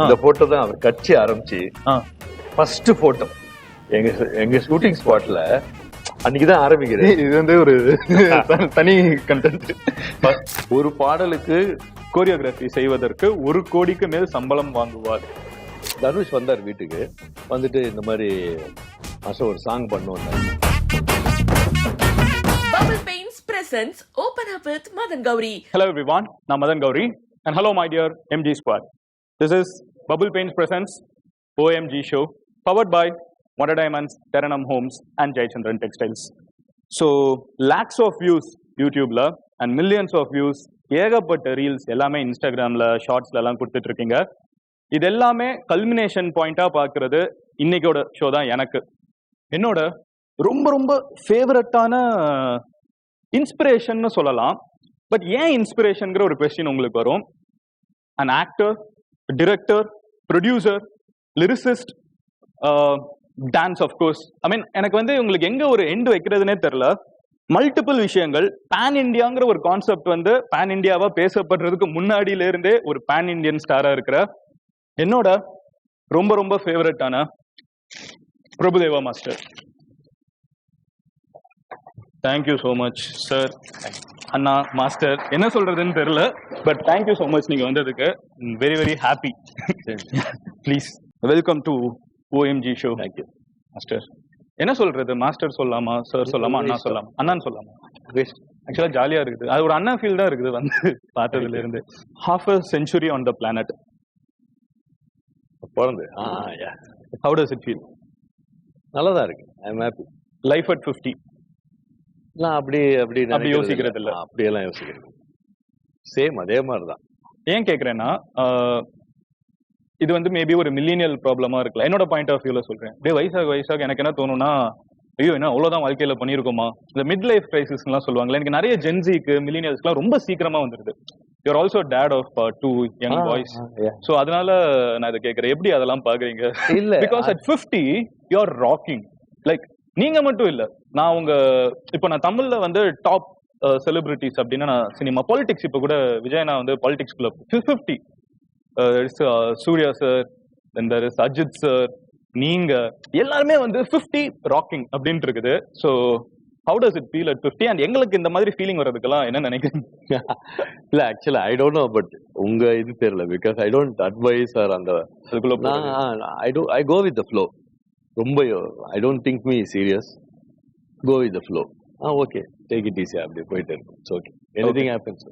இந்த போட்டோ தான் அவர் கட்சி ஆரம்பிச்சு ஃபர்ஸ்ட் போட்டோ எங்க எங்க ஷூட்டிங் ஸ்பாட்ல அன்னைக்குதான் ஆரம்பிக்கிறேன். இது வந்து ஒரு தனி கண்டென்ட். ஒரு பாடலுக்கு கோரியோகிராஃபி செய்வதற்கு 1 கோடிக்கு மேல் சம்பளம் வாங்குவார். தனுஷ் வந்தார் வீட்டுக்கு, வந்துட்டு இந்த மாதிரி மாஸ்டர் ஒரு சாங் பண்ணுவோம். Bubble Paints presents Open Up with Madan Gauri. Hello everyone, நான் Madan Gauri and hello my dear MG squad. This is Bubble Paints presents OMG show powered by Wonder Diamonds, Terranum Homes and Jayachandran Textiles. So lakhs of views YouTubeல and millions of views, ஏகப்பட்ட reels எல்லாமே இன்ஸ்டாகிராம்ல ஷார்ட்ஸ்ல எல்லாம் கொடுத்துட்டு இருக்கீங்க. இது எல்லாமே culmination பாயிண்டா பாக்குறது இன்னைக்கோட ஷோ தான். எனக்கு என்னோட ரொம்ப ரொம்ப ஃபேவரட்டான இன்ஸ்பிரேஷன் சொல்லலாம். பட் ஏன் இன்ஸ்பிரேஷன்ங்கிற ஒரு கொஸ்டின் உங்களுக்கு வரும். An actor, director, producer, lyricist, dance of course. I mean எனக்கு வந்து உங்களுக்கு எங்க ஒரு எண்டு வைக்கிறதுனே தெரியல. மல்டிபிள் விஷயங்கள். பேன் இண்டியாங்கிற ஒரு கான்செப்ட் வந்து பேன் இண்டியாவா பேசப்படுறதுக்கு முன்னாடியில இருந்தே ஒரு பேன் இண்டியன் ஸ்டாரா இருக்கிற என்னோட ரொம்ப ரொம்ப ஃபேவரட்டான Prabhudeva master. Thank you so much sir. அண்ணா, மாஸ்டர், என்ன சொல்றதுன்னு தெரியல. பட் தேங்க்யூ ஸோ மச் நீங்க வந்ததுக்கு. Very very happy. Please welcome to OMG show. Thank you master. என்ன சொல்றது, மாஸ்டர் சொல்லாமா, சார் சொல்லாமா, அண்ணா சொல்லாமா? அண்ணான்னு சொல்லாமா? ஆக்சுவலா ஜாலியா இருக்குது. அது ஒரு அண்ணா ஃபீல் தான் இருக்குது வந்து பார்த்ததுல இருந்து. half a century on the planet. பிறந்து how does it feel? நல்லாதான் இருக்கு. I am happy. Life at 50. நான் அப்படி யோசிக்கிறது இல்ல. அப்படியெல்லாம் யோசிக்கிறது சேம் அதே மாதிரிதான். ஏன் கேக்குறேன்னா, இது வந்து மேபி ஒரு மில்லினியல் ப்ராப்ளமா இருக்கலாம். என்னோட பாயிண்ட் ஆஃப் வியூல சொல்றேன். அப்படியே வயசாக எனக்கு என்ன தோணும்னா, ஐயோ என்ன அவ்வளவுதான் வாழ்க்கையில பண்ணிருக்கோமா, இந்த மிட் லைஃப் கிரைசிஸ் எல்லாம் சொல்லுவாங்களே. எனக்கு நிறைய ஜென்சிக்கு மில்லினியல்ஸ்க்குலாம் ரொம்ப சீக்கிரமா வந்துருது. You are also dad of 2 young boys. So அதனால நான் இதை கேட்கறேன், எப்படி அதெல்லாம் பாக்குறீங்க? இல்ல, because at 50 you are rocking. Like நீங்க மட்டும் இல்ல, நான் இப்ப நான் தமிழ்ல வந்து டாப் செலிபிரிட்டிஸ் அப்படின்னா நான் சினிமா, பாலிடிக்ஸ் இப்ப கூட விஜயனா வந்து பாலிடிக்ஸ் குள்ள 50. Suriya sir, then there is Ajith sir, நீங்க எல்லாருமே வந்து 50 ராக்கிங் அப்படின்ட்டு இருக்குது. So how does it feel at 50? And எங்களுக்கு இந்த மாதிரி ஃபீலிங் வர்றதுக்கெல்லாம் என்ன நினைக்கிறீங்க? இல்ல ஆக்சுவலா ஐ டோன்ட் நோ, பட் உங்க இது தெரியல. Because I don't advise or அந்த I go with the flow. ரொம்ப I don't think me serious, go with the flow. Okay, take it ஈஸியா, அப்படி போயிட்டு இருக்கும். It's okay, anything happens.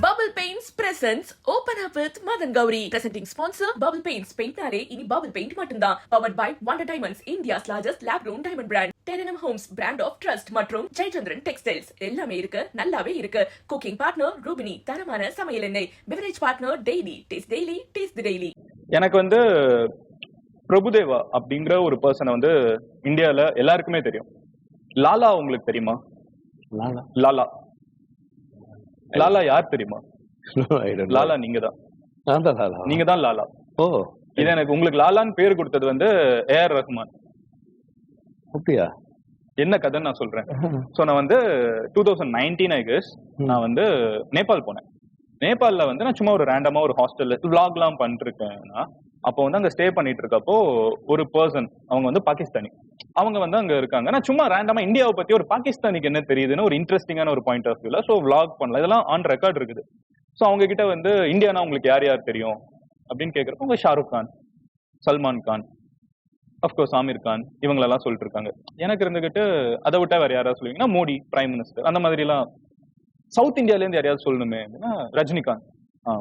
Bubble Paints presents Open Up with Madan Gauri. Presenting sponsor Bubble Paints. Paintnaare ini Bubble Paint mattumda. Powered by Wonder Diamonds, India's largest lab grown diamond brand. Terranum Homes, brand of trust. மற்றும் Jayachandran Textiles. எல்லாமே இருக்கு, நல்லாவே இருக்கு. Cooking partner Rubini, தரமான சமையல் எண்ணெய். Beverage partner Daily, taste daily, taste the daily. எனக்கு வந்து பிரபுதேவா அப்படிங்கிற ஒரு பர்சனை வந்து இந்தியால எல்லாருக்குமே தெரியும். லாலா உங்களுக்கு தெரியுமா? லாலா லாலா யார் தெரியுமா? லாலா நீங்க தான். நீங்க தான் லாலா. ஓ, இது எனக்கு உங்களுக்கு லாலான்னு பேர் கொடுத்தது வந்து ஏஆர் ரஹ்மான். அப்படியா? என்ன கதைன்னு நான் சொல்றேன். ஸோ நான் வந்து 2019 ஐ கெஸ் நான் வந்து நேபாள் போனேன். நேபாளில் வந்து நான் சும்மா ஒரு ரேண்டமா ஒரு ஹாஸ்டல்ல விளாக்லாம் பண்ணிட்டு இருக்கேன்னா, அப்போ வந்து அங்கே ஸ்டே பண்ணிட்டு இருக்கப்போ ஒரு பர்சன், அவங்க வந்து பாகிஸ்தானி, அவங்க வந்து அங்கே இருக்காங்க. நான் சும்மா ரேண்டமா இந்தியாவை பத்தி ஒரு பாகிஸ்தானிக்கு என்ன தெரியுதுன்னு ஒரு இன்ட்ரெஸ்டிங்கான ஒரு பாயிண்ட் ஆஃப் வியூல ஸோ விளாக் பண்ணலாம். இதெல்லாம் ஆன் ரெக்கார்ட் இருக்குது. ஸோ அவங்க கிட்ட வந்து இந்தியானா உங்களுக்கு யார் யார் தெரியும் அப்படின்னு கேட்குறப்போ உங்க ஷாருக் கான், சல்மான் கான், அஃப்கோர்ஸ் ஆமீர் கான், இவங்களெல்லாம் சொல்லிட்டு இருக்காங்க. எனக்கு இருந்துகிட்டு அதை விட்டா வேற யாராவது சொல்லுவீங்கன்னா மோடி பிரைம் மினிஸ்டர், அந்த மாதிரிலாம். சவுத் இந்தியாலேருந்து யாரையாவது சொல்லணுமே அப்படின்னா ரஜினிகாந்த்.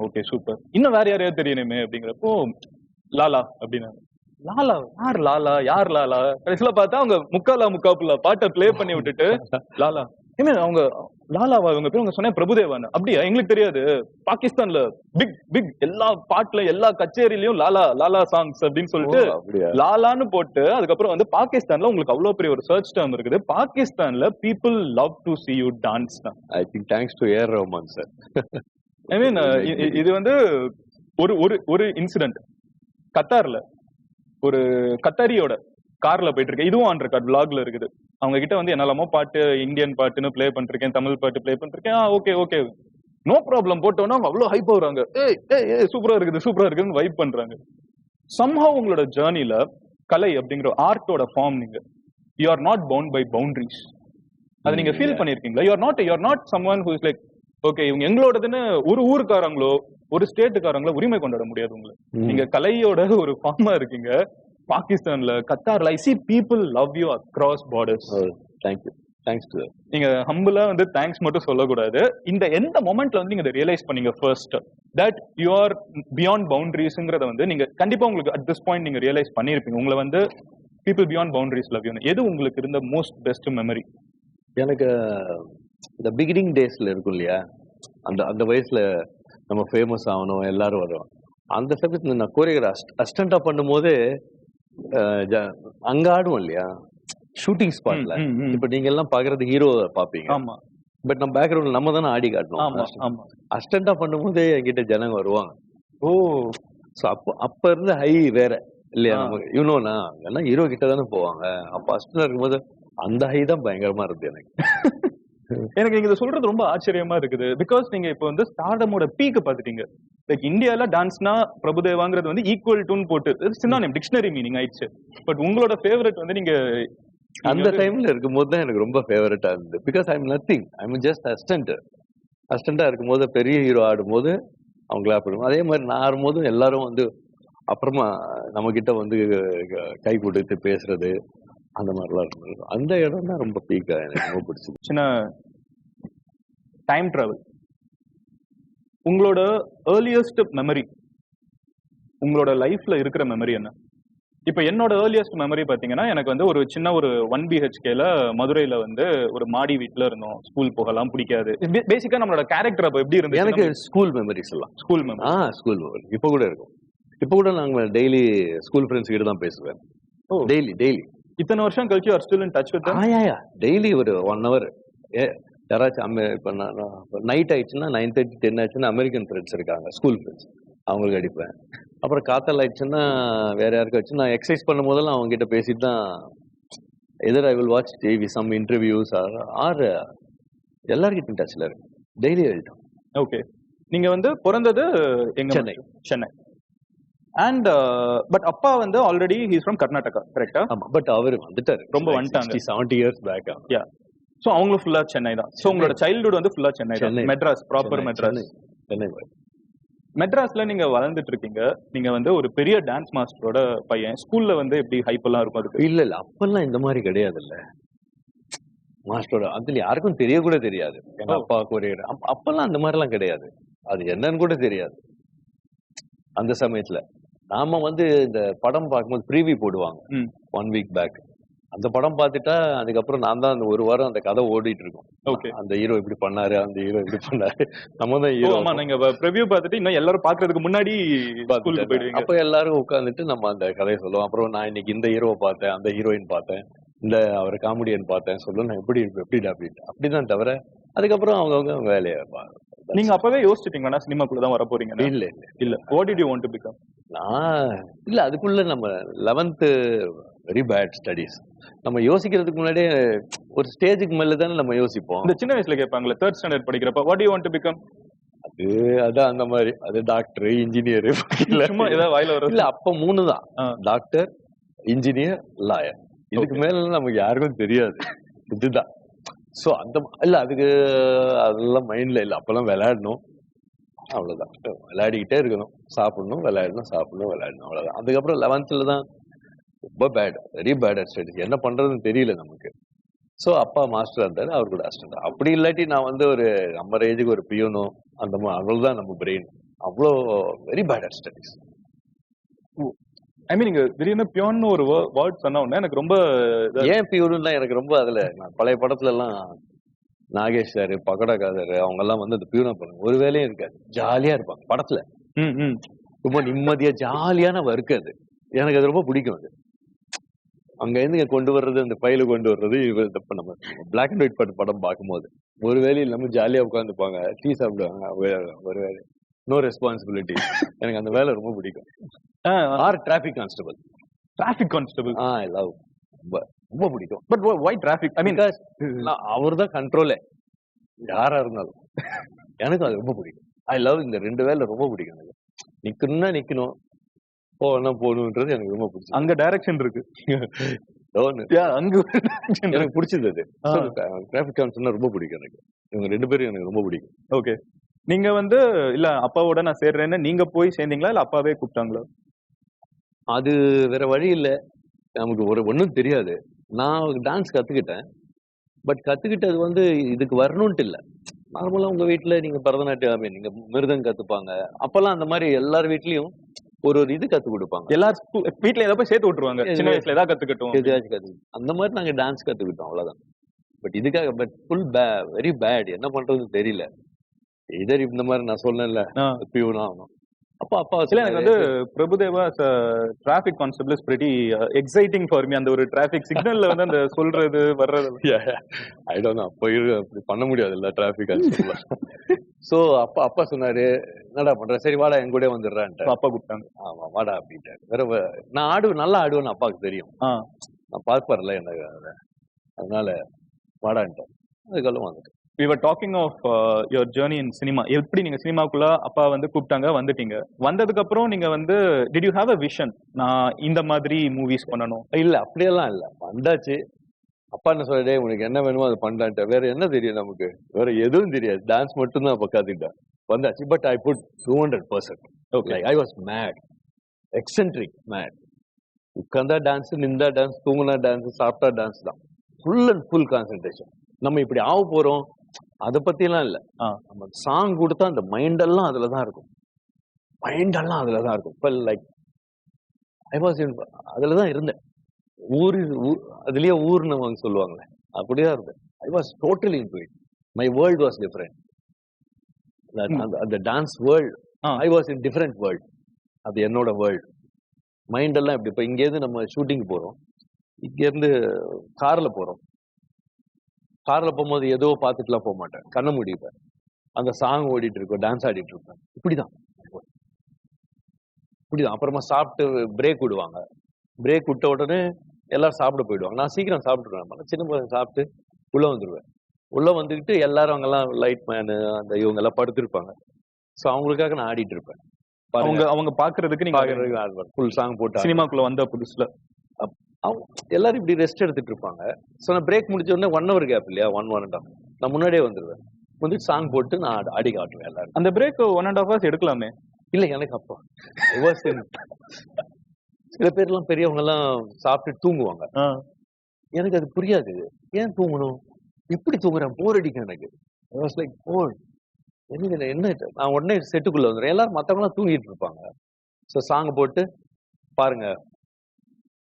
Okay super. இன்னும் வேற யாரையாவது தெரியணுமே அப்படிங்கிறப்போ லாலா அப்படின்னு. லாலா யார்? லாலா யார்? லாலா கடைசியில பார்த்தா அவங்க முக்காப்புல பாட்டை பிளே பண்ணி விட்டுட்டு லாலா அவங்க லாலாவா இவங்க பேர்? அவங்க சொன்ன பிரபுதேவான்னு. அப்படியா? எங்களுக்கு தெரியாது. பாகிஸ்தான்ல பிக் பிக் எல்லா பாட்டுல எல்லா கச்சேரியிலயும் லாலா லாலா சாங்ஸ் அப்படின்னு சொல்லிட்டு லாலான்னு போட்டு அதுக்கப்புறம் வந்து பாகிஸ்தான்ல உங்களுக்கு அவ்வளவு பெரிய ஒரு சர்ச் டேர்ம் இருக்குது. பாகிஸ்தான்ல people love to see you dance. I think thanks to A R Rahman sir. I mean இது வந்து ஒரு இன்சிடென்ட். கத்தார்ல ஒரு கத்தாரியோட கார்ல போயிட்டு இருக்கேன். இதுவும் ஆன் ரெக்கார்ட் விளாக்ல இருக்குது. அவங்க கிட்ட வந்து என்னெல்லாமோ பாட்டு, இந்தியன் பாட்டுன்னு பிளே பண்ணிருக்கேன், தமிழ் பாட்டு பிளே பண்ணிருக்கேன். ஓகே நோ ப்ராப்ளம் போட்டோன்னா அவங்க அவ்வளவு ஹைப் ஆகுறாங்க. ஏய் சூப்பரா இருக்குதுன்னு வைப் பண்றாங்க. சம்ஹவ் உங்களோட ஜேர்னில கலை அப்படிங்கிற ஆர்ட்டோட ஃபார்ம் நீங்க you are not bound by boundaries. அதை நீங்க ஃபீல் பண்ணிருக்கீங்களா? You are not someone who is like okay இவங்க எங்களோடதுன்னு ஒரு ஊருக்காரங்களோ ஒரு ஸ்டேட்டுக்காரங்களோ உரிமை கொண்டாட முடியாது உங்களை. நீங்க கலையோட ஒரு ஃபார்மா இருக்கீங்க. பாகிஸ்தான்ல, கத்தார்ல ஐ see people love you across borders. Thanks to நீங்க ஹம்பிளா வந்து தேங்க்ஸ் மட்டும் சொல்லக்கூடாது. இந்த எந்த மொமெண்ட்ல வந்து நீங்க ரியலைஸ் பண்ணீங்க first that you are beyond பவுண்டரிஸ்ங்கிறத வந்து நீங்க கண்டிப்பா உங்களுக்கு அட் திஸ் பாயிண்ட் நீங்க ரியலைஸ் பண்ணிருப்பீங்க. உங்களை வந்து people beyond boundaries love you. எது உங்களுக்கு இருந்த மோஸ்ட் பெஸ்ட் மெமரி? எனக்கு இந்த பிகினிங் டேஸ்ல இருக்கும் இல்லையா, அந்த வயசுல நம்ம ஃபேமஸ் ஆகணும், எல்லாரும் வரும். அந்த சமயத்துல நான் கோரியோகிராஃப் அசிஸ்டண்டா பண்ணும்போது அங்க ஆடுவோம் இல்லையா ஷூட்டிங் ஸ்பாட்ல. இப்ப நீங்க எல்லாம் பாக்குறது ஹீரோ பாப்பீங்க. ஆமா. பட் நம்ம பேக்ரவுண்ட்ல நம்ம தானே ஆடி காட்டணும். அசிஸ்டண்டா பண்ணும்போது என்கிட்ட ஜனங்க வருவாங்க. சோ அப்ப இருந்த ஹை வேற இல்லையா, யூனோனா எல்லாம் ஹீரோ கிட்ட தானே போவாங்க. அப்ப அசிஸ்டண்டா இருக்கும்போது அந்த ஹை தான் பயங்கரமா இருக்கு எனக்கு. எனக்கு நீங்க இதை சொல்றது ரொம்ப ஆச்சரியமா இருக்குது. பிகாஸ் நீங்க இப்ப வந்து ஸ்டார்டமோட பீக் பாத்துட்டீங்க. லைக் இந்தியால டான்ஸ்னா பிரபுதேவாங்கிறது வந்து ஈக்குவல் டுன்னு போட்டு சினானிம் டிக்ஷனரி மீனிங் ஆயிடுச்சு. பட் உங்களோட ஃபேவரட் வந்து நீங்க அந்த டைம்ல இருக்கும்போது தான் எனக்கு ரொம்ப ஃபேவரட்டா இருந்தது. Because I am nothing, I am just அசிஸ்டண்டா இருக்கும்போது பெரிய ஹீரோ ஆடும்போது அவங்களா போடுவோம். அதே மாதிரி நான் ஆடும்போது எல்லாரும் வந்து அப்புறமா நம்ம கிட்ட வந்து கை கொடுத்து பேசுறது அந்த மாதிரிலாம் இருந்தது. அந்த இடம் தான் ரொம்ப பீக்கா எனக்கு ரொம்ப பிடிச்சது. சின்ன டைம் டிராவல், உங்களோட ஏர்லியஸ்ட் மெமரி, உங்களோட லைஃப்ல இருக்கிற மெமரி என்ன? இப்ப என்னோட ஏர்லியஸ்ட் மெமரி பாத்தீங்கன்னா எனக்கு வந்து ஒரு சின்ன ஒரு 1 BHKல மதுரையில வந்து ஒரு மாடி வீட்டுல இருந்தோம். ஸ்கூல் போகலாம் பிடிக்காது. பேசிக்கா நம்மளோட கேரக்டர் அப்ப எப்படி இருந்துச்சு? எனக்கு ஸ்கூல் மெமரிஸ் எல்லாம் ஸ்கூல் மெமரி இப்ப கூட இருக்கும். இப்ப கூட நாங்க டெய்லி ஸ்கூல் ஃப்ரெண்ட்ஸ் கிட்ட தான் பேசுவேன். டெய்லி இத்தனை வருஷம் கழிச்சு are still in touch with them? Daily ஒரு 1 hour. யாராச்சும் இப்ப நைட் ஆயிடுச்சுன்னா 9:30 10 ஆயிடுச்சுன்னா அமெரிக்கன் ஃப்ரெண்ட்ஸ் இருக்காங்க, ஸ்கூல் ஃப்ரெண்ட்ஸ், அவங்களுக்கு அடிப்பேன். அப்புறம் காத்தால் ஆயிடுச்சுன்னா வேற யாருக்காச்சும் நான் எக்ஸசைஸ் பண்ணும் போதெல்லாம் அவங்க கிட்ட பேசிட்டு தான் either I will watch TV some interviews or எல்லாருக்கிட்டும் டச்ல இருக்கு. டெய்லி எழுதும். ஓகே. நீங்க வந்து பிறந்தது எங்க? சென்னை. அண்ட் பட் அப்பா வந்து already he is from Karnataka, கரெக்ட்டா? ஆமா. பட் அவர் வந்துட்டாரு, ரொம்ப வந்துட்டாங்க, 70 years பேக். யா. சோ அவங்களும் ஃபுல்லா சென்னை தான். சோ உங்களோட சைல்ட்ஹுட் வந்து ஃபுல்லா சென்னை தான். மெட்ராஸ், ப்ராப்பர் மெட்ராஸ். சென்னை. மெட்ராஸ்ல நீங்க வளர்ந்துட்டு இருக்கீங்க. நீங்க வந்து ஒரு பெரிய டான்ஸ் மாஸ்டரோட பையன். ஸ்கூல்ல வந்து எப்படி ஹைப் எல்லாம் இருக்கும் அதுக்கு? இல்ல அப்பெல்லாம் இந்த மாதிரி கிடையாது இல்ல மாஸ்டரோட. அதுல யாருக்கும் தெரிய கூட தெரியாது. எங்க அப்பா கோரியர் அப்பெல்லாம் அந்த மாதிரி எல்லாம் கிடையாது. அது என்னன்னு கூட தெரியாது அந்த சமயத்துல. நாம வந்து இந்த படம் பார்க்கும்போது ப்ரீவியூ போடுவாங்க 1 week பேக். அந்த படம் பார்த்துட்டா அதுக்கப்புறம் நான் தான் அந்த ஒரு வாரம் அந்த கதை ஓடிட்டு இருக்கும். ஓகே. அந்த ஹீரோ இப்படி பண்ணாரு, அந்த ஹீரோ இப்படி பண்ணாரு, நம்ம தான் ஹீரோ. ஆமா. நீங்க ப்ரிவ்யூ பார்த்துட்டு இன்னும் எல்லாரும் பாக்குறதுக்கு முன்னாடி ஸ்கூலுக்கு போயிடுவீங்க. அப்ப எல்லாரும் உட்கார்ந்துட்டு நம்ம அந்த கதையை சொல்லுவோம். அப்புறம் நான் இன்னைக்கு இந்த ஹீரோவை பார்த்தேன், அந்த ஹீரோயின் பார்த்தேன், இந்த அவர் காமெடியன் பார்த்தேன் சொல்லுவோம். நான் அப்படிதான் தவிர அதுக்கப்புறம் அவங்க வேலையை. நீங்க அப்பவே யோசிச்சிட்டீங்களா சினிமாக்குள்ள தான் வர போறீங்க? இல்ல. What did you want to become? நான் இல்ல, அதுக்குள்ள நம்ம 11th வெரி பேட் ஸ்டடீஸ். நம்ம யோசிக்கிறதுக்கு முன்னாடியே ஒரு ஸ்டேஜுக்கு மேல தானே நம்ம யோசிப்போம். இந்த சின்ன வயசுல கேட்பாங்களே 3rd standard படிக்கிறப்ப what do you want to become? அதான் அந்த மாதிரி. அது டாக்டர், இன்ஜினியர், சும்மா ஏதாவது வாயில வரும். இல்ல அப்ப 3 தான், டாக்டர், இன்ஜினியர், லாயர். இதுக்கு மேல நமக்கு யாருக்கும் தெரியாது. இதுதான். சோ அந்த இல்ல அதுக்கு அதெல்லாம் மைண்ட்ல இல்ல. அப்பெல்லாம் விளையாடணும், அவ்வளவுதான். விளையாடிக்கிட்டே இருக்கணும், சாப்பிடணும், விளையாடணும், சாப்பிடணும், விளையாடணும், அவ்வளவுதான். அதுக்கப்புறம் 11th தான் ரொம்ப bad, very bad at studies. என்ன பண்றதுன்னு தெரியல நமக்கு. சோ அப்பா மாஸ்டர் இருந்தாரு, அவர் கூட அசிஸ்டன்ட். அப்படி இல்லாட்டி நான் வந்து ஒரு நம்ம ஏஜுக்கு ஒரு பியூனோ அந்த மாதிரி, அவ்வளவுதான் நம்ம பிரெயின். அவ்வளோ வெரி பேட் அட் ஸ்டடீஸ். ஐ மீன் நீங்க திடீர்னு பியோன்னு ஒரு வேர்ட் சொன்ன உடனே எனக்கு ரொம்ப, ஏன் பியூனுன்னா எனக்கு ரொம்ப அதுல நான் பழைய படத்துல எல்லாம் நாகேஷ் சார், பகடா சார் அவங்க எல்லாம் வந்து அந்த பியூனா பண்ணுங்க, ஒரு வேலையும் இருக்காது, ஜாலியா இருப்பாங்க படத்துல. ரொம்ப நிம்மதியா ஜாலியான ஒர்க் அது. எனக்கு அது ரொம்ப பிடிக்கும். அது அங்க இருந்து கொண்டு வர்றது, அந்த ஃபைல கொண்டு வர்றது. நம்ம பிளாக் அண்ட் ஒயிட் படம் பார்க்கும்போது ஒரு வேலையும் இல்லாம ஜாலியா உட்காந்துப்பாங்க, டீ சாப்பிடுவாங்க, ஒரு வேலை, நோ ரெஸ்பான்சிபிலிட்டி. எனக்கு அந்த வேலை ரொம்ப பிடிக்கும். Or traffic constable. I love, ரொம்ப பிடிக்கும். But why traffic? ஐ மீன் அவர் தான் கண்ட்ரோலே யாரா இருந்தாலும். எனக்கு அது ரொம்ப பிடிக்கும். ஐ லவ் இந்த 2 வேலை ரொம்ப பிடிக்கும் எனக்கு. நிக்கணும்னா நிக்கணும், போனா போகணுன்றது எனக்கு ரொம்ப பிடிச்சது. அங்க டைரக்ஷன் இருக்கு. அங்க எனக்கு பிடிச்சது அது. டிராஃபிக் கான்ஸ்டன்ட்னா ரொம்ப பிடிக்கும் எனக்கு. இவங்க 2 பேரும் எனக்கு ரொம்ப பிடிக்கும். ஓகே. நீங்க வந்து இல்ல அப்பாவோட நான் சேர்றேன்னு நீங்க போய் சேர்ந்தீங்களா இல்ல அப்பாவே கூப்பிட்டாங்களா? அது வேற வழி இல்ல. நமக்கு ஒண்ணும் தெரியாது. நான் டான்ஸ் கத்துக்கிட்டேன். பட் கத்துக்கிட்டது வந்து இதுக்கு வரணும்ட்டு இல்ல. நார்மலா உங்க வீட்டுல நீங்க பரதநாட்டியம், நீங்க மிருதம் கத்துப்பாங்க. அப்பெல்லாம் அந்த மாதிரி எல்லார் வீட்லயும் ஒரு இது கத்து கொடுப்பாங்க. எல்லாரும் வீட்டுல ஏதாவது போய் சேர்த்து விட்டுருவாங்க. சின்ன வயசுல ஏதாவது கத்துக்கட்டும். எதாச்சும் கத்துக்கிட்டோம். அந்த மாதிரி நாங்க டான்ஸ் கத்துக்கிட்டோம், அவ்வளவுதான். பட் இதுக்காக ஃபுல் வெரி பேட். என்ன பண்றதுன்னு தெரியல. இதர் இந்த மாதிரி நான் சொன்னேன்ல, பியூனா ஆகணும். அப்ப அப்பா இல்ல எனக்கு வந்து Prabhudeva traffic constable is pretty exciting for me. அந்த ஒரு டிராபிக் சிக்னல்ல வந்து அந்த சொல்றது வர்றது ஐ டோன்ட் நோ. அப்ப அப்படி பண்ண முடியாது இல்ல டிராபிக் கான்ஸ்டபிள். சோ அப்பா சொன்னாரு, என்னடா பண்ற, சரி வாடா என் கூட வந்துடுறான்ட்டு. அப்பா கூப்பிட்டாங்க. ஆமா வாடா அப்படின்ட்டாரு. வேற நான் ஆடுவேன், நல்லா ஆடுவேன்னு அப்பாவுக்கு தெரியும். நான் பார்ப்பார்ல எனக்கு, அதனால வாடான்ட்டேன். அதுக்கெல்லாம் வந்துட்டேன். We were talking of your journey in cinema. எப்படி நீங்க சினிமாக்குள்ள அப்பா வந்து கூப்பிட்டாங்க, வந்துட்டீங்க. வந்ததுக்கு அப்புறம் நீங்க வந்து did you have a vision? நான் இந்த மாதிரி மூவிஸ் பண்ணணும். இல்ல அப்படியெல்லாம் இல்ல. வந்தாச்சு. அப்பா என்ன சொல்றே, உனக்கு என்ன வேணுமோ அதை பண்ணலான்ட்டு. வேற என்ன தெரியும் நமக்கு? வேற எதுவும் தெரியாது. டான்ஸ் மட்டும் தான் அப்ப கத்துக்கிட்டேன். வந்தாச்சு. But I put 200%. Okay. I was mad, eccentric mad. உட்கார்ந்தா டான்ஸ், நின்றா டான்ஸ், தூங்குனா டான்ஸ், சாப்பிட்டா டான்ஸ் தான். Full and full concentration. நம்ம இப்படி ஆக போறோம் அதை பத்தி எல்லாம் இல்ல. நம்ம சாங் கொடுத்தா அந்த மைண்ட் எல்லாம் அதுலதான் இருக்கும். மைண்ட் எல்லாம் அதுலதான் இருக்கும். இப்ப லைக் ஐ வாஸ் அதுலதான் இருந்தேன். அதுலயே ஊர்னு சொல்லுவாங்களே, அப்படிதான் இருந்தேன். I was totally into it. My world was different. அந்த dance world, I was in different world. அது என்னோட வேர்ல்ட். மைண்ட் எல்லாம் இப்படி. இப்ப இங்க இருந்து நம்ம ஷூட்டிங் போறோம், இங்க இருந்து கார்ல போறோம். கார்ல போகும்போது ஏதோ பார்த்துட்டுலாம் போக மாட்டேன். கண்ண முடிப்பேன். அந்த சாங் ஓடிட்டு இருக்கும், டான்ஸ் ஆடிட்டு இருப்பேன். இப்படிதான். அப்புறமா சாப்பிட்டு பிரேக் விடுவாங்க. பிரேக் விட்ட உடனே எல்லாரும் சாப்பிட போயிடுவாங்க. நான் சீக்கிரம் சாப்பிட்டுருவேன். சின்ன பசங்க சாப்பிட்டு உள்ள வந்துடுவேன். உள்ள வந்துக்கிட்டு எல்லாரும் அங்கெல்லாம் லைட் மேனு அந்த இவங்க எல்லாம் படுத்திருப்பாங்க. ஸோ அவங்களுக்காக நான் ஆடிட்டு இருப்பேன். அவங்க பாக்குறதுக்கு நீங்க ஃபுல் சாங் போட்டு சினிமாக்குள்ள வந்த புதுசுல எல்லாரும் இப்படி ரெஸ்ட் எடுத்துட்டு இருப்பாங்க. ஸோ நான் பிரேக் முடிச்ச உடனே 1 hour கேப் இல்லையா, 1.5 நான் முன்னாடியே வந்துடுவேன். வந்து சாங் போட்டு நான் ஆடி காட்டுவேன் எல்லாரும். அந்த பிரேக் 1.5 hours எடுக்கலாமே? இல்ல எனக்கு அப்போ சில பேர்லாம் பெரியவங்க எல்லாம் சாப்பிட்டு தூங்குவாங்க. எனக்கு அது புரியாது. ஏன் தூங்கணும், எப்படி தூங்குறேன், போர் அடிக்கும் எனக்கு. என்ன நான் உடனே செட்டுக்குள்ள வந்துடுறேன். எல்லாரும் மத்தவங்க எல்லாம் தூங்கிட்டு இருப்பாங்க. ஸோ சாங் போட்டு பாருங்க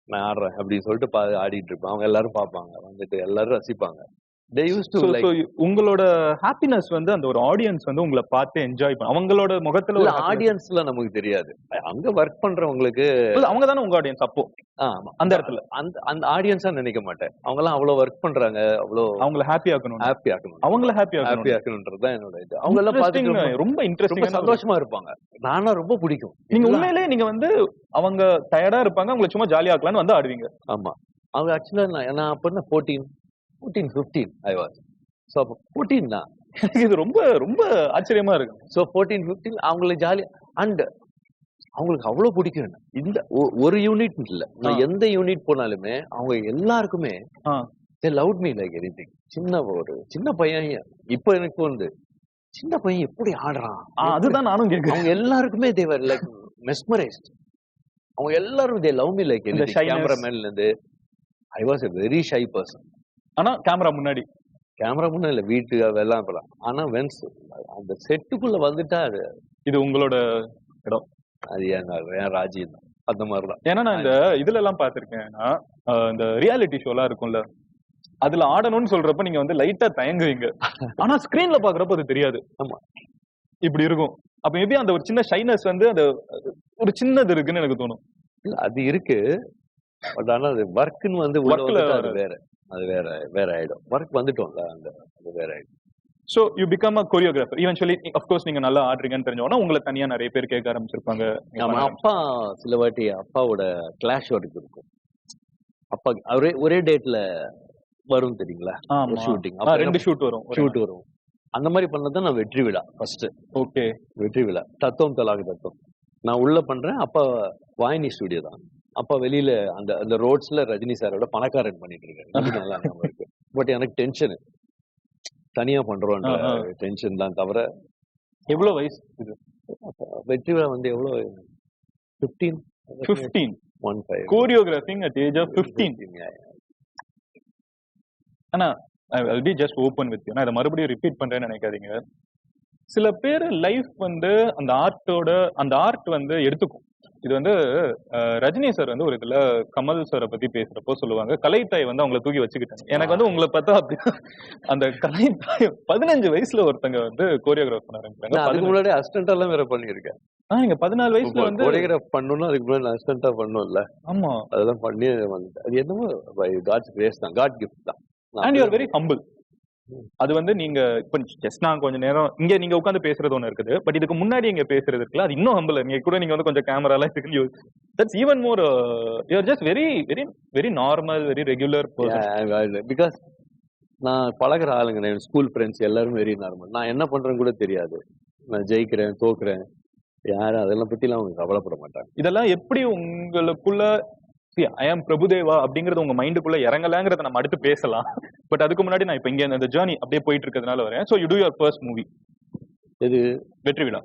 நான் ஆடுறேன் அப்படின்னு சொல்லிட்டு ஆடிட்டு இருப்பேன். அவங்க எல்லாரும் பார்ப்பாங்க, வந்துட்டு எல்லாரும் ரசிப்பாங்க. உங்களோட ஹாப்பினஸ் வந்து அந்த ஒரு ஆடியன்ஸ் வந்து உங்களை பார்த்து என்ஜாய் பண்ண, அவங்களோட முகத்துல ஒரு ஆடியன்ஸ்ல நமக்கு தெரியாது. அங்க ஒர்க் பண்றவங்களுக்கு அவங்க தானே உங்க ஆடியன்ஸ். அப்போ அந்த இடத்துல அந்த ஆடியன்ஸா நினைக்க மாட்டேன். அவங்க எல்லாம் அவ்வளவு ஒர்க் பண்றாங்க, அவ்வளவு அவங்கள ஹாப்பி ஆக்கணும், அவங்கள ஹாப்பி ஆக்கணும்ன்றதுதான் என்னோட இது. அவங்க எல்லாம் பார்த்து ரொம்ப இன்ட்ரெஸ்டிங் சந்தோஷமா இருப்பாங்க. நானா ரொம்ப பிடிக்கும். நீங்க உண்மையிலேயே நீங்க வந்து அவங்க டயர்டா இருப்பாங்க, அவங்களை சும்மா ஜாலியா ஆக்கலாம்னு வந்து ஆடுவீங்க. ஆமா. அவங்க ஆக்சுவலா நான் அப்ப 14, 15 I was. So 14 தான். இது ரொம்ப ரொம்ப ஆச்சரியமா இருக்கு. So 14, 15 அவங்களுக்கு ஜாலியா அண்ட் அவங்களுக்கு அவ்வளவு பிடிக்கும். இந்த ஒரு யூனிட் இல்ல, நான் எந்த யூனிட் போனாலுமே அவங்க எல்லாருக்குமே they loved me like anything. சின்ன பையன் இப்ப எனக்கு வந்து சின்ன பையன் எப்படி ஆடுறான், அதுதான் நானும் கேட்கிறேன். அவங்க எல்லாருக்குமே they were like mesmerized. அவங்க எல்லாரும் they love me like anything. கேமராமேன்ல இருந்து I was a very shy person. ஆனா கேமரா முன்னாடி இல்ல, வீட்டு அதெல்லாம் போலாம். ஆனா வென்ஸ் அந்த செட்டுக்குள்ள வந்துட்டா அது இது உங்களோட இடம். அது என் ராஜ்யம் தான். அந்த மாதிரிதான். ஏன்னா நான் இந்த இதுல எல்லாம் பாத்திருக்கேன். இந்த ரியாலிட்டி ஷோ எல்லாம் இருக்கும்ல, அதுல ஆடணும்னு சொல்றப்ப நீங்க வந்து லைட்டா தயங்குவீங்க. ஆனா ஸ்கிரீன்ல பாக்குறப்ப அது தெரியாது. ஆமா, இப்படி இருக்கும். அப்ப எப்படி அந்த ஒரு சின்ன ஷைனஸ் வந்து அது ஒரு சின்னது இருக்குன்னு எனக்கு தோணும். இல்ல அது இருக்கு. பட் ஆனா அது ஒர்க்னு வந்து அது வேற, அது வேற ஆயிடும். ஒர்க் வந்துட்டோம்ல, அது வேற ஆயிடும். So you become a choreographer eventually. Of course நீங்க நல்லா ஆடுறீங்கன்னு தெரிஞ்சோன்னா உங்களை தனியா நிறைய பேர் கேட்க ஆரம்பிச்சிருப்பாங்க. அப்பா சில வாட்டி அப்பாவோட கிளாஷ் ஒர்க் இருக்கும். அப்பா ஒரே டேட்ல வரும் தெரியுங்களா ஷூட்டிங். 2 ஷூட் வரும். அந்த மாதிரி பண்ணது நான் வெற்றி விழா ஃபர்ஸ்ட். ஓகே. வெற்றி விழா தத்துவம் தலாக தத்துவம் நான் உள்ள பண்றேன். அப்ப வாயினி ஸ்டுடியோ தான். அப்ப வெளியில அந்த அந்த ரோட்ஸ்ல ரஜினி சாரோட பணக்காரன் பண்ணிட்டு இருக்காரு. நல்லா ஞாபகம் இருக்கு. பட் எனக்கு டென்ஷன், தனியா பண்றோன்ற டென்ஷன் தான் தவிர. எவ்வளவு வயசு இது? வெற்றி விழா வந்து எவ்வளவு 15 கோரியோகிராஃபிங் அட் ஏஜ் ஆஃப் 15. ஆனா I'll be just open with you. நான் இதை மறுபடியும் ரிப்பீட் பண்றேன்னு நினைக்காதீங்க. சில பேர் லைஃப் வந்து அந்த ஆர்ட் வந்து எடுத்துக்கும். இது வந்து ரஜினி சார் வந்து ஒரு இதுல கமல் சாரை பத்தி பேசுறப்போ சொல்லுவாங்க, கலைத்தாய் வந்து அவங்களை தூக்கி வச்சுக்கிட்டாங்க. எனக்கு வந்து உங்களை பார்த்தா அப்படி அந்த கலைத்தாய் 15 வயசுல ஒருத்தங்க வந்து கோரியோகிராஃப் பண்ண ஆரம்பிச்சாங்க. அதுக்கு முன்னாடி அசிஸ்டன்ட் எல்லாம் வேற பண்ணிருக்கேன். நீங்க 14 வயசுல வந்து கோரியோகிராஃப் பண்ணணும்னா அதுக்கு முன்னாடி அசிஸ்டன்டா பண்ணும்ல. ஆமா, அதெல்லாம் பண்ணி வந்துட்டேன். அது என்னமோ காட்ஸ் கிரேஸ் தான், காட் கிஃப்ட் தான். And you are very humble. அது வந்து நீங்க இப்ப ஜஸ்ட் நான் கொஞ்ச நேரம் இங்க நீங்க உட்காந்து பேசுறது ஒண்ணு இருக்குது, பட் இதுக்கு முன்னாடி இங்க பேசுறது இருக்குல்ல, அது இன்னும் ஹம்பிள். நீங்க கூட நீங்க வந்து கொஞ்சம் கேமரா எல்லாம் that's even more. You are just very very very normal, very regular person. Because நான் பழகிற ஆளுங்க, ஸ்கூல் ஃப்ரெண்ட்ஸ் எல்லாரும் வெரி நார்மல். நான் என்ன பண்றேன்னு கூட தெரியாது. நான் ஜெயிக்கிறேன் தோக்குறேன் யாரும் அதெல்லாம் பத்தி எல்லாம் அவங்க கவலைப்பட மாட்டாங்க. இதெல்லாம் எப்படி உங்களுக்குள்ள ஐ ஆம் பிரபுதேவா அப்படிங்கறது உங்க மைண்டுக்குள்ள இறங்கலாங்கிறத நம்ம அடுத்து பேசலாம். பட் அதுக்கு முன்னாடி நான் இப்ப இங்க இந்த ஜர்னி அப்படியே போயிட்டு இருக்கிறதுனால வரேன். So you to your first movie. இது வெற்றி விழா.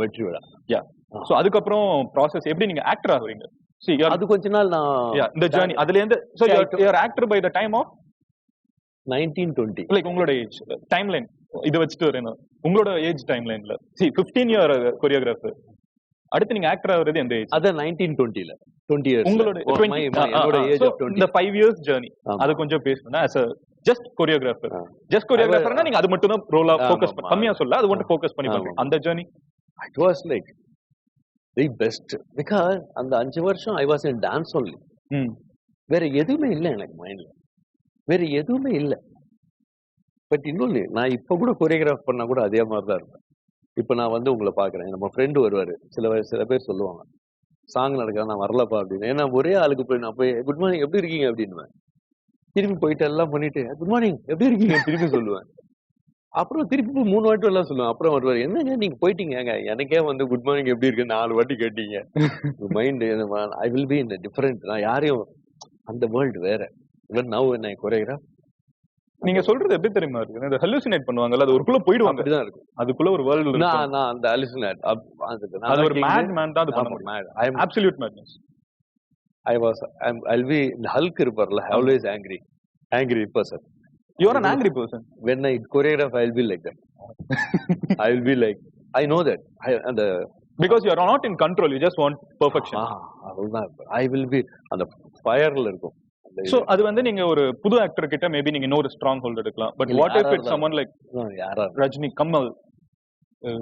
வெற்றி விழா. யா. சோ அதுக்கப்புறம் ப்ராசஸ் எப்படி நீங்க ஆக்டர் ஆகுறீங்க? அது கொஞ்ச நாள் நான் இந்த ஜர்னி அதுல இருந்து. So you are actor by the time of 1920. Like உங்களோட ஏஜ் டைம் லைன் இது வச்சுட்டு வரேன். உங்களோட ஏஜ் டைம் லைன்ல 15 இயர் கொரியோகிராஃபர். அடுத்து நீங்க ஆக்டர் ஆகுறது எந்த ஏஜ்? அத 1920ல 20 இயர்ஸ். உங்களோட என்னோட ஏஜ் ஆஃப் 20. இந்த 5 இயர்ஸ் ஜர்னி அது கொஞ்சம் பேசணும்னா as a just choreographer. just choreographerனா நீங்க அது மட்டும் தான் ரோலா ஃபோக்கஸ் பண்ணி கம்மியா சொல்ல அது மட்டும் ஃபோக்கஸ் பண்ணி பண்றீங்க. அந்த journey it was like the best because அந்த 5 வருஷம் I was in dance only. வேற எதுவுமே இல்ல எனக்கு மைண்ட்ல, வேற எதுவுமே இல்ல. பட் இன்னொன்னு நான் இப்ப கூட கொரியோகிராஃப் பண்ணா கூட அதே மாதிரி தான் இருப்பேன். இப்ப நான் வந்து உங்களை பாக்குறேன், நம்ம ஃப்ரெண்டு வருவாரு, சில பேர் சொல்லுவாங்க சாங் நடக்க நான் வரலப்பா அப்படின்னு. ஏன்னா ஒரே ஆளுக்கு போய் நான் போய் குட் மார்னிங் எப்படி இருக்கீங்க அப்படின்னு திரும்பி போயிட்டு எல்லாம் பண்ணிட்டு குட் மார்னிங் எப்படி இருக்கீங்க திருப்பி சொல்லுவேன். அப்புறம் திருப்பி 3 வாட்டி எல்லாம் சொல்லுவேன். அப்புறம் வருவாரு, என்னங்க நீங்க போயிட்டீங்க, எனக்கே வந்து குட் மார்னிங் எப்படி இருக்கு 4 வாட்டி கேட்டீங்க. Mind I will be in different. நான் யாரையும் அந்த வேர்ல்டு வேற. இவன் நவ் என்ன கொரியோகிராஃப். நீங்க சொல்றது எப்படி தெரியுமா இருக்கு? இந்த ஹலூசினேட் பண்ணுவாங்கல்ல, அது ஒருக்குள்ள போயிடுவாங்க. அப்படிதான் இருக்கு. அதுக்குள்ள ஒரு வேர்ல்ட் இருக்கு. நான் அந்த ஹலூசினேட் அது ஒரு மேட் மேன் தான் அது பண்ண முடியும். I am absolute madness. I'll be the Hulk இருப்பார்ல, always angry person. You are an angry person. When I choreograph I'll be like that. I will be like, I know that because you are not in control, you just want perfection. I will be அந்த ஃபயர்ல இருக்கும். So அது வந்து நீங்க ஒரு புது actor கிட்ட maybe நீங்க இன்னொரு ஸ்ட்ராங் ஹோல்ட் எடுக்கலாம். But what if it's someone like Rajini, Kamal,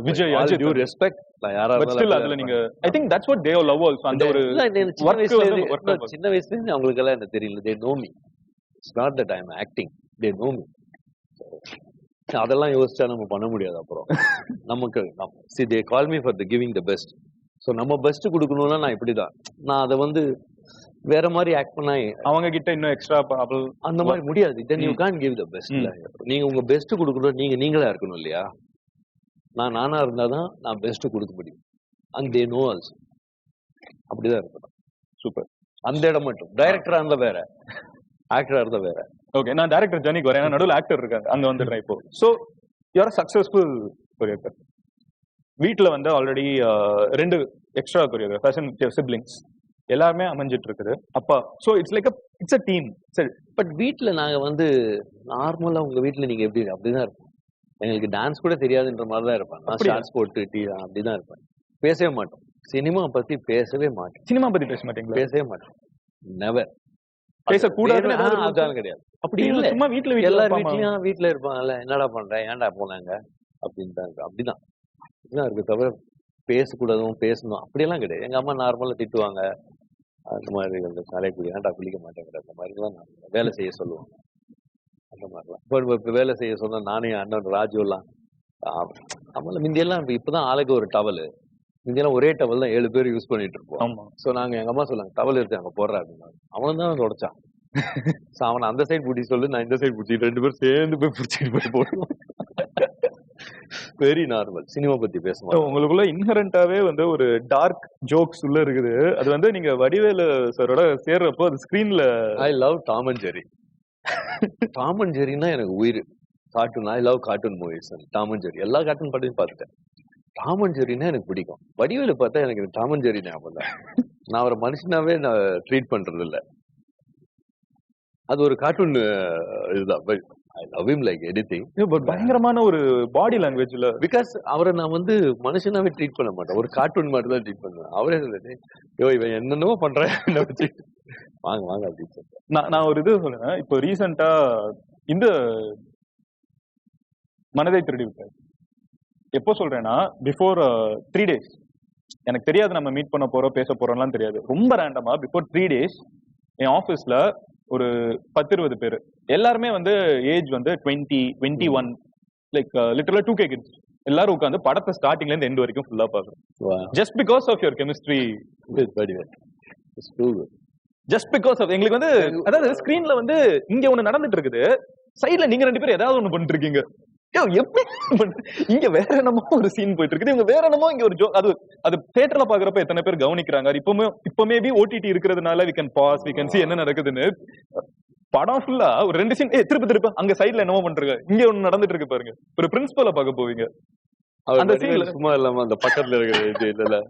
Vijay, all due respect, யாரா இருந்தாலும் still அதுல நீங்க I think that's what they all love also. அந்த ஒரு சின்ன வயசுல இருந்து அவங்களுக்கு எல்லாம் என்ன தெரியல, they know me. It's not that I am acting, they know me. அதெல்லாம் யோசிச்சா நம்ம பண்ண முடியாது. அப்புறம் நமக்கு see they call me for the giving the best. So நம்ம பெஸ்ட் கொடுக்கணும்னா நான் இப்படிதான். நான் அதை வந்து வேற மாதிரி ஆக்ட் பண்ணா அவங்க கிட்ட இன்னும் எக்ஸ்ட்ரா அந்த மாதிரி முடியாது. then you can't give the best. நீங்க உங்க பெஸ்ட் கொடுக்கணும், நீங்களா இருக்கணும் இல்லையா? நானா இருந்தாதான் நான் பெஸ்ட் கொடுக்க முடியும். and they know also. அப்படிதான் இருக்கணும். சூப்பர். அந்த இடம் மட்டும் டைரக்டரா இருந்தா வேற, ஆக்டரா இருந்தா வேற. ஓகே, நான் டைரக்டர் ஜர்னிக்கு வரேன். நடுவில் ஆக்டர் இருக்காங்க, அங்க வந்துடுறேன். இப்போ so you R successful choreographer. வீட்டுல வந்து already 2 extra choreographers and siblings எல்லாருமே அமைஞ்சிட்டு இருக்குது. அப்பா so it's like it's a team. சரி, பட் வீட்டுல நாங்க வந்து நார்மலா உங்க வீட்டுல நீங்க எப்படி அப்படிதான் இருப்போம். எங்களுக்கு டான்ஸ் கூட தெரியாதுன்ற மாதிரி தான் இருப்பாங்க. நான் ஷார்ட்ஸ் போட்டு அப்படிதான் இருப்பேன். பேசவே மாட்டோம். சினிமா பத்தி பேசவே மாட்டோம். சினிமா பத்தி பேச மாட்டீங்களா? பேசவே மாட்டோம். நெவர். பேசக்கூடாதுன்னு அதான் கிடையாது. அப்படி இல்ல, சும்மா வீட்டுல எல்லாரும் வீட்டுல இருப்பாங்கல்ல, என்னடா பண்றேன், ஏன்டா போனாங்க அப்படின்ட்டு அப்படிதான் இருக்கு. தவிர பேசக்கூடாதும் பேசணும் அப்படியெல்லாம் கிடையாது. எங்க அம்மா நார்மலா திட்டுவாங்க. அந்த மாதிரி தலைக்குடி ஏன்டா குளிக்க மாட்டேங்கிற அந்த மாதிரிலாம் வேலை செய்ய சொல்லுவாங்க. அந்த மாதிரிலாம் இப்போ வேலை செய்ய சொன்னா நானே அண்ணன் ராஜு எல்லாம் நம்மள முந்தியெல்லாம் இப்பதான் ஆளுக்கு ஒரு டவல். முந்தியெல்லாம் ஒரே டவல் தான் 7 பேர் யூஸ் பண்ணிட்டு இருப்போம். ஸோ நாங்க எங்க அம்மா சொல்லாங்க டவல் எடுத்து அங்க போடுறா அப்படின்னா அவன் தான் தொடச்சான். ஸோ அவனை அந்த சைடு பிடிச்சி சொல்லு, நான் இந்த சைடு பிடிச்சி 2 பேரும் சேர்ந்து போய் பிடிச்சிட்டு போய் போடுவோம். Very normal. சினிமா பத்தி பேச மாட்டோம். உங்களுக்குள்ள இன்ஹரண்டாவே வந்து ஒரு டார்க் ஜோக்ஸ் உள்ள இருக்குது. அது வந்து நீங்க வடிவேலு சாரோட சேர்றப்போ அது ஸ்கிரீன்ல. I love Tom and Jerry. Tom and ஜெரினா எனக்கு உயிர். Cartoon, I love cartoon movies. Tom and Jerry எல்லா கார்ட்டூன் படத்தையும் பார்த்துட்டேன். டாம் அண்ட் ஜெரினா எனக்கு பிடிக்கும். வடிவேலு பார்த்தா எனக்கு டாம் அண்ட் ஜெரி ஞாபகம் தான். நான் அவரை மனுஷனாவே நான் ட்ரீட் பண்றது இல்ல. அது ஒரு கார்ட்டூன் இதுதான். I love him like anything. But பயங்கரமான ஒரு பாடி லாங்குவேஜ்ல. பிகாஸ் அவரை நான் வந்து மனுஷனாவே ட்ரீட் பண்ண மாட்டேன். ஒரு கார்ட்டூன் மாதிரி தான் ட்ரீட் பண்ணுவேன். அவரே சொல்லிட்டு யோ இவன் என்னென்னவோ பண்றேன் வாங்க வாங்க அப்படின்னு சொல்றேன். நான் ஒரு இது சொல்லுவேன். இப்போ ரீசெண்டா இந்த மனதை திருடி விட்டார். எப்போ சொல்றேன்னா பிஃபோர் 3 days எனக்கு தெரியாது நம்ம மீட் பண்ண போறோம் பேச போறோம்லாம் தெரியாது. ரொம்ப ரேண்டமா பிஃபோர் 3 days என் ஆஃபீஸ்ல ஒரு 10-20 பேர் எல்லாருமே வந்து ஏஜ் வந்து 20-21 லைக் லிட்டரலா 2K கிட்ஸ் எல்லாரும் உட்காந்து படத்தை ஸ்டார்டிங்ல இருந்து எண்ட் வரைக்கும் ஃபுல்லா பாக்குறோம். Just because of your chemistry. Just because of எங்களுக்கு வந்து அதாவது ஸ்கிரீன்ல வந்து இங்க ஒண்ணு நடந்துட்டு இருக்குது, சைட்ல நீங்க 2 பேரும் ஏதாவது ஒண்ணு பண்ணிட்டு இருக்கீங்க. எப்படி இங்க வேற என்னமோ ஒரு சீன் போயிட்டு இருக்குது, இவங்க வேற என்னமோ இங்க ஒரு ஜோக். அது தியேட்டர்ல பாக்குறப்ப எத்தனை பேர் கவனிக்கிறாங்க. இப்போ மேபி ஓடிடி இருக்கிறதுனால we can pause, we can see என்ன நடக்குதுன்னு. படம் ஃபுல்லா ஒரு 2 சீன் திருப்ப அங்க சைட்ல என்னமோ பண்றாங்க, இங்க ஒண்ணு நடந்துட்டு இருக்கு பாருங்க. ஒரு பிரின்சிபலை பார்க்க போவீங்க, அந்த சீன்ல சும்மா இல்லாம அந்த பக்கத்துல இருக்கிற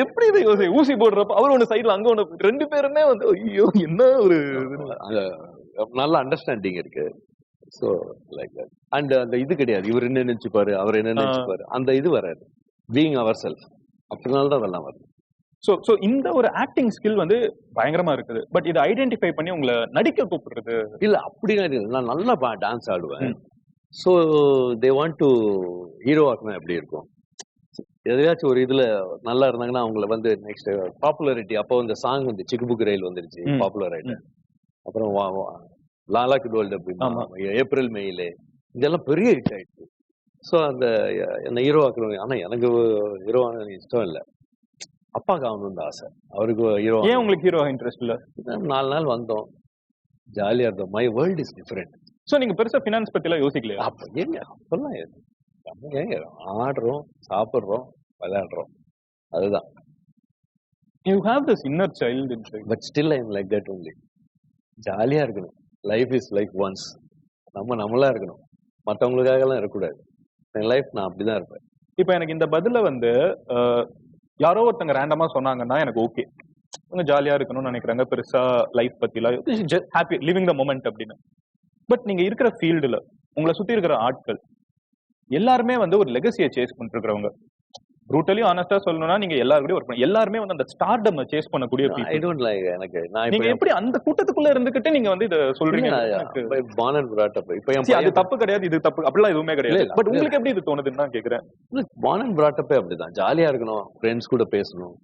எப்படி இதை ஊசி போடுறப்ப அவர் ஒண்ணு சைட்ல அங்க ஒண்ணு 2 பேருமே வந்து ஐயோ என்ன ஒரு நல்ல அண்டர்ஸ்டாண்டிங் இருக்கு. So like that. அண்ட் அந்த இது கிடையாது, இவர் என்ன நினைச்சுப்பாரு அவர் என்ன நினைச்சுப்பாரு, அந்த இது வராது. பீயிங் அவர் செல்ஃப், அப்படினால தான் அதெல்லாம் வருது. சோ இந்த ஒரு ஆக்டிங் ஸ்கில் வந்து பயங்கரமா இருக்குது. பட் இதை ஐடென்டிஃபை பண்ணி உங்களை நடிக்க கூப்பிடுறது இல்ல. அப்படின்னா நான் நல்லா டான்ஸ் ஆடுவேன். So they want to hero ஆக்குனா எப்படி இருக்கும். எதையாச்சும் ஒரு இதுல நல்லா இருந்தாங்கன்னா அவங்கள வந்து நெக்ஸ்ட் பாப்புலாரிட்டி. அப்போ இந்த சாங் வந்து சிக்கு புக்கு ரயில் வந்துருச்சு, பாப்புலர் ஆயிட்டு. அப்புறம் லாலாக்கு டோல்டு அப்படின்னு ஏப்ரல் மேயிலே இதெல்லாம் பெரிய ஹிட் ஆயிடுச்சு. ஸோ அந்த என்ன ஹீரோ ஆக்குறவங்க. ஆனா எனக்கு ஹீரோ ஆன இஷ்டம் இல்லை, அப்பாவுக்கு ஆகணும்னு ஆசை. அவருக்கு ஹீரோ. ஏன் உங்களுக்கு ஹீரோ இன்ட்ரெஸ்ட் இல்ல? 4 நாள் வந்தோம், ஜாலியா இருந்தோம். My world is different. So நீங்க பெருசா ஃபினான்ஸ் பத்தி எல்லாம் யோசிக்கலையா? அப்ப ஏங்க அப்பெல்லாம் ஏங்க ஆடுறோம், சாப்பிடுறோம், விளையாடுறோம், அதுதான். You have this inner child inside. But still I am like that only. ஜாலியா இருக்கணும். Life is life once. நம்மளா இருக்கணும், மற்றவங்களுக்காக எல்லாம் இருக்கக்கூடாது. என் லைஃப் நான் அப்படிதான் இருப்பேன். இப்போ எனக்கு இந்த பதில வந்து யாரோ ஒருத்தங்க ரேண்டமா சொன்னாங்கன்னா எனக்கு ஓகே, அவங்க ஜாலியா இருக்கணும்னு நினைக்கிறாங்க, பெருசா லைஃப் பத்திலாம் ஹாப்பி லிவிங் த மொமெண்ட் அப்படின்னு. பட் நீங்க இருக்கிற ஃபீல்டுல உங்களை சுத்தி இருக்கிற ஆட்கள் எல்லாருமே வந்து ஒரு லெகசியை சேஸ் பண்ணிட்டு இருக்கிறவங்க. ப்ரூட்டலி ஆனஸ்டா சொல்லணும்னா நீங்க எல்லாரும் ஒர்க் பண்ணி எல்லாருமே வந்து அந்த ஸ்டார்டம் சேஸ் பண்ணக்கூடிய ஐ டோன்ட் லைக். எனக்கு நீங்க எப்படி அந்த கூட்டத்துக்குள்ள இருந்துகிட்டு நீங்க வந்து இத சொல்றீங்க? born and brought up. இப்போ அது தப்பு கிடையாது, இது தப்பு அப்படிலாம் எதுவுமே கிடையாது. பட் உங்களுக்கு எப்படி இது தோணுதுன்னு தான் கேக்குறேன். born and brought up அப்படிதான். ஜாலியா இருக்கணும், ஃப்ரெண்ட்ஸ் கூட பேசணும்,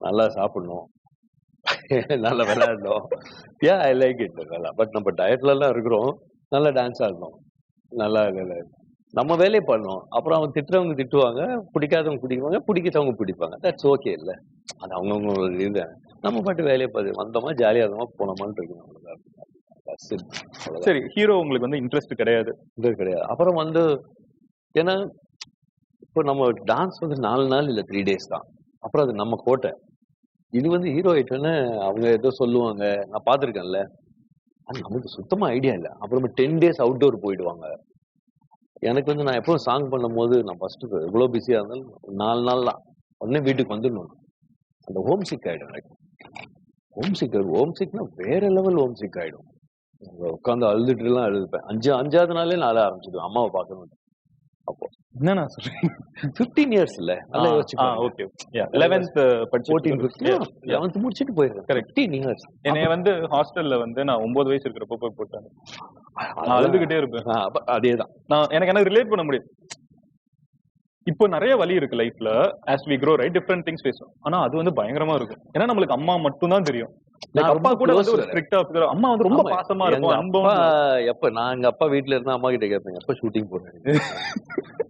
நல்லா சாப்பிடணும், நல்லா விளையாடணும். ஐ லைக் இட் நல்லா. பட் நம்ம டயட்ல எல்லாம் இருக்கிறோம், நல்லா டான்ஸ் ஆடணும், நல்லா நம்ம வேலையை பண்ணணும். அப்புறம் அவங்க திட்டுறவங்க திட்டுவாங்க, பிடிக்காதவங்க பிடிக்குவாங்க, பிடிக்கிறவங்க பிடிப்பாங்க. That's okay. இல்லை அது அவங்கவுங்க இது. நம்ம பாட்டு வேலையை பார்த்து வந்தோமா, ஜாலியா இருந்தோமா, போனோமான்னு இருக்கணும். சரி, ஹீரோ உங்களுக்கு வந்து இன்ட்ரெஸ்ட் கிடையாது? கிடையாது. அப்புறம் வந்து ஏன்னா இப்போ நம்ம டான்ஸ் வந்து 4 நாள் இல்லை 3 days தான். அப்புறம் அது நம்ம கோட்டை. இது வந்து ஹீரோ ஆயிட்டோன்னு அவங்க ஏதோ சொல்லுவாங்க, நான் பார்த்துருக்கேன்ல. அது நமக்கு சுத்தமா ஐடியா இல்லை. அப்புறமா 10 days அவுட்டோர் போயிடுவாங்க. எனக்கு வந்து நான் எப்பவும் சாங் பண்ணும் போது நான் ஃபர்ஸ்ட் எவ்வளோ பிஸியா இருந்தாலும் 4 நாள் தான், உடனே வீட்டுக்கு வந்துடணும். அந்த ஹோம் சிக் ஆயிடும் எனக்கு. ஹோம் சிக்னா வேற லெவல் ஹோம் சிக் ஆயிடும். உட்காந்து அழுதுட்டு எல்லாம் அழுதுப்பேன். 5ஆவது நாளே நான் அழ ஆரம்பிச்சிடுவேன், அம்மாவை பார்க்கணும். அப்போ என்ன நான் சொல்றேன், 15 years இல்ல, நல்லா யோசிச்சுக்கோங்க. ஓகே 11th 11th முடிச்சிட்டு போயிருக்கேன். Correct 15 years. என்னைய வந்து ஹாஸ்டல்ல வந்து நான் 9 வயசு இருக்கிறப்ப போய் போட்டாங்க. நான் அழுதுகிட்டே இருப்பேன். அதேதான். நான் எனக்கு ரிலேட் பண்ண முடியும். இப்போ நிறைய வழி இருக்கு லைஃப்ல. as we grow right different things பேசும். ஆனா அது வந்து பயங்கரமா இருக்கும். ஏன்னா நம்மளுக்கு அம்மா மட்டும் தான் தெரியும். அப்பா கூட வந்து ஒரு ஸ்ட்ரிக்ட் ஆஃபீஸர். அம்மா வந்து ரொம்ப பாசமா இருக்கும், அன்பா. எப்ப நான் எங்க அப்பா வீட்டுல இருந்தா அம்மா கிட்ட கேட்பேன், எப்ப ஷூட்டிங் போறேன்.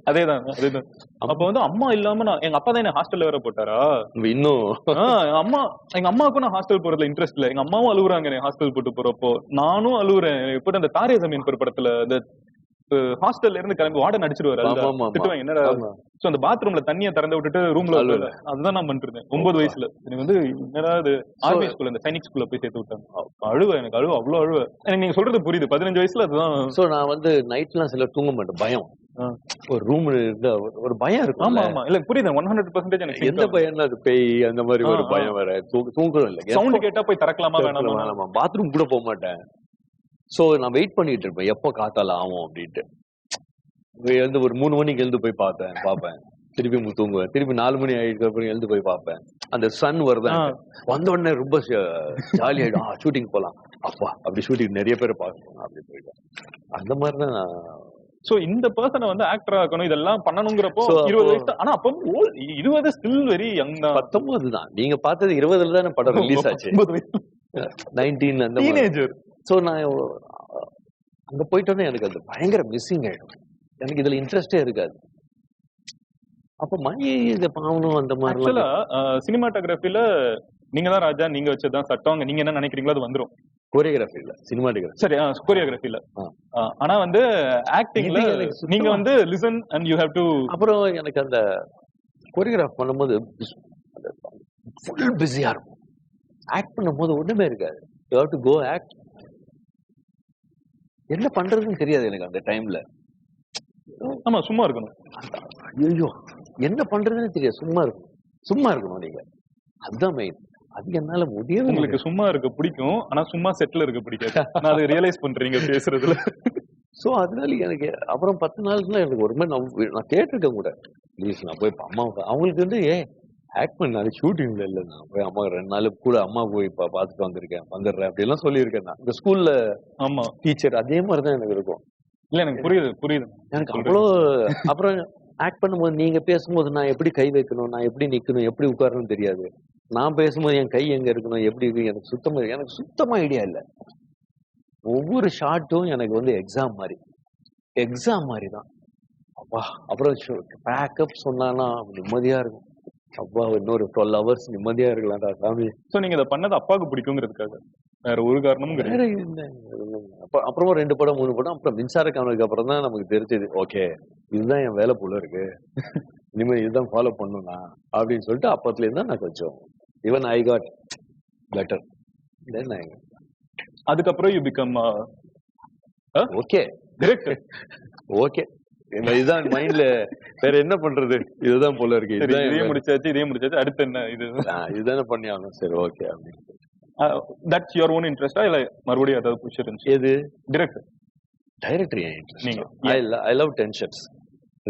அதேதான். அப்ப வந்து அம்மா இல்லாம நான் எங்க அப்பா தான் என்ன ஹாஸ்டல்ல வேற போட்டாரா. இன்னும் எங்க அம்மாவுக்கும் நான் ஹாஸ்டல் போறதுல இன்ட்ரெஸ்ட் இல்ல. எங்க அம்மாவும் அழுகுறாங்க ஹாஸ்டல் போட்டு போறப்போ, நானும் அழுகுறேன். எப்படி அந்த தாரே ஜமீன் படத்துல ஹாஸ்டல்ல இருந்து கிளம்பி வார்டன் அடிச்சிருவாரு, திட்டுவாங்க என்னடா. சோ அந்த பாத்ரூம்ல தண்ணியை திறந்து விட்டுட்டு ரூம்ல அதுதான் நான் பண்ணிருந்தேன் 9 வயசுல. எனக்கு வந்து என்னடா இது ஆர்மி ஸ்கூல்ல இந்த சைனிக் ஸ்கூல்ல போய் சேர்த்து விட்டாங்க. எனக்கு அவ்வளவு அழுவ. எனக்கு நீங்க சொல்றது புரியுது. 15 வயசுல அதுதான். சோ நான் வந்து நைட்லாம் சில தூங்க மாட்டேன், பயம். ஒரு ரூம்ல இருந்தா ஒரு பயம் இருக்கும். ஆமா ஆமா, இல்ல புரியுது 100% எனக்கு. எந்த பயம்னா அது பேய் அந்த மாதிரி ஒரு பயம் வேற. தூங்கணும் இல்ல, சவுண்ட் கேட்டா போய் திறக்கலாமா வேணாமா, பாத்ரூம் கூட போக மாட்டேன். சோ நான் வெயிட் பண்ணிட்டு இருப்பேன் எப்போ காத்தால ஆகும் அப்படின்ட்டு. எழுந்து ஒரு 3 மணிக்கு எழுந்து போய் பாப்பேன், திருப்பி தூங்குவேன். திருப்பி 4 மணி ஆயிடுச்சு எழுந்து போய் பார்ப்பேன். அந்த சன் வருதான் வந்த உடனே ரொம்ப ஜாலி ஆயிடும். ஷூட்டிங் போலாம் அப்பா, அப்படி ஷூட்டிங் நிறைய பேரை பார்க்கணும் அப்படி போயிட்டேன். அந்த மாதிரிதான். சோ இந்த பர்சனை வந்து ஆக்டரா இருக்கணும் இதெல்லாம் பண்ணணுங்கிறப்போ 20 வயசு. ஆனா அப்போ 20 ஸ்டில் வெரி யங் தான். 19 தான். நீங்க பார்த்தது 20ல தானே படம் ரிலீஸ் ஆச்சு. 19 அந்த டீனேஜர். சோ நான் அங்க போயிட்டோன்னே எனக்கு அது பயங்கர மிஸ்ஸிங் ஆயிடும். எனக்கு இதுல இன்ட்ரெஸ்டே இருக்காது. அப்ப மணி இதை பாவணும் அந்த மாதிரி. ஆக்சுவலா சினிமாட்டோகிராஃபில நீங்க தான் ராஜா, நீங்க வச்சதுதான் சட்டம், நீங்க என்ன நினைக்கிறீங்களோ அது வந்துரும். கோரியோகிராஃபி இல்ல, சினிமாட்டோகிராஃபி. சரி, கோரியோகிராஃபில. ஆனா வந்து ஆக்டிங்ல நீங்க வந்து listen and you have to. அப்புறம் எனக்கு அந்த கோரியோகிராஃப் பண்ணும்போது ஃபுல் பிஸியா இருக்கும். ஆக்ட் பண்ணும்போது ஒண்ணுமே இருக்காது. You have to go act. என்ன பண்றதுன்னு தெரியாது எனக்கு அந்த டைம்ல. ஆமா, சும்மா இருக்கணும். ஐயோ என்ன பண்றதுன்னு தெரியாது, சும்மா இருக்கணும் நீங்க. அதுதான் மெயின். அது என்னால முடியாது. உங்களுக்கு சும்மா இருக்க பிடிக்கும், ஆனா சும்மா செட்டில் இருக்க பிடிக்காது. நான் அதை ரியலைஸ் பண்றீங்க பேசுறதுல. சோ அதனால எனக்கு அப்புறம் 10 நாளுக்குலாம் எனக்கு ஒரு மாதிரி நான் கேட்டிருக்கேன் கூட. ப்ளீஸ் நான் போய் அம்மாவுக்கு, அவங்களுக்கு வந்து ஆக்ட் பண்ணாலும் ஷூட்டிங்ல இல்ல, நான் போய் அம்மா 2 நாள் கூட அம்மா போய் பார்த்துட்டு வந்துடுறேன் அப்படி எல்லாம் சொல்லியிருக்கேன். நான் இந்த ஸ்கூல்ல ஆமா டீச்சர் அதே மாதிரிதான் எனக்கு இருக்கும். இல்ல எனக்கு புரியுது எனக்கு அவ்வளோ. அப்புறம் ஆக்ட் பண்ணும்போது நீங்க பேசும்போது நான் எப்படி கை வைக்கணும், நான் எப்படி நிக்கணும், எப்படி உட்காரணும்னு தெரியாது. நான் பேசும்போது என் கை எங்க இருக்கணும், எப்படி இருக்கு, எனக்கு சுத்தமா ஐடியா இல்லை. ஒவ்வொரு ஷாட்டும் எனக்கு வந்து எக்ஸாம் மாதிரி தான். அப்பா அப்புறம் பேக்கப் சொன்னானா நிம்மதியா இருக்கும். அப்பா இன்னொரு 12 hours நிம்மதியா இருக்கலாம்டா சாமி. சோ நீங்க இதை பண்ணது அப்பாவுக்கு பிடிக்குங்கிறதுக்காக, வேற ஒரு காரணமும் கிடையாது. அப்புறமா 2 படம் 3 படம் அப்புறம் மின்சார கவனுக்கு அப்புறம் தான் நமக்கு தெரிஞ்சது, ஓகே இதுதான் என் வேலை போல இருக்கு, இனிமேல் இதுதான் ஃபாலோ பண்ணுனா அப்படின்னு சொல்லிட்டு அப்பத்துல இருந்தா நான் கொஞ்சம் ஈவன் ஐ காட் பெட்டர். அதுக்கப்புறம் you become okay director. Okay இதுதான் மைண்ட்ல, வேற என்ன பண்றது, இதுதான் போல இருக்கு, இதே முடிச்சாச்சு அடுத்து என்ன, இதுதானே பண்ணி ஆகணும். சரி ஓகே அப்படின்னு. தட்ஸ் யுவர் ஓன் இன்ட்ரெஸ்டா இல்ல மறுபடியும் ஏதாவது புஷ் இருந்துச்சு? எது? டைரக்டர் ஏன் interest? I love tensions,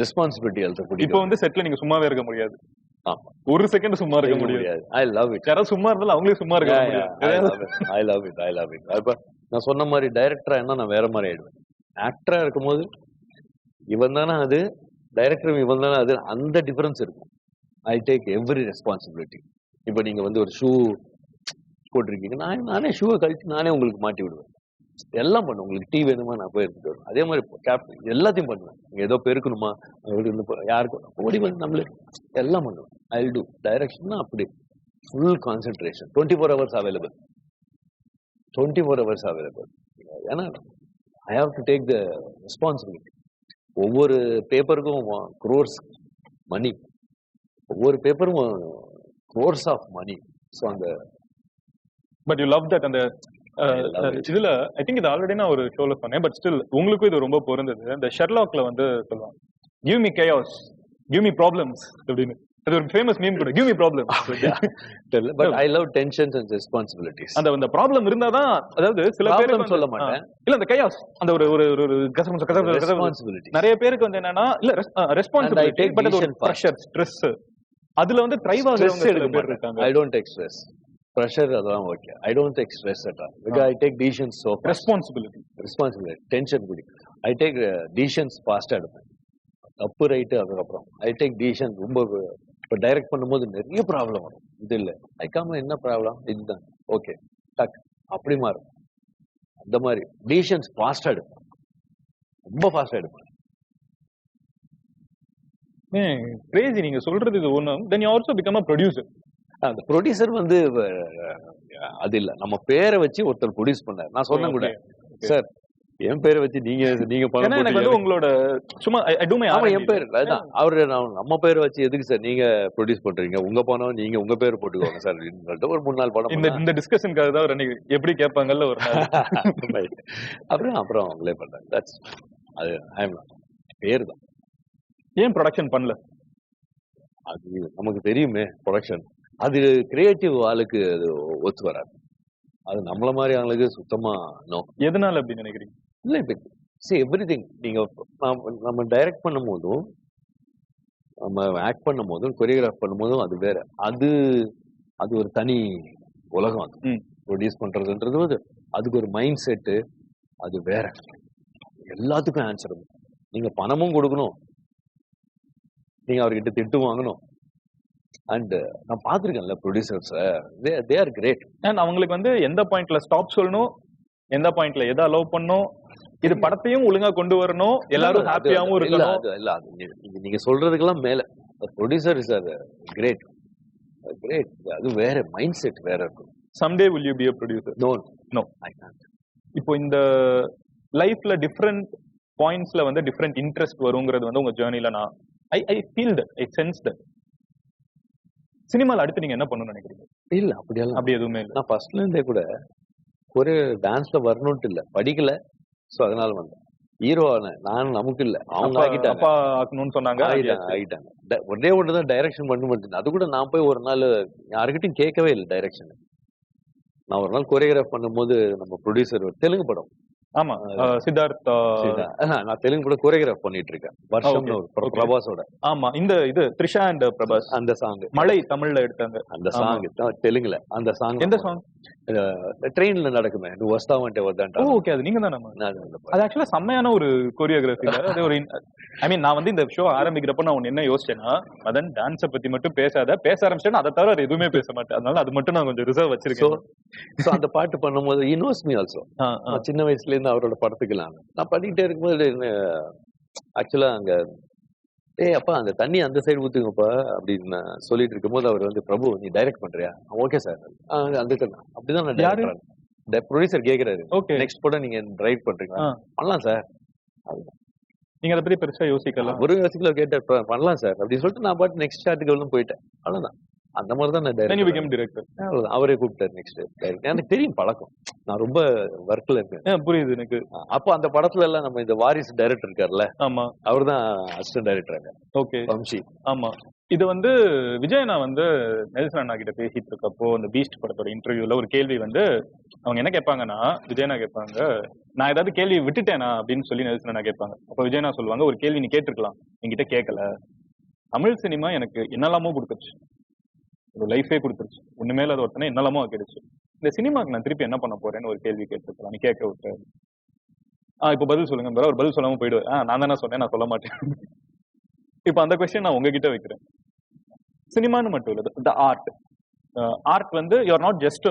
responsibility. இப்போ வந்து செட்ல நீங்க சும்மாவே இருக்க முடியாது, ஒரு செகண்ட் சும்மா இருக்க முடியாது. I love it. யாராவது சும்மா இருந்தாலும் அவங்களே சும்மா இருக்க முடியாது. I love it. அப்ப நான் சொன்ன மாதிரி டைரக்டரா என்ன நான் வேற மாதிரி ஆயிடுவேன். ஆக்டரா இருக்கும்போது இவன் தானே அது, டைரக்டர் இவன் தானே அது, அந்த டிஃபரன்ஸ் இருக்கும். I take every responsibility. இப்ப நீங்க வந்து ஒரு ஷூ போட்டிருக்கீங்க, நானே ஷூவை கழிச்சு நானே உங்களுக்கு மாட்டி விடுவேன், எல்லாம் பண்ணுவேன். உங்களுக்கு டீ வேணுமா நான் போய் எடுத்துட்டு வருவேன். அதே மாதிரி கேப்டன் எல்லாத்தையும் பண்ணுவேன். நீங்க ஏதோ பெருக்கணுமா, யாருக்கும் ஓடி வந்து நம்மளே எல்லாம் பண்ணுவேன். I will do. டைரக்ஷன் அப்படி ஃபுல் கான்சென்ட்ரேஷன், 24 hours அவைலபிள். ஏன்னா I have to take the responsibility. ஒவ்வொரு பேப்பருக்கும் crores மணி, ஒவ்வொரு பேப்பரும் crores ஆஃப் மணி. ஸோ அந்த பட் யூ லவ் தட். அந்த இதுல ஐ திங்க் இது ஆல்ரெடி நான் ஒரு ஷோல சொன்னேன், பட் ஸ்டில் உங்களுக்கும் இது ரொம்ப பொருந்தது. இந்த ஷெர்லாக்ல வந்து சொல்லுவாங்க, give me chaos, give me problems அப்படின்னு. அது ஒரு ஃபேமஸ் மீம் கூட, give me problems. But I love tensions and responsibilities. அந்த ப்ராப்ளம் இருந்தாதான், அதாவது சில பேருக்கு சொல்ல மாட்டேன், இல்ல அந்த chaos, அந்த ஒரு ரெஸ்பான்சிபிலிட்டி நிறைய பேருக்கு வந்து என்னன்னா, இல்ல ரெஸ்பான்சிபிலிட்டி பட் அது ஒரு பிரஷர், ஸ்ட்ரெஸ், அதுல வந்து த்ரைவ் ஆகுறவங்க சில பேர் இருக்காங்க. I don't take stress, pressure அதெல்லாம் okay. I don't take stress at all because I take decisions so fast. responsibility tension குடி. I take decisions fast எடுப்பேன். தப்பு ரைட், அதுக்கப்புறம் I take decisions ரொம்ப. இப்போ டைரக்ட் பண்ணும்போது நிறைய ப்ராப்ளம் வரும். இது இல்லை ஐ காம என்ன ப்ராப்ளம், இதுதான் ஓகே டக் அப்படி மாறும். அந்த மாதிரி டிசிஷன்ஸ் ஃபாஸ்டா எடுப்பேன், ரொம்ப ஃபாஸ்டா எடுப்பேன். கிரேசி நீங்க சொல்றது இது ஒண்ணு. then you also become a producer. அந்த ப்ரொடியூசர் வந்து அது இல்ல, நம்ம பேரை வச்சு ஒருத்தர் ப்ரொடியூஸ் பண்ணார். நான் சொன்னேன் கூட, சார் என் பேரை வச்சு நீங்க பணம் ஏன்னா எனக்கு வந்து போட்டு உங்களோட சும்மா ஐ டூ மை ஆமா என் பேர் அதான் அவரு நம்ம பேரை வச்சு எதுக்கு சார் நீங்க ப்ரொடியூஸ் பண்றீங்க உங்க பணம் நீங்க உங்க பேர் போட்டுக்கோங்க சார் அப்படின்னு சொல்லிட்டு ஒரு 3 நாள் படம் இந்த டிஸ்கஷனுக்காக தான் ஒரு அன்னைக்கு எப்படி கேட்பாங்கல்ல ஒரு நாள். அப்புறம் அவங்களே பண்றாங்க. தட்ஸ் அது பேர் தான். ஏன் ப்ரொடக்ஷன் பண்ணல? அது நமக்கு தெரியுமே ப்ரொடக்ஷன். அது கிரியேட்டிவ் ஆளுக்கு அது ஒத்து வராது. அது நம்மள மாதிரி ஆளுக்கு சுத்தமா நோ. எதனால அப்படி நினைக்கிறீங்க? இல்ல இப்ப எவ்ரிதிங் நீங்க நம்ம டைரக்ட் பண்ணும் போதும் நம்ம ஆக்ட் பண்ணும் போதும் கொரியோகிராஃப் பண்ணும் போதும் அது வேற. அது ஒரு தனி உலகம். அது ப்ரொடியூஸ் பண்றதுன்றது அதுக்கு ஒரு மைண்ட் செட்டு அது வேற. எல்லாத்துக்கும் ஆன்சர். நீங்க பணமும் கொடுக்கணும், நீங்க அவர்கிட்ட திட்டு வாங்கணும். அண்ட் நான் பாத்திருக்கேன்ல producers, they are great. And அவங்களுக்கு வந்து எந்த பாயிண்ட்ல ஸ்டாப் சொல்லணும், எந்த பாயிண்ட்ல எதை அலோவ் பண்ணணும், இது படத்தையும் ஒழுங்கா கொண்டு வரணும், எல்லாரும் ஹாப்பியாவும் இருக்கணும். இல்ல நீங்க சொல்றதுக்கெல்லாம் மேல ப்ரொடியூசர் இஸ் கிரேட் கிரேட். அது வேற மைண்ட் செட் வேற இருக்கும். someday will you be a producer? No I can't. இப்போ இந்த லைஃப்ல டிஃபரெண்ட் பாயிண்ட்ஸ்ல வந்து டிஃபரெண்ட் இன்ட்ரெஸ்ட் வருங்கிறது வந்து உங்க ஜேர்னில நான் I feel that, I sense that. சினிமால அடுத்து நீங்க என்ன பண்ணணும்னு நினைக்கிறீங்க? இல்ல அப்படி எதுவுமே இல்லை. நான் ஃபர்ஸ்ட்ல இருந்தே கூட ஒரு டான்ஸ்ல வரணும்ட்டு இல்ல, படிக்கல. சோ அதனால வந்தேன். ஹீரோ நான் நமக்கு இல்ல, அவங்க ஆகணும்னு சொன்னாங்க, ஆகிட்டாங்க. ஒரே ஒண்ணுதான் டைரக்ஷன் பண்ண மாட்டேன். அது கூட நான் போய் ஒரு நாள் யாருக்கிட்டையும் கேட்கவே இல்லை டைரக்ஷன். நான் ஒரு நாள் கொரியோகிராஃப் பண்ணும்போது நம்ம ப்ரொடியூசர் தெலுங்கு படம், ஆமா சித்தார்த், நான் தெலுங்கு கூட கொரியோகிராஃப் பண்ணிட்டு இருக்கேன் வருஷம் பிரபாஸோட. ஆமா இந்த இது த்ரிஷா அண்ட் பிரபாஸ் அந்த சாங் மழை தமிழ்ல எடுத்தாங்க. அந்த சாங் தெலுங்குல. அந்த சாங் எந்த சாங்? ட்ரெயின்ல நடக்குமே, நீ வஸ்தாவன்ட்டே வந்தான்டா. ஓகே, அது நீங்க தானே? அது ஆக்சுவலா செம்மையான ஒரு கொரியோகிராஃபி. அது ஒரு ஐ மீன் நான் வந்து இந்த ஷோ ஆரம்பிக்கிறப்ப நான் ஒன்னு என்ன யோசிச்சேன்னா, அதன் டான்ஸை பத்தி மட்டும் பேச ஆரம்பிச்சேன்னா அதை தவிர எதுவுமே பேச மாட்டேன். அதனால அது மட்டும் நான் கொஞ்சம் ரிசர்வ் வச்சிருக்கேன். சோ அந்த பாட்டு பண்ணும்போது he knows me also. சின்ன வயசுல இருந்து அவரோட படத்துக்கு நான் பண்ணிட்டே இருக்கும்போது ஆக்சுவலா அங்க அப்பா அந்த தண்ணி அந்த சைடு ஊத்துங்கப்பா அப்படின்னு சொல்லிட்டு இருக்கும்போது அவர் வந்து பிரபு நீ டைரக்ட் பண்றியா? Okay sir. அப்படிதான் நான் டைரக்டர் ப்ரொடியூசர் கேக்குறாரு. நெக்ஸ்ட் படம் நீங்க டிரைவ் பண்றீங்களா? பண்ணலாம் சார். நீங்க அதை பத்தி பெருசா யோசிக்கலாம். ஒரு யோசிக்கல, கேட்ட பண்ணலாம் சார் அப்படின்னு சொல்லிட்டு நான் பாட்டு நெக்ஸ்ட் ஷாட்டுக்கு போயிட்டேன். அவ்வளவுதான். அந்த மாதிரி தான் நான் டைரக்டர். அவரே கூப்பிட்டாரு நெக்ஸ்ட் டைரக்டர். எனக்கு தெரியும் பழக்கம், நான் ரொம்ப ஒர்க்ல இருக்கேன். புரியுது எனக்கு. அப்போ அந்த படத்துல எல்லாம் நம்ம இந்த வாரிசு டைரக்டர் இருக்காருல்ல, ஆமா அவர் தான் அசிஸ்டன்ட் டைரக்டர். ஓகே, வம்சி. ஆமா. இது வந்து விஜய் நான் வந்து நெல்சன் அண்ணா கிட்ட பேசிட்டு இருக்கப்போ அந்த பீஸ்ட் படத்தோட இன்டர்வியூல ஒரு கேள்வி வந்து அவங்க என்ன கேட்பாங்கன்னா, விஜயனா கேட்பாங்க, நான் ஏதாவது கேள்வி விட்டுட்டேனா அப்படின்னு சொல்லி நெல்சன் அண்ணா கேட்பாங்க. அப்ப விஜயனா சொல்லுவாங்க, ஒரு கேள்வி நீ கேட்டிருக்கலாம், என்கிட்ட கேட்கல. தமிழ் சினிமா எனக்கு என்னெல்லாமோ கொடுத்துருச்சு, ஒரு லைஃபே கொடுத்துருச்சு, ஒண்ணுமே இல்லாத ஒருத்தனை என்னெல்லாமோ ஆக்கிடுச்சு. இந்த சினிமாக்கு நான் திருப்பி என்ன பண்ண போறேன்னு ஒரு கேள்வி கேட்டிருக்கலாம், நீ கேட்க விட்டு. இப்ப பதில் சொல்லுங்க. ஒரு பதில் சொல்லாம போயிடுவேன். நான் தானே சொன்னேன், நான் சொல்ல மாட்டேன். இப்ப அந்த கொஸ்டின் நான் உங்ககிட்ட வைக்கிறேன். சினிமான்னு மட்டும் இல்லை, த ஆர்ட் வந்து you are not just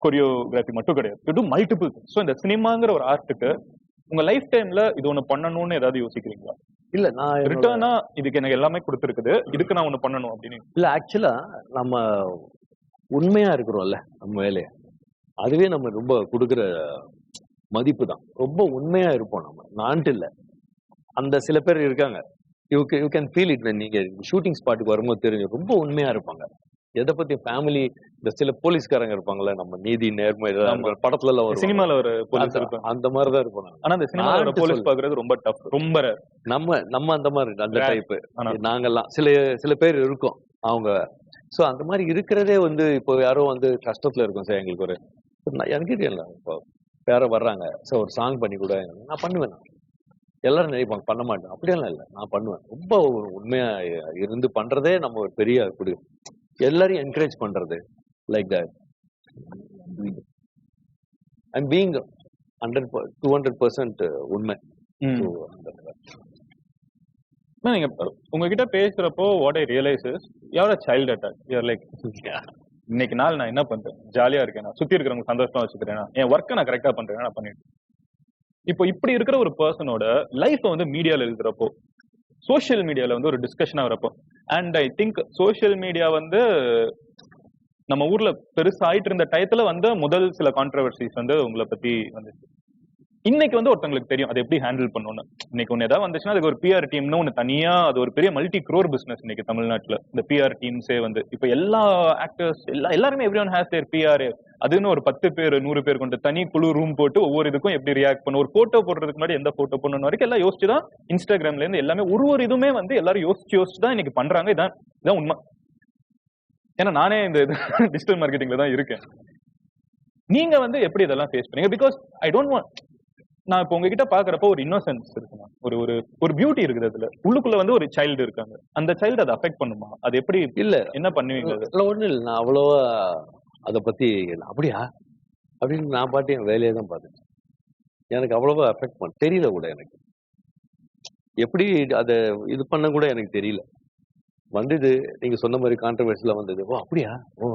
choreography மட்டும் கிடையாது, யூ டு மல்டிபிள். ஸோ இந்த சினிமாங்கிற ஒரு ஆர்ட்டுக்கு உங்க லைஃப் டைம்ல இது ஒண்ணு பண்ணணும்னு ஏதாவது யோசிக்கிறீங்களா? இல்ல நான் ரிட்டர்னா இதுக்கு எனக்கு எல்லாமே கொடுத்துருக்குது, இதுக்கு நான் ஒண்ணு பண்ணணும் அப்படின்னு. இல்ல ஆக்சுவலா நம்ம உண்மையா இருக்கிறோம்ல நம்ம வேலையை, அதுவே நம்ம ரொம்ப கொடுக்குற மதிப்பு தான். ரொம்ப உண்மையா இருப்போம் நம்ம, நான்ட்டு இல்ல. அந்த சில பேர் இருக்காங்க, யூ கேன் ஃபீல் இட். நீங்க ஷூட்டிங் ஸ்பாட்டுக்கு வரும்போது தெரிஞ்சு ரொம்ப உண்மையா இருப்பாங்க. எதை பத்தி ஃபேமிலி, இந்த சில போலீஸ்காரங்க இருப்பாங்கல்ல, நம்ம நீதி நேர்மை படத்துல எல்லாம் வரும், சினிமால ஒரு போலீஸ் இருப்பாங்க, அந்த மாதிரிதான் இருப்போம். ஆனா அந்த சினிமால போலீஸ் பாக்குறது ரொம்ப டஃப், ரொம்ப நம்ம அந்த மாதிரி அந்த டைப் நாங்கெல்லாம் சில பேர் இருக்கோம் அவங்க. சோ அந்த மாதிரி இருக்கிறதே வந்து இப்போ யாரோ வந்து கஷ்டத்துல இருக்கும் சார், எங்களுக்கு ஒரு எனக்கு தெரியல, இப்போ யாரோ வர்றாங்க சார் ஒரு சாங் பண்ணி கூட, நான் பண்ணுவேன். எல்லாரும் நினைப்பாங்க பண்ண மாட்டேன், அப்படியெல்லாம் இல்லை, நான் பண்ணுவேன். ரொம்ப உண்மையா இருந்து பண்றதே நம்ம ஒரு பெரிய குடி. எல்லாரையும் என்கரேஜ் பண்றது லைக் தட். ஐம் பீயிங் 200% உண்மை. நீங்க உங்ககிட்ட பேசுறப்போ what I realise is you are a child at heart. You are like, இன்னைக்கு நாள் நான் என்ன பண்றேன், ஜாலியா இருக்கேன், நான் சுத்தி இருக்கிறவங்க சந்தோஷமா வச்சுக்கிறேன், என் ஒர்க்கை நான் கரெக்டா பண்றேன், நான் பண்ணிட்டு. இப்போ இப்படி இருக்கிற ஒரு பர்சனோட லைஃப் வந்து மீடியால இருக்கிறப்போ, சோசியல் மீடியால வந்து ஒரு டிஸ்கஷனா வரப்போ, and I think social media வந்து நம்ம ஊர்ல பெருசாயிட்டு இருந்த டயத்துல வந்து முதல் சில கான்ட்ரவர்சிஸ் வந்து உங்களை பத்தி வந்துச்சு. இன்னைக்கு வந்து ஒருத்தங்களுக்கு தெரியும் அது எப்படி ஹேண்டில் பண்ணணும்னு. இன்னைக்கு ஒன்னு ஏதாவது வந்துச்சுன்னா அதுக்கு ஒரு பிஆர் டீம்னு ஒன்னு தனியா, அது ஒரு பெரிய மல்டி க்ரோர் பிசினஸ் இன்னைக்கு தமிழ்நாட்டுல. இந்த பிஆர் டீம்ஸே வந்து இப்ப எல்லா ஆக்டர்ஸ் எல்லாருமே every one has their PR. அதுன்னு ஒரு 10 பேர் 100 பேர் கொண்ட தனி குழு ரூம் போட்டு ஒவ்வொரு இதுக்கும் எப்படி ரியாக்ட் பண்ணும், ஒரு போட்டோ போடுறதுக்கு முன்னாடி எந்த போட்டோ பண்ணணும் வரைக்கும் எல்லாம் யோசிச்சு தான் இன்ஸ்டாகிராம்ல இருந்து எல்லாமே ஒரு இதுவுமே வந்து எல்லாரும் யோசிச்சு தான் இன்னைக்கு பண்றாங்க. இதான் உண்மை. ஏன்னா நானே இந்த டிஜிட்டல் மார்க்கெட்டிங்ல தான் இருக்கேன். நீங்க வந்து எப்படி இதெல்லாம் ஃபேஸ் பண்ணீங்க? பிகாஸ் ஐ டோன்ட் வாண்ட், நான் இப்போ உங்ககிட்ட பாக்குறப்போ ஒரு இன்னோசன்ஸ் இருக்குமா, ஒரு ஒரு ஒரு பியூட்டி இருக்குது அதுல. உள்ளுக்குள்ள வந்து ஒரு சைல்டு இருக்காங்க. அந்த சைல்டு அதை அஃபெக்ட் பண்ணுமா? அது எப்படி இல்ல என்ன பண்ணுவீங்க? ஒண்ணும் இல்லை, நான் அவ்வளவா அதை பத்தி அப்படியா அப்படின்னு நான் பாட்டு என் வேலையை தான் பார்த்துட்டேன். எனக்கு அவ்வளவா அஃபெக்ட் பண்ண தெரியல கூட. எனக்கு எப்படி அதை இது பண்ண கூட எனக்கு தெரியல. வந்தது நீங்க சொன்ன மாதிரி கான்ட்ரவர்சில வந்தது. ஓ அப்படியா, ஓ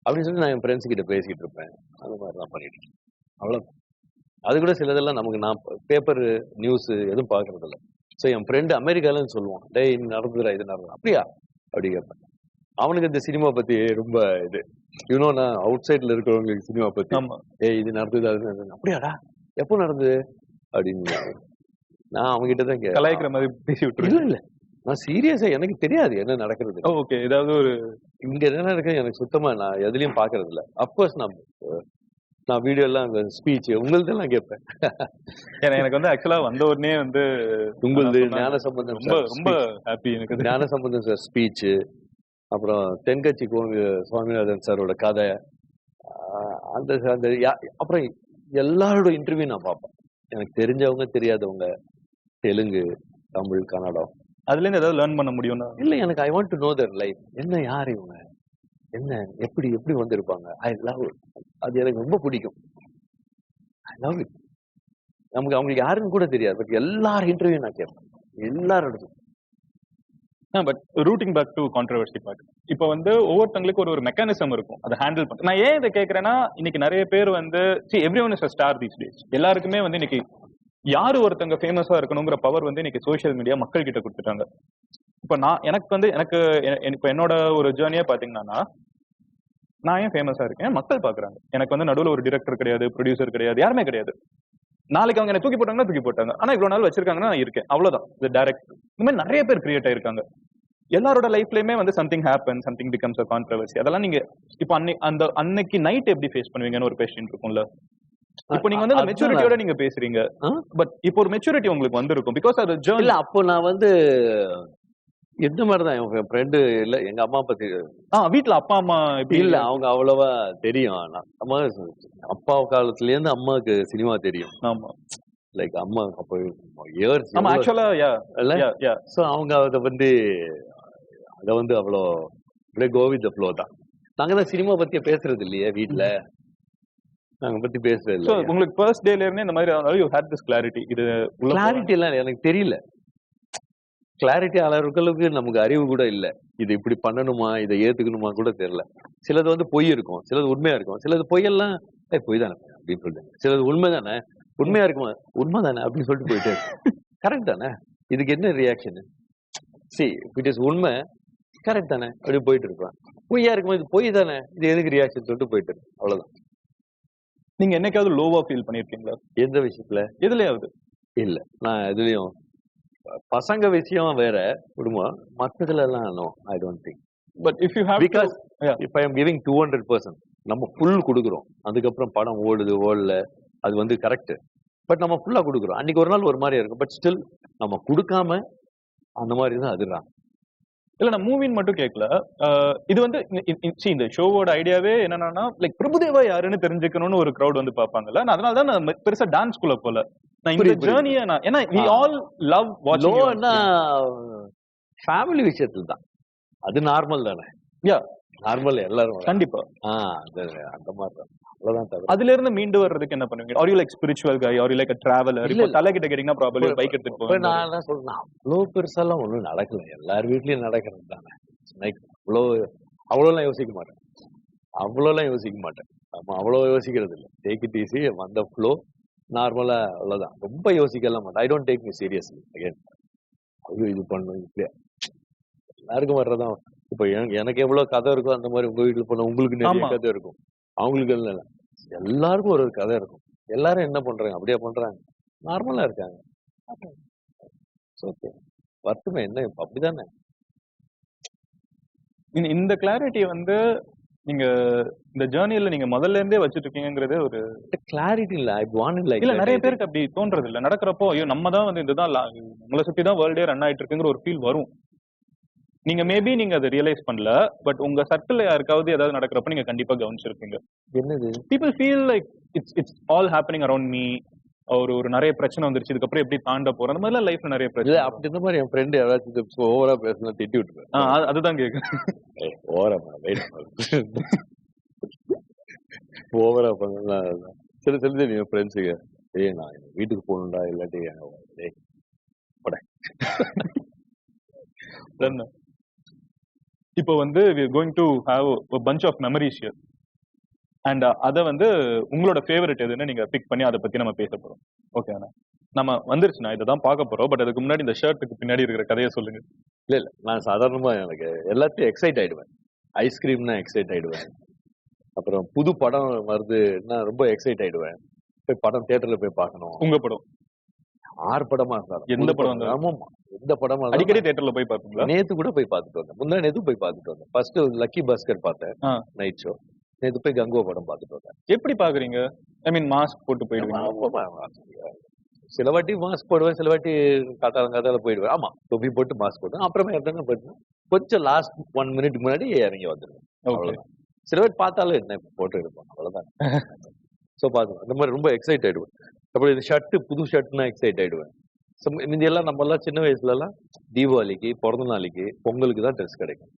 அப்படின்னு சொல்லி நான் என் ஃப்ரெண்ட்ஸ் கிட்ட பேசிக்கிட்டு இருப்பேன். அந்த மாதிரி தான் பண்ணிட்டு இருக்கேன். அவ்வளோ. அது கூட சிலதெல்லாம் நமக்கு நான் பேப்பர் நியூஸ் எதுவும் பார்க்கறது இல்லை. ஸோ என் ஃப்ரெண்டு அமெரிக்காலன்னு சொல்லுவான், டேய் இது நடந்துடா, இது நடந்தது அப்படியா அப்படி கேட்பேன். அவனுக்கு இந்த சினிமா பத்தி ரொம்ப இது நான் அவுட் சைட்ல இருக்கிறவங்களுக்கு சினிமா பத்தி இது நடந்தது அது நடந்தது அப்படியாடா எப்போ நடந்தது அப்படின்னு நான் அவங்ககிட்ட தான் கலாய்க்கிற மாதிரி பேசி விட்டு. இல்ல நான் சீரியஸா எனக்கு தெரியாது என்ன நடக்கிறது. ஓகே, ஏதாவது ஒரு இங்க என்ன நடக்குது எனக்கு சுத்தமா நான் எதுலயும் பாக்குறது இல்ல. அப்கோர்ஸ் நான் வீடியோ எல்லாம் ஸ்பீச் உங்களது எல்லாம் கேட்பேன். எனக்கு வந்து ஆக்சுவலா வந்த உடனே வந்து உங்களது ஞான சம்பந்தம் ரொம்ப ரொம்ப ஹாப்பி. எனக்கு ஞான சம்பந்தம் சார் ஸ்பீச், அப்புறம் தென்கட்சி சுவாமிநாதன் சாரோட கதை, அந்த அந்த அப்புறம் எல்லாரோட இன்டர்வியூ நான் பார்ப்பேன். எனக்கு தெரிஞ்சவங்க தெரியாதவங்க, தெலுங்கு, தமிழ், கன்னடம், அதுல இருந்து ஏதாவது லேர்ன் பண்ண முடியும்னா இல்ல எனக்கு I want to know Dhar life. என்ன யார் இவங்க, என்ன எப்படி எப்படி வந்திருப்பாங்க. ஐ லவ் அது எனக்கு ரொம்ப பிடிக்கும். I love it. நமக்கு அவங்களுக்கு யாருன்னு கூட தெரியாது, பட் எல்லாரும் இன்டர்வியூ நான் கேட்பேன், எல்லாரும். But routing back to controversy part, இப்போ வந்து ஒவ்வொருத்தங்களுக்கு ஒரு மெக்கானிசம் இருக்கும் அதை ஹேண்டில் பண்ண. நான் ஏன் இதை கேட்கறேன்னா, இன்னைக்கு நிறைய பேர் வந்து everyone is a star these days. எல்லாருக்குமே வந்து இன்னைக்கு யாரு ஒருத்தங்க ஃபேமஸா இருக்கணுங்கிற பவர் வந்து இன்னைக்கு சோஷியல் மீடியா மக்கள் கிட்ட கொடுத்துட்டாங்க. இப்போ எனக்கு இப்போ என்னோட ஒரு ஜேர்னியே பாத்தீங்கன்னா, நான் ஏன் ஃபேமஸா இருக்கேன் மக்கள் பாக்குறாங்க. எனக்கு வந்து நடுவில் ஒரு டிரெக்டர் கிடையாது, ப்ரொடியூசர் கிடையாது, யாருமே கிடையாது. நாளைக்கு அவங்க என்ன தூக்கி போட்டாங்கன்னா தூக்கி போட்டாங்க, ஆனா இவ்வளவு நாள் வச்சிருக்காங்கன்னா நான் இருக்கேன், அவ்வளவுதான். இது டைரக்ட். இந்த மாதிரி நிறைய பேர் கிரியேட் ஆயிருக்காங்க. எல்லாரோட லைஃப்லயுமே வந்து something happen, something becomes a controversy. அதெல்லாம் நீங்க இப்போ அன்னைக்கு நைட் எப்படி ஃபேஸ் பண்ணுவீங்கன்னு ஒரு கொஸ்டின் இருக்கும்ல. இப்போ நீங்க வந்து மெச்சூரிட்டியோட நீங்க பேசுறீங்க, பட் இப்போ ஒரு மெச்சூரிட்டி உங்களுக்கு வந்திருக்கும் பிகாஸ் அது ஜர்னி. அப்போ நான் வந்து எந்த மாதிரிதான் என் ஃப்ரெண்டு இல்ல, எங்க அம்மா பத்தி வீட்டுல அப்பா அம்மா இல்ல, அவங்க அவ்வளவா தெரியும். அம்மா அப்பா காலத்துல இருந்து அம்மாவுக்கு சினிமா தெரியும். ஆமா, லைக் அம்மா அப்போ இயர்ஸ். ஆமா ஆக்சுவலா சோ அவங்க அதை வந்து அவ்வளோ அப்படியே கோ வித் தி ஃப்ளோ தான். நாங்க தான் சினிமா பத்தி பேசுறது இல்லையே வீட்டுல, நாங்க பத்தி பேசுறது இல்ல. உங்களுக்கு ஃபர்ஸ்ட் டேல இருந்தே இந்த மாதிரி யூ ஹேட் திஸ் கிளாரிட்டி. இது கிளாரிட்டி எல்லாம் எனக்கு தெரியல. கிளாரிட்டி அளவுக்கு நமக்கு அறிவு கூட இல்ல. இது இப்படி பண்ணணுமா, இதை ஏத்துக்கணுமா கூட தெரியல. சிலது வந்து பொய் இருக்கும், சிலது உண்மையா இருக்கும். சிலது பொய்யெல்லாம் பொய் தானே அப்படின்னு சொல்லிட்டு, சிலது உண்மை தானே, உண்மையா இருக்குமா, உண்மை தானே அப்படின்னு சொல்லிட்டு போயிட்டு கரெக்ட் தானே, இதுக்கு என்ன ரியாக்ஷன், சி இட் இஸ் உண்மை கரெக்ட் தானே அப்படி போயிட்டு இருப்பேன். பொய்யா இருக்குமா, இது பொய் தானே, இது எதுக்கு ரியாக்ஷன் சொல்லிட்டு போயிட்டு இருக்கு, அவ்வளவுதான். நீங்க என்னைக்காவது லோவா ஃபீல் பண்ணிருக்கீங்களா எந்த விஷயத்துல? எதுலயாவது? இல்ல, நான் எதுலயும் பசங்க விஷயம் வேற குடும்பம், மற்றதுல எல்லாம் no, I don't think. But if you have, because if I am giving 200%, நம்ம ஃபுல் கொடுக்குறோம், அதுக்கப்புறம் படம் ஓடல அது வந்து கரெக்ட். பட் நம்ம ஃபுல்லா கொடுக்குறோம், அன்னைக்கு ஒரு நாள் ஒரு மாதிரி இருக்கும், பட் ஸ்டில் நம்ம கொடுக்காம அந்த மாதிரி தான் அதுதான். இல்ல நான் மூவின்னு மட்டும் கேட்கல. இது வந்து இந்த ஷோவோட ஐடியாவே என்னன்னா, லைக் பிரபுதேவா யாருன்னு தெரிஞ்சுக்கணும்னு ஒரு கிரௌட் வந்து பாப்பாங்கல்ல. அதனால தான் நான் பெருசா டான்ஸ் குள்ள போல. நான் இந்த ஜர்னியை ஏன்னா we all love watching. லோன்னா ஃபேமிலி விஷயத்துல தான், அது நார்மல் தானே. யா, நார்மல் எல்லாரும் கண்டிப்பா அந்த மாதிரி தான். அவ்வளவுதான். அதுல இருந்து மீண்டு வர்றதுக்கு என்ன பண்ணுவீங்க? Are you like spiritual guy, are you like a traveler? இப்போ தலை கிட்ட கேட்டீங்கன்னா ப்ராபபிலி பைக் எடுத்துட்டு போவேன். நான் என்ன சொல்றேன், அவ்வளவு பெருசாலாம் ஒண்ணும் நடக்கல, எல்லார் வீட்லயும் நடக்கிறது தானே. லைக் அவ்வளோலாம் யோசிக்க மாட்டேன், அவ்வளோலாம் யோசிக்க மாட்டேன். ஆமா, அவ்வளோ யோசிக்கிறது இல்லை. டேக் இட் ஈஸி, வந்த ஃப்ளோ நார்மலா, அவ்வளவுதான். ரொம்ப யோசிக்கலாம் மாட்டேன். I don't take me seriously. Again ஐயோ இது பண்ணும் இப்படியா, எல்லாருக்கும் வர்றதான். இப்போ எனக்கு எவ்வளவு கதை இருக்கோ அந்த மாதிரி உங்க வீட்டுல போன உங்களுக்கு நிறைய கதை இருக்கும், அவங்களுக்கு இல்லை, எல்லாருக்கும் ஒரு கதை இருக்கும். எல்லாரும் என்ன பண்றாங்க, அப்படியே பண்றாங்க, நார்மலா இருக்காங்க. ஓகே, வருத்தமே என்ன இப்ப அப்படிதானே. இந்த கிளாரிட்டி வந்து நீங்க இந்த ஜேர்னில நீங்க முதல்ல இருந்தே வச்சிட்டு இருக்கீங்கிறது ஒரு கிளாரிட்டி இல்ல. ஐ வாண்ட் லைக் இல்ல நிறைய பேருக்கு அப்படி தோன்றது இல்ல. நடக்கிறப்போ ஐயோ நம்ம தான் வந்து இதுதான் உங்களை சுத்தி தான் வேர்ல்டே ரன் ஆயிட்டு இருக்குங்கிற ஒரு ஃபீல் வரும். நீங்க மேபி நீங்க அதை ரியலைஸ் பண்ணல, பட் உங்க சர்க்கிள்ல யாருக்காவது ஏதாவது நடக்கிறப்ப நீங்க கண்டிப்பா கவனிச்சிருப்பீங்க. என்னது people feel like it's all happening around me. ஒரு நிறைய பிரச்சனை வந்துருச்சு, இதுக்கப்புறம் எப்படி தாண்ட போறோம், அந்த மாதிரிலாம் லைஃப்ல நிறைய பிரச்சனை. அப்படி இந்த மாதிரி என் ஃப்ரெண்டு யாராச்சும் ஓவரா பேசினா திட்டி விட்டுருவேன். அதுதான் கேக்குறேன். ஓவரா ஓவரா பண்ணா சில என் ஃப்ரெண்ட்ஸுங்க, நான் வீட்டுக்கு போகணும்டா, இல்லாட்டி இப்போ வந்து we are going to have a bunch of memories here. And அதை வந்து உங்களோட ஃபேவரட் எதுன்னு நீங்க பிக் பண்ணி அதை பத்தி நம்ம பேச போறோம். ஓகே அண்ணா, நம்ம வந்துருச்சுண்ணா, இதை தான் பார்க்க போறோம். பட் அதுக்கு முன்னாடி இந்த ஷர்ட்டுக்கு பின்னாடி இருக்கிற கதையை சொல்லுங்க. இல்ல நான் சாதாரணமா எனக்கு எல்லாத்தையும் எக்ஸைட் ஆயிடுவேன். ஐஸ்கிரீம்னா எக்ஸைட் ஆயிடுவேன். அப்புறம் புது படம் வருதுன்னா ரொம்ப எக்ஸைட் ஆயிடுவேன். போய் படம் தியேட்டர்ல போய் பார்க்கணும். உங்க படம் 6 படமா இருந்தாலும் எந்த படம்? ஆமாமா, எந்த படமா அடிக்கடி தியேட்டர்ல போய் பார்ப்பீங்களா? நேத்து கூட போய் பார்த்துட்டு வந்தேன். முந்தா நேத்து போய் பார்த்துட்டு வந்தேன். ஃபர்ஸ்ட் லக்கி பாஸ்கர் பார்த்தேன், நைட் ஷோ. நேத்து போய் கங்கோ படம் பார்த்துட்டு வந்தேன். எப்படி பாக்குறீங்க? ஐ மீன் மாஸ்க் போட்டு போயிடுவீங்க? சில வாட்டி மாஸ்க் போடுவேன், சில வாட்டி காத்தால போயிடுவேன். ஆமா, தொப்பி போட்டு மாஸ்க் போடுவேன். அப்புறமே போயிடுவேன். கொஞ்சம் லாஸ்ட் 1 மினிட் முன்னாடி இறங்கி வந்துடுவேன். சில வாட்டி பார்த்தாலும் என்ன போட்டு எடுப்போம், அவ்வளவுதான். ஸோ பார்த்துவேன். அந்த மாதிரி ரொம்ப எக்ஸைட் ஆயிடுவேன். அப்புறம் இது ஷர்ட், புது ஷர்ட்னா எக்ஸைட் ஆயிடுவேன். முந்தியெல்லாம் நம்ம எல்லாம் சின்ன வயசுல எல்லாம் தீபாவளிக்கு, பிறந்த நாளைக்கு, பொங்கலுக்கு தான் ட்ரெஸ் கிடைக்கும்.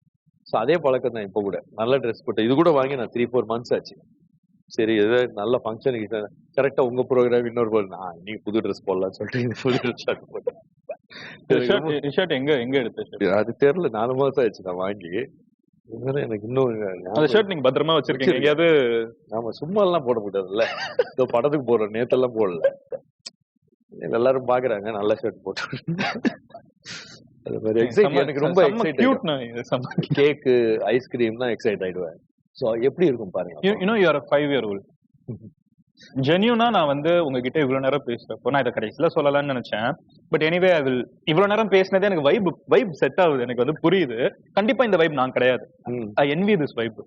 ஸோ அதே பழக்கம் தான் இப்போ கூட. நல்ல ட்ரெஸ் போட்டு இது கூட வாங்கி நான் 3-4 months ஆச்சு. சரி, ஏதாவது நல்ல ஃபங்க்ஷனுக்கு கரெக்டா உங்க ப்ரோக்ராம் இன்னொரு போல் நீங்க புது ட்ரெஸ் போடலாம்னு சொல்லிட்டு புது ட்ரெஸ் ஷர்ட் போட்டேன். எங்க எடுத்த அது தெரியல, 4 மாசம் ஆச்சு நான் வாங்கி. எனக்கு இன்னும் அந்த ஷர்ட் நீங்க பத்திரமா வச்சிருக்கீங்க எங்கேயாவது? நாம சும்மா எல்லாம் போட முடியாதுல்ல. இதோ படத்துக்கு போடுறோம், நேத்தெல்லாம் போடல. எல்லாரும் பாக்குறாங்க நல்ல ஷர்ட் போட்டு. எனக்கு ரொம்ப எக்ஸைட். கேக்கு, ஐஸ்கிரீம்னா எக்ஸைட் ஆயிடுவேன். சோ எப்படி இருக்கும் பாருங்க. you know you are a 5-year-old. ஜென்யூனா நான் வந்து உங்ககிட்ட இவ்வளவு நேரம் பேசுறப்போ நான் இதை கடைசியில சொல்லலாம்னு நினைச்சேன். But anyway I will. இவ்வளவு நேரம் பேசினதே எனக்கு வைப் செட் ஆகுது, எனக்கு வந்து புரியுது. கண்டிப்பா இந்த வைப் நான் கிடையாது. ஐ என்வி திஸ் வைப்.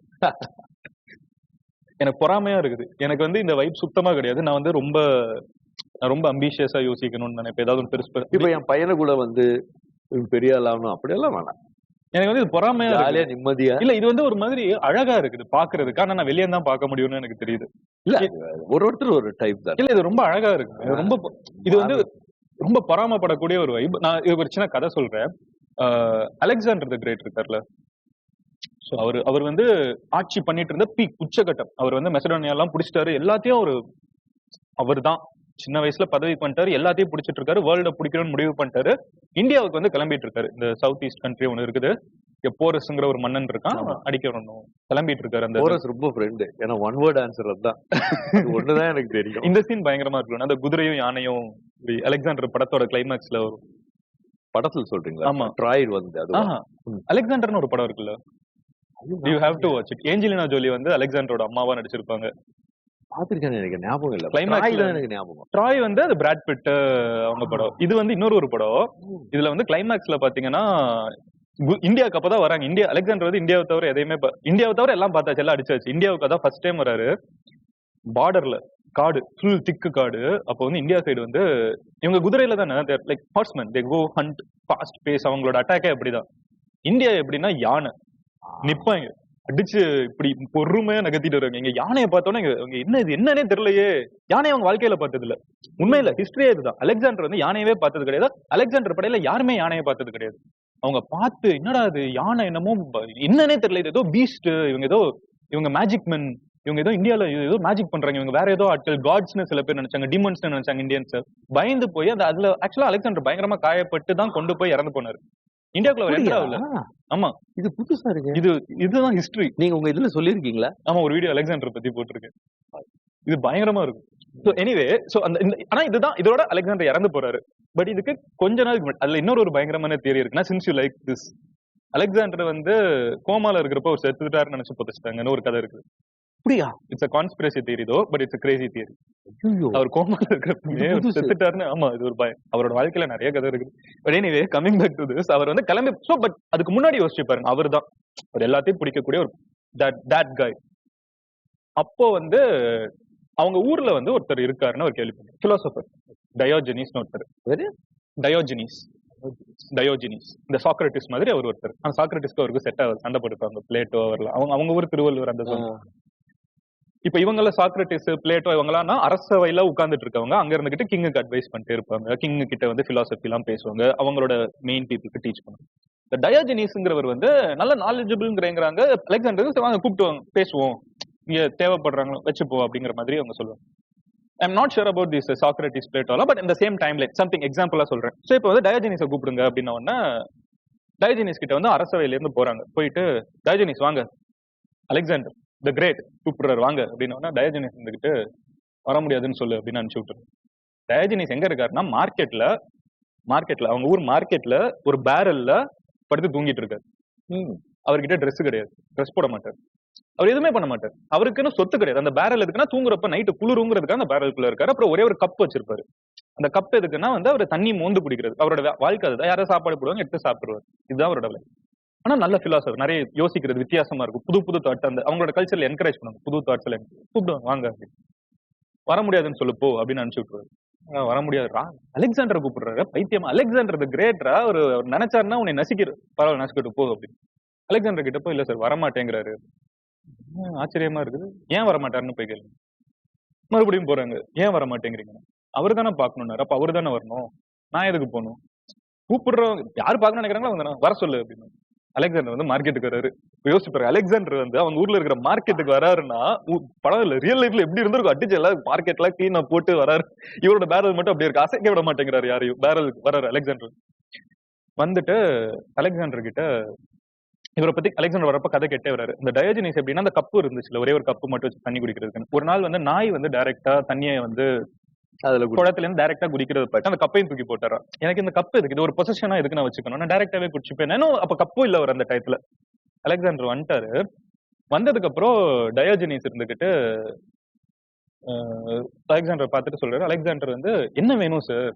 எனக்கு பொறாமையா இருக்குது. எனக்கு வந்து இந்த வைப் சுத்தமா கிடையாது. நான் வந்து ரொம்ப அம்பிஷியஸா யோசிக்கணும்னு நினைப்பேன். ஏதாவது ஒரு பெருசு. இப்ப என் பையனை கூட வந்து பெரிய ஆளாகணும் அப்படியெல்லாம் வேணாம். எனக்கு வந்து இது பொறாமையா, ஜாலியா, நிம்மதியா. இல்ல இது வந்து ஒரு மாதிரி அழகா இருக்குது பாக்குறதுக்கு. ஆனா நான் வெளியே தான் பார்க்க முடியும்னு எனக்கு தெரியுது. இல்ல ஒருத்தர் ஒரு டைப் தான். இல்ல இது ரொம்ப அழகா இருக்கு. ரொம்ப இது வந்து ரொம்ப பொறாமப்படக்கூடிய ஒரு வைப். நான் இது ஒரு சின்ன கதை சொல்றேன். அலெக்சாண்டர் தி கிரேட் இருக்கார்ல, ஸோ அவர் வந்து ஆட்சி பண்ணிட்டு இருந்த பீக் உச்சகட்டம். அவர் வந்து மெசடோனியா எல்லாம் பிடிச்சிட்டாரு. எல்லாத்தையும் அவர் தான் சின்ன வயசுல பதவி பண்ணிட்டாரு. எல்லாத்தையும் பிடிச்சிட்டு இருக்காரு. வேர்ல்ட பிடிக்கணும்னு முடிவு பண்ணிட்டாரு. இந்தியாவுக்கு வந்து கிளம்பிட்டு இருக்காரு. இந்த சவுத் ஈஸ்ட் கண்ட்ரி ஒண்ணு இருக்குது, போரஸ்ங்கிற ஒரு மன்னன் இருக்கான், அடிக்கிறோம் கிளம்பிட்டு இருக்காரு. அந்த போரஸ் ரொம்ப ஃப்ரெண்டு. ஏன்னா ஒன் வேர்ட் ஆன்சர் தான் ஒண்ணுதான் எனக்கு தெரியும். இந்த சீன் பயங்கரமா இருக்கும். அந்த குதிரையும் யானையும் அலெக்சாண்டர் படத்தோட கிளைமேக்ஸ்ல வரும். படத்துல சொல்றீங்களா? ஆமா, ட்ராய் வந்து அது அலெக்சாண்டர்னு ஒரு படம் இருக்குல்ல, you have to watch it. Angelina Jolie வந்து அலெக்சாண்டரோட அம்மாவா நடிச்சிருப்பாங்க. பாத்திருக்கேன், எனக்கு ஞாபகம் இல்ல. கிளைமேக்ஸ்ல எனக்கு ஞாபகம். ட்ராய் வந்து அது பிராட் பிட் அவங்க படம். இது வந்து இன்னொரு படம். இதுல வந்து கிளைமேக்ஸ்ல பாத்தீங்கன்னா இந்தியாவுக்கு அப்பதான் வராங்க. அலெக்சாண்டர் வந்து இந்தியாவை தவிர எல்லாம் பார்த்தாச்சு, எல்லாம் அடிச்சாச்சு. இந்தியாவுக்கு அதான் ஃபர்ஸ்ட் டைம் வராரு. பார்டர்ல காடு, ஃபுல் திக்கு காடு. அப்போ வந்து இந்தியா சைடு வந்து இவங்க குதிரையில தானே, லைக் ஹார்ஸ்மேன், தே கோ ஹண்ட் ஃபாஸ்ட் பேஸ். அவங்களோட அட்டாக்கே அப்படிதான். இந்தியா எப்படின்னா யானை நிப்பாங்க, அடிச்சு இப்படி பொறுமையா நகர்த்திட்டு வருவாங்க. இங்க யானையை பார்த்தோன்னா என்ன இது என்னன்னே தெரியலையே. யானையை அவங்க வாழ்க்கையில பார்த்தது இல்ல. உண்மையில ஹிஸ்டரியே இதுதான். அலெக்சாண்டர் வந்து யானையவே பார்த்தது கிடையாது. அலெக்சாண்டர் படையில யாருமே யானையை பார்த்தது கிடையாது. அவங்க பார்த்து என்னடா அது யானை, என்னமோ என்னன்னே தெரியல, இது ஏதோ பீஸ்ட், இவங்க மேஜிக் மென், இவங்க ஏதோ இந்தியால ஏதோ மேஜிக் பண்றாங்க, இவங்க வேற ஏதோ ஆட்கள், காட்ஸ்னு சில பேர் நினைச்சாங்க, டிமன்ஸ் நினைச்சாங்க இந்தியன்ஸ். பயந்து போய் அதுல ஆக்சுவலா அலெக்சாண்டர் பயங்கரமா காயப்பட்டு தான் கொண்டு போய் இறந்து போனாரு. இந்தியாக்குள்ள ஒரு என்ட்ரா இல்ல. ஆமா, இது புதுசா இருக்கு. இதுதான் ஹிஸ்டரி. நீங்க உங்க இதுல சொல்லிருக்கீங்களா? ஆமா, ஒரு வீடியோ அலெக்சாண்டர் பத்தி போட்டிருக்கேன். இது பயங்கரமா இருக்கும். சோ எனிவே, சோ ஆனா இதுதான் இதோட அலெக்சாண்டர் இறந்து போறாரு. பட் இதுக்கு கொஞ்ச நாளுக்கு அதுல இன்னொரு பயங்கரமான தியரி இருக்குன்னா, since you like this, Alexander வந்து கோமால இருக்கிறப்ப ஒரு செத்துட்டாருன்னு நினைச்சு புதைச்சிட்டாங்கன்னு ஒரு கதை இருக்கு. அப்படியா? It's a conspiracy theory though, but it's a crazy theory. ஐயோ, அவர் கோமால இருக்கிறப்பவே புதுசு. செத்துட்டாருன்னு. ஆமா, இது ஒரு பயம். அவரோட வாழ்க்கையில நிறைய கதை இருக்கு. But anyway coming back to this, அவர் வந்து கிளம்பி பட் அதுக்கு முன்னாடி யோசிச்சு பாருங்க, அவர் தான் ஒரு எல்லாத்தையும் பிடிக்கக்கூடிய ஒரு that guy. அப்போ வந்து அவங்க ஊர்ல வந்து ஒருத்தர் இருக்காருன்னு ஒரு கேள்விப்பட்டேன், பிலாசபர் டயோஜெனிஸ்னு ஒருத்தர். டயோஜெனிஸ் இந்த சாக்ரட்டிஸ் மாதிரி அவர் ஒருத்தர். அந்த சாக்ரட்டிஸ்க்கு அவருக்கு செட் ஆகுது, சண்டை போட்டுப்பாங்க. பிளேட்டோ அவர்லாம் அவங்க ஊர் திருவள்ளுவர் அந்த zone. இப்ப இவங்கள சாக்ரட்டிஸ், பிளேட்டோ இவங்கலாம் அரசவையில உட்கார்ந்துட்டு இருக்கவங்க. அங்க இருந்துகிட்டு கிங்குக்கு அட்வைஸ் பண்ணிட்டே இருப்பாங்க. கிங் கிட்ட வந்து பிலாசபி எல்லாம் பேசுவாங்க, அவங்களோட மெயின் பீப்புளுக்கு டீச் பண்ணுவாங்க. இந்த டயோஜெனிஸ்ங்கிறவர் வந்து நல்ல நாலேஜபிள்ங்கிறாங்க. அலெக்சாண்டர் வாங்க கூப்பிட்டு வாங்க பேசுவோம், இங்க தேவைப்படுறாங்க வச்சுப்போ அப்படிங்கிற மாதிரி அவங்க சொல்லுவாங்க. I'm not sure about this Socrates, பிளேட்டோலாம், பட் இந்த சேம் டைம்ல சம்திங் எக்ஸாம்பிளா சொல்றேன். ஸோ இப்போ வந்து டயோஜெனிஸை கூப்பிடுங்க அப்படின்ன உடனே டயோஜெனிஸ் கிட்ட வந்து அரசவையில இருந்து போறாங்க. போயிட்டு டயோஜெனிஸ் வாங்க, அலெக்சாண்டர் த கிரேட் கூப்பிடுறாரு வாங்க அப்படின்னா, டயோஜெனிஸ் இருந்துகிட்டு வர முடியாதுன்னு சொல்லு அப்படின்னு அனுப்பிச்சு விட்டுரு. டயோஜெனிஸ் எங்க இருக்காருன்னா மார்க்கெட்ல அவங்க ஊர் மார்க்கெட்ல ஒரு பேரல்ல படுத்து தூங்கிட்டு இருக்காரு. அவர்கிட்ட ட்ரெஸ் கிடையாது, ட்ரெஸ் போட மாட்டார், அவர் எதுவுமே பண்ண மாட்டார். அவருக்குன்னு சொத்து கிடையாது. அந்த பேரல் எதுக்குன்னா தூங்குறப்ப நைட்டு குளிருங்கிறதுக்காக அந்த பேரலுக்குள்ள இருக்காரு. அப்புறம் ஒரே ஒரு கப் வச்சிருப்பாரு. அந்த கப் எதுக்குன்னா வந்து அவர் தண்ணி மோந்து குடிக்கிறது. அவரோட வாழ்க்கை அதுதான். யாராவது சாப்பாடு போடுவாங்க, எடுத்து சாப்பிடுவார். இதுதான் அவரோட வேலை. ஆனா நல்ல பிலாசபர், நிறைய யோசிக்கிறது வித்தியாசமா இருக்கும். புது தாட் அந்த அவங்களோட கல்ச்சர்ல என்கரேஜ் பண்ணுவாங்க. புது தாட்ஸ்ல கூப்பிடுவாங்க, வாங்க அப்படின்னு. வர முடியாதுன்னு சொல்லு போ அப்படின்னு அனுப்பிச்சு விட்டுருவாரு. வர முடியாதுரா, அலெக்சாண்டர் கூப்பிடுறாரு. பைத்தியமா, அலெக்சாண்டர் த கிரேட்ரா, ஒரு நினைச்சாருன்னா உன்னை நசிக்கிற, பரவாயில்ல நசிக்கிட்டு போ அப்படின்னு. அலெக்சாண்டர் கிட்ட போய் இல்ல சார் வரமாட்டேங்கிறாரு. ஆச்சரியமா இருக்குது, ஏன் வரமாட்டாருன்னு போய் கேளுங்க. மறுபடியும் போறாங்க, ஏன் வர மாட்டேங்கிறீங்க? அவரு தானே பாக்கணும்னாரு. அப்ப அவரு தானே வரணும், நான் எதுக்கு போகணும்? கூப்பிடுறவங்க யாரு பாக்கணும்னு நினைக்கிறாங்களோ அவங்க வர சொல்லு அப்படின்னு. அலெக்சாண்டர் வந்து மார்க்கெட்டுக்கு வராரு. யோசிப்பாரு, அலெக்சாண்டர் வந்து அவங்க ஊர்ல இருக்கிற மார்க்கெட்டுக்கு வராருன்னா படம் இல்ல, ரியல் லைஃப்ல எப்படி இருந்திருக்கும். அடிச்சு எல்லாம் மார்க்கெட்ல கிளீனா போட்டு வராரு. இவரோட பேரல் மட்டும் அப்படி இருக்கு, அசைக்க விட மாட்டேங்கிறாரு யாரையும். பேரலுக்கு வராரு அலெக்சாண்டர். வந்துட்டு அலெக்சாண்டர் கிட்ட இவரை பத்தி அலெக்சாண்டர் வரப்ப கதை கேட்டே வராரு. இந்த டயோஜெனிஸ் எப்படின்னா, அந்த கப்பு இருந்துச்சுல, ஒரே ஒரு கப்பு மட்டும் வச்சு தண்ணி குடிக்கிறதுக்கு. ஒரு நாள் வந்து நாய் வந்து டைரக்டா தண்ணியை வந்து அதுல குளத்துல இருந்து டைரக்டா குடிக்கிறது பார்த்து அந்த கப்பையும் தூக்கி போட்டாரா. எனக்கு இந்த கப்பு எதுக்கு, இது ஒரு பொசிஷனா எதுக்கு நான் வச்சுக்கணும், நான் டைரக்டாவே குடிச்சுப்பேன். அப்ப கப்பும் இல்ல அவர் அந்த டயத்துல. அலெக்சாண்டர் வந்துட்டாரு. வந்ததுக்கு அப்புறம் டயோஜெனிஸ் இருந்துகிட்டு அலெக்சாண்டர் பார்த்துட்டு சொல்றாரு, அலெக்சாண்டர் வந்து என்ன வேணும் சார்,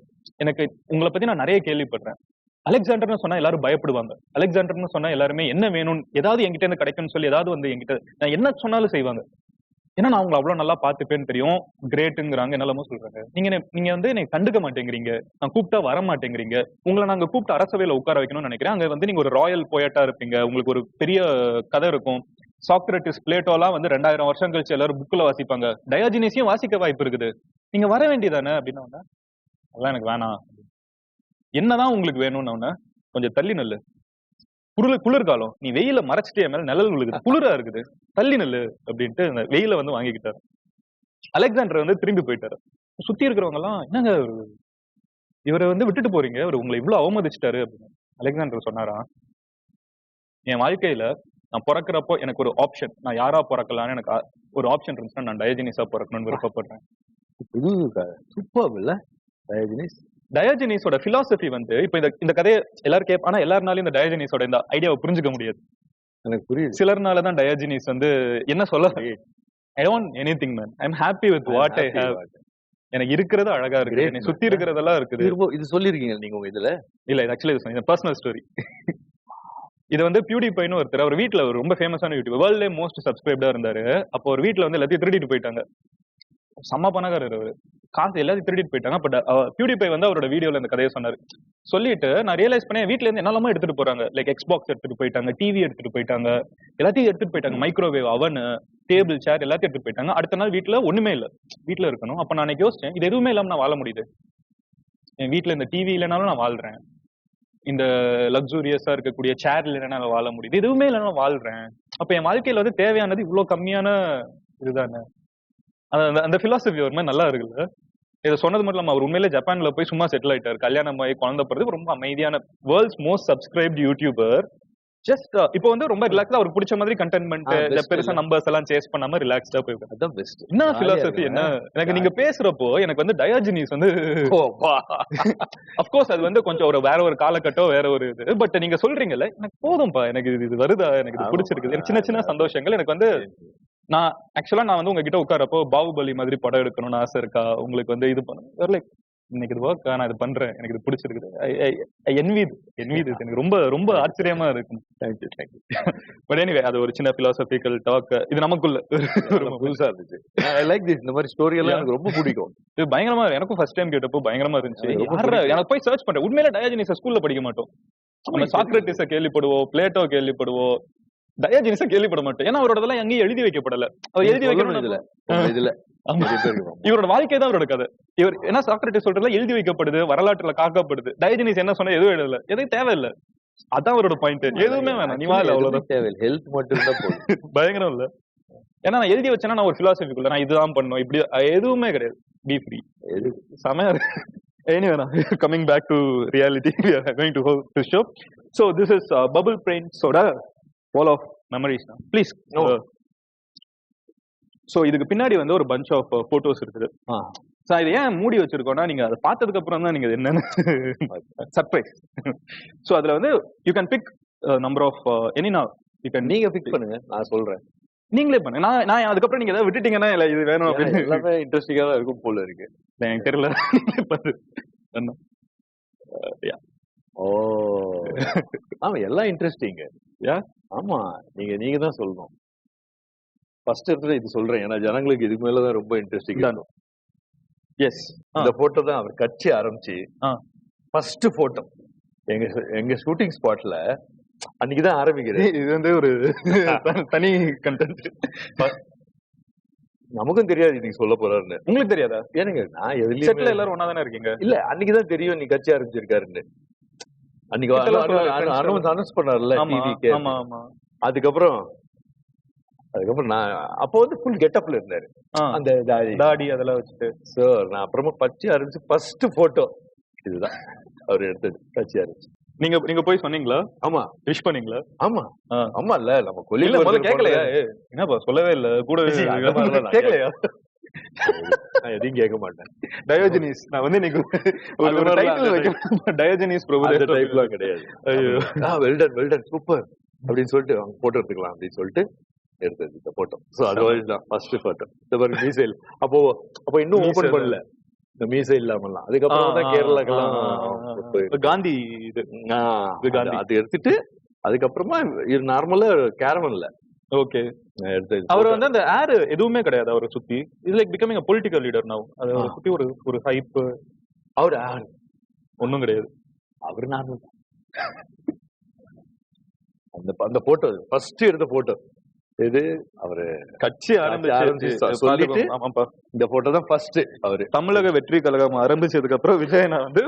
எனக்கு உங்களை பத்தி நான் நிறைய கேள்விப்படுறேன். அலெக்சாண்டர்னு சொன்னா எல்லாரும் பயப்படுவாங்க. அலெக்சாண்டர்னு சொன்னா எல்லாருமே என்ன வேணும், ஏதாவது என்கிட்ட இருந்து கிடைக்கும்னு சொல்லி ஏதாவது வந்து என்கிட்ட நான் என்ன சொன்னாலும் செய்வாங்க. ஏன்னா நான் உங்களை அவ்வளவு நல்லா பாத்துப்பேன்னு தெரியும், கிரேட்டுங்கிறாங்க, என்னெல்லாமோ சொல்றாங்க. நீங்க வந்து என்னை கண்டுக்க மாட்டேங்கிறீங்க, நான் கூப்பிட்டா வர மாட்டேங்கிறீங்க. உங்களை நாங்க கூப்பிட்டு அரசவையில உட்கார வைக்கணும்னு நினைக்கிறேன். அங்க வந்து நீங்க ஒரு ராயல் போயட்டா இருப்பீங்க, உங்களுக்கு ஒரு பெரிய கதை இருக்கும். சாக்ரட்டிஸ், பிளேட்டோலாம் வந்து 2000 வருஷம் கழிச்சு எல்லாரும் புக்ல வாசிப்பாங்க. டயோஜெனிஸையும் வாசிக்க வாய்ப்பு இருக்குது, நீங்க வர வேண்டியதானே அப்படின்னா. அதெல்லாம் எனக்கு வேணாம். என்னதான் உங்களுக்கு வேணும்னு, கொஞ்சம் தள்ளி நல்லு, குளிர்காலம், நீ வெயில மறைச்சிட்டு என் மேல நிழல் விழுகுது, குளிரா இருக்குது, தள்ளி நல்லு அப்படின்ட்டு அந்த வெயில வந்து வாங்கிக்கிட்டாரு. அலெக்சாண்டர் வந்து திரும்பி போயிட்டாரு. சுத்தி இருக்கிறவங்க எல்லாம் என்னங்க இவரை வந்து விட்டுட்டு போறீங்க, இவர் உங்களை இவ்வளவு அவமதிச்சிட்டாரு அப்படின்னு. அலெக்சாண்டர் சொன்னாரா, என் வாழ்க்கையில நான் பிறக்கிறப்போ எனக்கு ஒரு ஆப்ஷன், நான் யாரா பிறக்கலான்னு எனக்கு ஒரு ஆப்ஷன் இருந்துச்சுன்னா நான் டயோஜெனிஸா பிறக்கணும்னு விருப்பப்படுறேன். சூப்பர் இல்ல டயோஜெனிஸ். டயோஜெனிஸோட பிலாசபி வந்து இப்ப இந்த கதையை எல்லாரும் கேட்பா, ஆனா எல்லாருனாலும் இந்த டயோஜெனிஸோட இந்த ஐடியாவை புரிஞ்சுக்க முடியாது. எனக்கு புரியுது. சிலர்னாலதான் டயோஜெனிஸ் வந்து என்ன சொல்ல, I don't anything man, I am happy with what I have. எனக்கு இருக்கிறது அழகா இருக்கு, சுத்தி இருக்கிறதெல்லாம் இருக்குது. இது சொல்லிருக்கீங்க நீங்க உங்க இதுல? இல்ல, இது ஆக்சுவலி இது பர்சனல் ஸ்டோரி. இது வந்து பியூடிபைன்னு ஒருத்தர், அவர் வீட்டுல ஒரு ரொம்ப ஃபேமஸான யூடியூபர், வேர்ல்ட்ல மோஸ்ட் சப்ஸ்கிரைப்டா இருந்தாரு. அப்போ ஒரு வீட்டுல வந்து எல்லாத்தையும் திருடிட்டு போயிட்டாங்க. செம்ம பணக்காரர் அவரு, காசு எல்லாத்தையும் திருடிட்டு போயிட்டாங்க. பட் பியூடிபை வந்து அவரோட வீடியோல இந்த கதையை சொன்னாரு. சொல்லிட்டு நான் ரியலைஸ் பண்ணேன், வீட்டுல இருந்து என்னெல்லாமோ எடுத்துட்டு போறாங்க. லைக் எக்ஸ்பாக்ஸ் எடுத்துட்டு போயிட்டாங்க, டிவி எடுத்துட்டு போயிட்டாங்க, எல்லாத்தையும் எடுத்துட்டு போயிட்டாங்க. மைக்ரோவேவ் அவன், டேபிள், சேர் எல்லாத்தையும் எடுத்துட்டு போயிட்டாங்க. அடுத்த நாள் வீட்டுல ஒண்ணுமே இல்ல, வீட்டுல இருக்கணும். அப்ப நான் யோசிச்சேன், இது எதுவுமே இல்லாம நான் வாழ முடியுது. என் வீட்டுல இந்த டிவி இல்லைனாலும் நான் வாழ்றேன், இந்த லக்ஸூரியஸா இருக்கக்கூடிய சேர் இல்லைன்னா நான் வாழ முடியுது, எதுவுமே இல்லைன்னா வாழ்றேன். அப்ப என் வாழ்க்கையில வந்து தேவையானது இவ்வளவு கம்மியான இதுதானே. அந்த பிலாசபி ஒரு மாதிரி நல்லா இருக்குல்ல. இதை சொன்னது மட்டும் இல்லாம அவர் உண்மையிலே ஜப்பான்ல போய் சும்மா செட்டில் ஆயிட்டாரு, கல்யாணம் ஆகி குழந்தை பிறகு. ரொம்ப அமைதியான, world's most subscribed YouTuber. Just இப்போ வந்து ரொம்ப ரிலாக்ஸா அவருக்கு பிடிச்ச மாதிரி கண்டென்ட்மெண்ட், பெருசா நம்பர்ஸ் எல்லாம் சேஸ் பண்ணாம ரிலாக்ஸ்டா போயிருக்காரு. என்ன பிலாசபி என்ன எனக்கு நீங்க பேசுறப்போ எனக்கு வந்து டயோஜெனிஸ் வந்து அப்கோர்ஸ் அது வந்து கொஞ்சம் ஒரு வேற ஒரு காலகட்டம், வேற ஒரு இது. பட் நீங்க சொல்றீங்கல்ல, எனக்கு போதும்பா, எனக்கு இது வருதா, எனக்கு இது பிடிச்சிருக்கு, சின்ன சின்ன சந்தோஷங்கள் எனக்கு வந்து நான் ஆக்சுவலா நான் வந்து உங்ககிட்ட உட்காரப்போ பாகுபலி மாதிரி படம் எடுக்கணும்னு ஆசை இருக்கா, உங்களுக்கு வந்து இது பண்ண லைக் இன்னைக்கு இது ஒர்க் நான் இது பண்றேன், எனக்கு இது பிடிச்சிருக்குது, என்விது எனக்கு ரொம்ப ரொம்ப ஆச்சரியமா இருக்கும். Thank you thank you. பட் எனிவே அது ஒரு சின்ன பிலாசபிக்கல் டாக், இது நமக்குள்ள புதுசா இருந்துச்சு. I like this. இந்த மாதிரி ஸ்டோரி எல்லாம் எனக்கு ரொம்ப பிடிக்கும். இது பயங்கரமா எனக்கும் ஃபர்ஸ்ட் டைம் கேட்டப்போ பயங்கரமா இருந்துச்சு. எனக்கு ரொம்ப யாரா, பிடிக்கும். எனக்கு போய் சர்ச் பண்றேன். உண்மையில டயோஜெனிஸை ஸ்கூல்ல படிக்க மாட்டோம். நம்ம சாக்ரட்டிஸை கேள்விப்படுவோம், பிளேட்டோ கேள்விப்படுவோம், டயோஜெனிஸை கேள்விப்பட மாட்டோம். ஏன்னா அவரோட இதெல்லாம் எங்கேயும் எழுதி வைக்கப்படல. அவர் எழுதி வைக்கணும் இதுல இதுல இவரோட வாழ்க்கை தான் அவரோட கதை. இவர் என்ன சாக்ரட்டிஸ் சொல்றதுல எழுதி வைக்கப்படுது, வரலாற்றுல காக்கப்படுது. டயோஜெனிஸ் என்ன சொன்னா எதுவும் எழுதல, எதுவும் தேவையில்லை. அதான் அவரோட பாயிண்ட். எதுவுமே வேணாம், நீ வாழ அவ்வளவுதான் தேவையில்லை, ஹெல்த் மட்டும் தான் போதும். பயங்கரம் இல்ல. ஏன்னா நான் எழுதி வச்சேன்னா நான் ஒரு பிலாசபிக்குள்ள நான் இதுதான் பண்ணும், இப்படி எதுவுமே கிடையாது. B free. செமையா இருக்கு. Anyway, coming back to reality, we are going to go to show. So this is Bubble Paint Soda, wall of memories. Please. So இதுக்கு பின்னாடி வந்து ஒரு bunch of photos இருக்குது. So இது ஏன் மூடி வச்சிருக்கோம்னா, நீங்க அதை பார்த்ததுக்கு அப்புறம் தான் நீங்க என்னன்னு சர்ப்ரைஸ். So அதுல வந்து you can pick number of any now. You can நீங்க பிக் பண்ணுங்க, நான் சொல்றேன். நீங்களே பண்ணுங்க. நான் அதுக்கப்புறம் நீங்க ஏதாவது விட்டுட்டீங்கன்னா இல்ல இது வேணும் அப்படின்னு எல்லாமே இன்ட்ரெஸ்டிங்கா தான் இருக்கும் போல இருக்கு. எனக்கு தெரியல. ஓ ஆமா, எல்லாம் இன்ட்ரெஸ்டிங். ஆமா, நீங்க தான் சொல்லணும். ஃபர்ஸ்ட் இடத்துல இது சொல்றேன், ஏன்னா ஜனங்களுக்கு இதுக்கு மேலதான் ரொம்ப இன்ட்ரெஸ்டிங். எஸ், இந்த போட்டோ தான் அவர் கட்சி ஆரம்பிச்சு ஃபர்ஸ்ட் போட்டோ எங்க ஷூட்டிங் ஸ்பாட்ல அன்னைக்குதான் ஆரம்பிக்கிறது. இது வந்து ஒரு தனி கண்டென்ட். நமக்கும் தெரியாது நீங்க சொல்ல போறாருன்னு. உங்களுக்கு தெரியாதா? ஏனுங்க, நான் எதுலயும் செட்ல எல்லாரும் ஒண்ணா தானே இருக்கீங்க. இல்ல, அன்னைக்குதான் தெரியும் நீ கட்சி ஆரம்பிச்சிருக்காருன்னு. அன்னைக்கு அனௌன்ஸ் பண்ணார்ல டிவிக்கு. அதுக்கப்புறம் நான் அப்போ வந்து ஃபுல் கெட்டப்ல இருந்தாரு, அந்த தாடி அதெல்லாம் வச்சுட்டு. சோ நான் அப்புறமா கட்சி ஆரம்பிச்சு ஃபர்ஸ்ட் போட்டோ இதுதான் அவர் எடுத்தது, கட்சி ஆரம்பிச்சு. நீங்க போய் சொன்னீங்களா? ஆமா. விஷ் பண்ணீங்களா? ஆமா ஆமா. இல்ல நம்ம கொல்லில முதல்ல கேட்கலையா? என்னப்பா சொல்லவே இல்ல, கூட கேட்கலையா? நான் எதையும் கேட்க மாட்டேன். டயோஜெனிஸ், நான் வந்து இன்னைக்கு ஒரு டைட்டில் வைக்கிறேன், டயோஜெனிஸ் பிரபுதேவ டைப்லாம் கிடையாது. வெல்டன் சூப்பர் அப்படின்னு சொல்லிட்டு அவங்க போட்டோ எடுத்துக்கலாம் அப்படின்னு சொல்லிட்டு எடுத்தது இந்த போட்டோ. சோ அது தான் ஃபர்ஸ்ட் போட்டோ. இந்த பாருங்க மீசைல். அப்போ இன்னும் ஓபன் பண்ணல, இந்த மீசை இல்லாமலாம். அதுக்கப்புறம் தான் கேரளாக்கெல்லாம் காந்தி அது எடுத்துட்டு அதுக்கப்புறமா இது நார்மலா கேரவன்ல ஓகே எடுத்து. அவர் வந்து அந்த ஏர் எதுவுமே கிடையாது அவரை சுத்தி. இது like becoming a political leader now. அது அவரை சுத்தி ஒரு ஹைப். அவர் ஒண்ணும் கிடையாது, அவர் நார்மல். அந்த போட்டோ ஃபர்ஸ்ட் எடுத்த போட்டோ இது. அவரு கட்சி ஆரம்பிச்சு சொல்லிட்டு இந்த போட்டோ தான் ஃபர்ஸ்ட். அவரு தமிழக வெற்றி கழகம் ஆரம்பிச்சதுக்கு அப்புறம் விஜயனா வந்து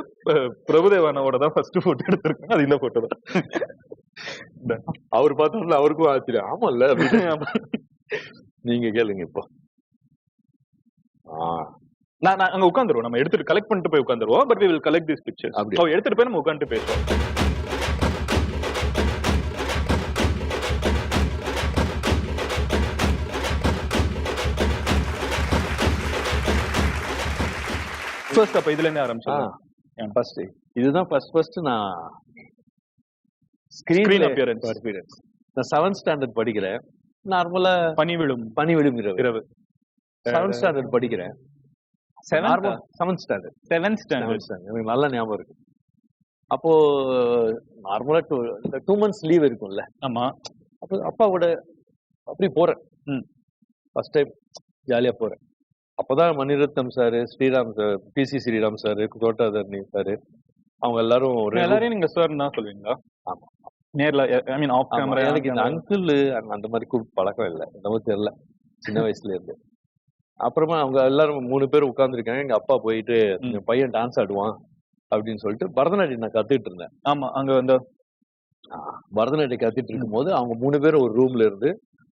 பிரபுதேவானோட தான் ஃபர்ஸ்ட் போட்டோ எடுத்திருக்காங்க. அது இந்த போட்டோ தான். அவர் பார்த்தோம்ல அவருக்கும் ஆச்சரியம். ஆமா இல்ல, நீங்க கேளுங்க இப்போ. நான் அங்க உட்காந்துருவோம், நம்ம எடுத்துட்டு கலெக்ட் பண்ணிட்டு போய் உட்காந்துருவோம். But we will collect these pictures. அப்படி எடுத்துட்டு போய் நம்ம உட்காந்துட்டு பேசுவோம். ஃபர்ஸ்ட் அப்ப இதுல இருந்து ஆரம்பிச்சேன். ஃபர்ஸ்ட் இதுதான் ஃபர்ஸ்ட் நான் ஸ்கிரீன் அப்பியரன்ஸ். நான் 7th ஸ்டாண்டர்ட் படிக்கிறேன். நார்மலா பனி விழும் இரவு 7th ஸ்டாண்டர்ட் படிக்கிறேன். 7th ஸ்டாண்டர்ட் எனக்கு நல்ல ஞாபகம் இருக்கு. அப்போ நார்மலா 2 months லீவ் இருக்கும்ல. ஆமா. அப்போ அப்பாவோட அப்படி போறேன், ஃபர்ஸ்ட் டைம் ஜாலியா போறேன். அப்பதான் Maniratnam sir, Sreeram sir, PC Sreeram sir, Thottatharani sir, அவங்க எல்லாரையும் நீங்க சார் தான் சொல்லுவீங்களா? ஆமா, நேர்ல ஐ மீன் ஆஃப் கேமரா. எனக்கு இந்த அங்கிள் அந்த மாதிரி கூப்பிட்டு பழக்கம் இல்லை, என்னமோ தெரியல, சின்ன வயசுல இருந்து. அப்புறமா அவங்க எல்லாரும் 3 பேர் உட்கார்ந்துருக்காங்க. எங்க அப்பா போயிட்டு என் பையன் டான்ஸ் ஆடுவான் அப்படின்னு சொல்லிட்டு பரதநாட்டியம் நான் கத்துக்கிட்டு இருந்தேன். ஆமா, அங்க வந்து பரதநாட்டியம் கத்துட்டு இருக்கும் போது அவங்க 3 பேர் ஒரு ரூம்ல இருந்து,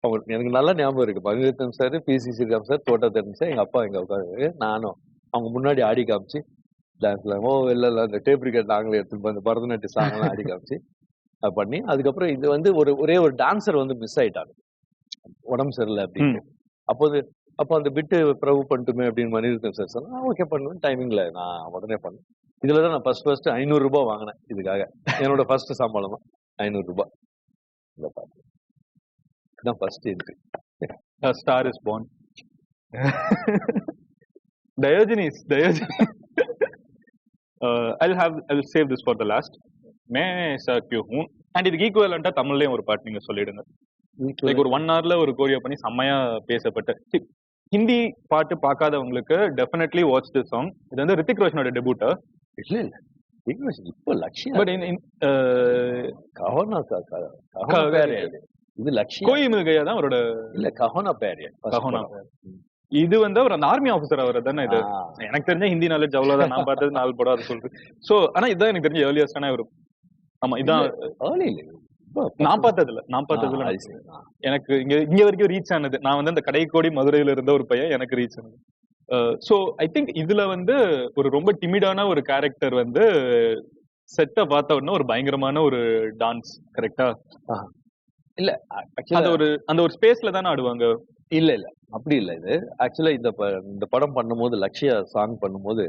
அவங்க எனக்கு நல்லா ஞாபகம் இருக்கு, Maniratnam sir, PC Sreeram sir, Thottatharani sir, எங்க அப்பா எங்க உட்காந்து நானும் அவங்க முன்னாடி ஆடி காமிச்சு டான்ஸ்ல இல்ல அந்த டேப் ரிகார்ட் நாங்களே எடுத்துட்டு அந்த பரதநாட்டிய சாங்லாம் ஆடி காமிச்சு பண்ணி. அதுக்கப்புறம் இது வந்து ஒரே ஒரு டான்சர் வந்து மிஸ் ஆயிட்டாங்க, உடம்பு சரியில்லை அப்படின்னு. அப்போ அந்த பிட்டு ப்ரூவ் பண்ணிட்டுமே அப்படின்னு மணிரத்னம் சார் சொன்னா ஓகே பண்ணுவேன், டைமிங்ல நான் உடனே பண்ணேன். இதுலதான் நான் ஃபர்ஸ்ட் 500 ரூபாய் வாங்கினேன் இதுக்காக. என்னோட ஃபர்ஸ்ட் சம்பளம் 500 ரூபாய். இதான் first entry. A Star is Born. Diogenes. I'll save this for the last. मैं ऐसा क्यों हूँ அண்ட் இதுக்கு ஈக்குவலண்டா தமிழ்லயும் ஒரு பாட்டு நீங்க சொல்லிடுங்க. லைக் ஒரு 1 hourல ஒரு கோரியோ பண்ணி செம்மையா பேசப்பட்ட ஹிந்தி பாட்டு பார்க்காதவங்களுக்கு டெஃபினெட்லி வாட்ச் திஸ் சாங். இது வந்து ரித்திக் ரோஷனோட டெபியூட். இல்ல இப்போ லட்சியம் பட் இது லட்சியம் கோயி மில்கையா தான் அவரோட இல்ல கஹோனா பேர். இது வந்து அவர் அந்த ஆர்மி ஆபீசர் அவர் தானே. இது எனக்கு தெரிஞ்ச ஹிந்தி நாலேஜ் அவ்வளவுதான், நான் பார்த்தது 4 படம் அது சொல்றேன். சோ ஆனா இதான் எனக்கு தெரிஞ்ச ஏர்லியஸ்டான ஒரு. ஆமா இதான் நான் பார்த்ததுல எனக்கு இங்க வரைக்கும் ரீச் ஆனது. நான் வந்து அந்த கடைக்கோடி மதுரையில இருந்த ஒரு பையன், எனக்கு ரீச் ஆனது. சோ ஐ திங்க் இதுல வந்து ஒரு ரொம்ப டிமிடான ஒரு கேரக்டர் வந்து செட்டை பார்த்த உடனே ஒரு பயங்கரமான ஒரு டான்ஸ். கரெக்டா? இல்ல அந்த ஒரு ஸ்பேஸ்ல தானே ஆடுவாங்க. இல்ல அப்படி இல்ல. இது ஆக்சுவலா இந்த படம் பண்ணும்போது, லட்சியா சாங் பண்ணும்போது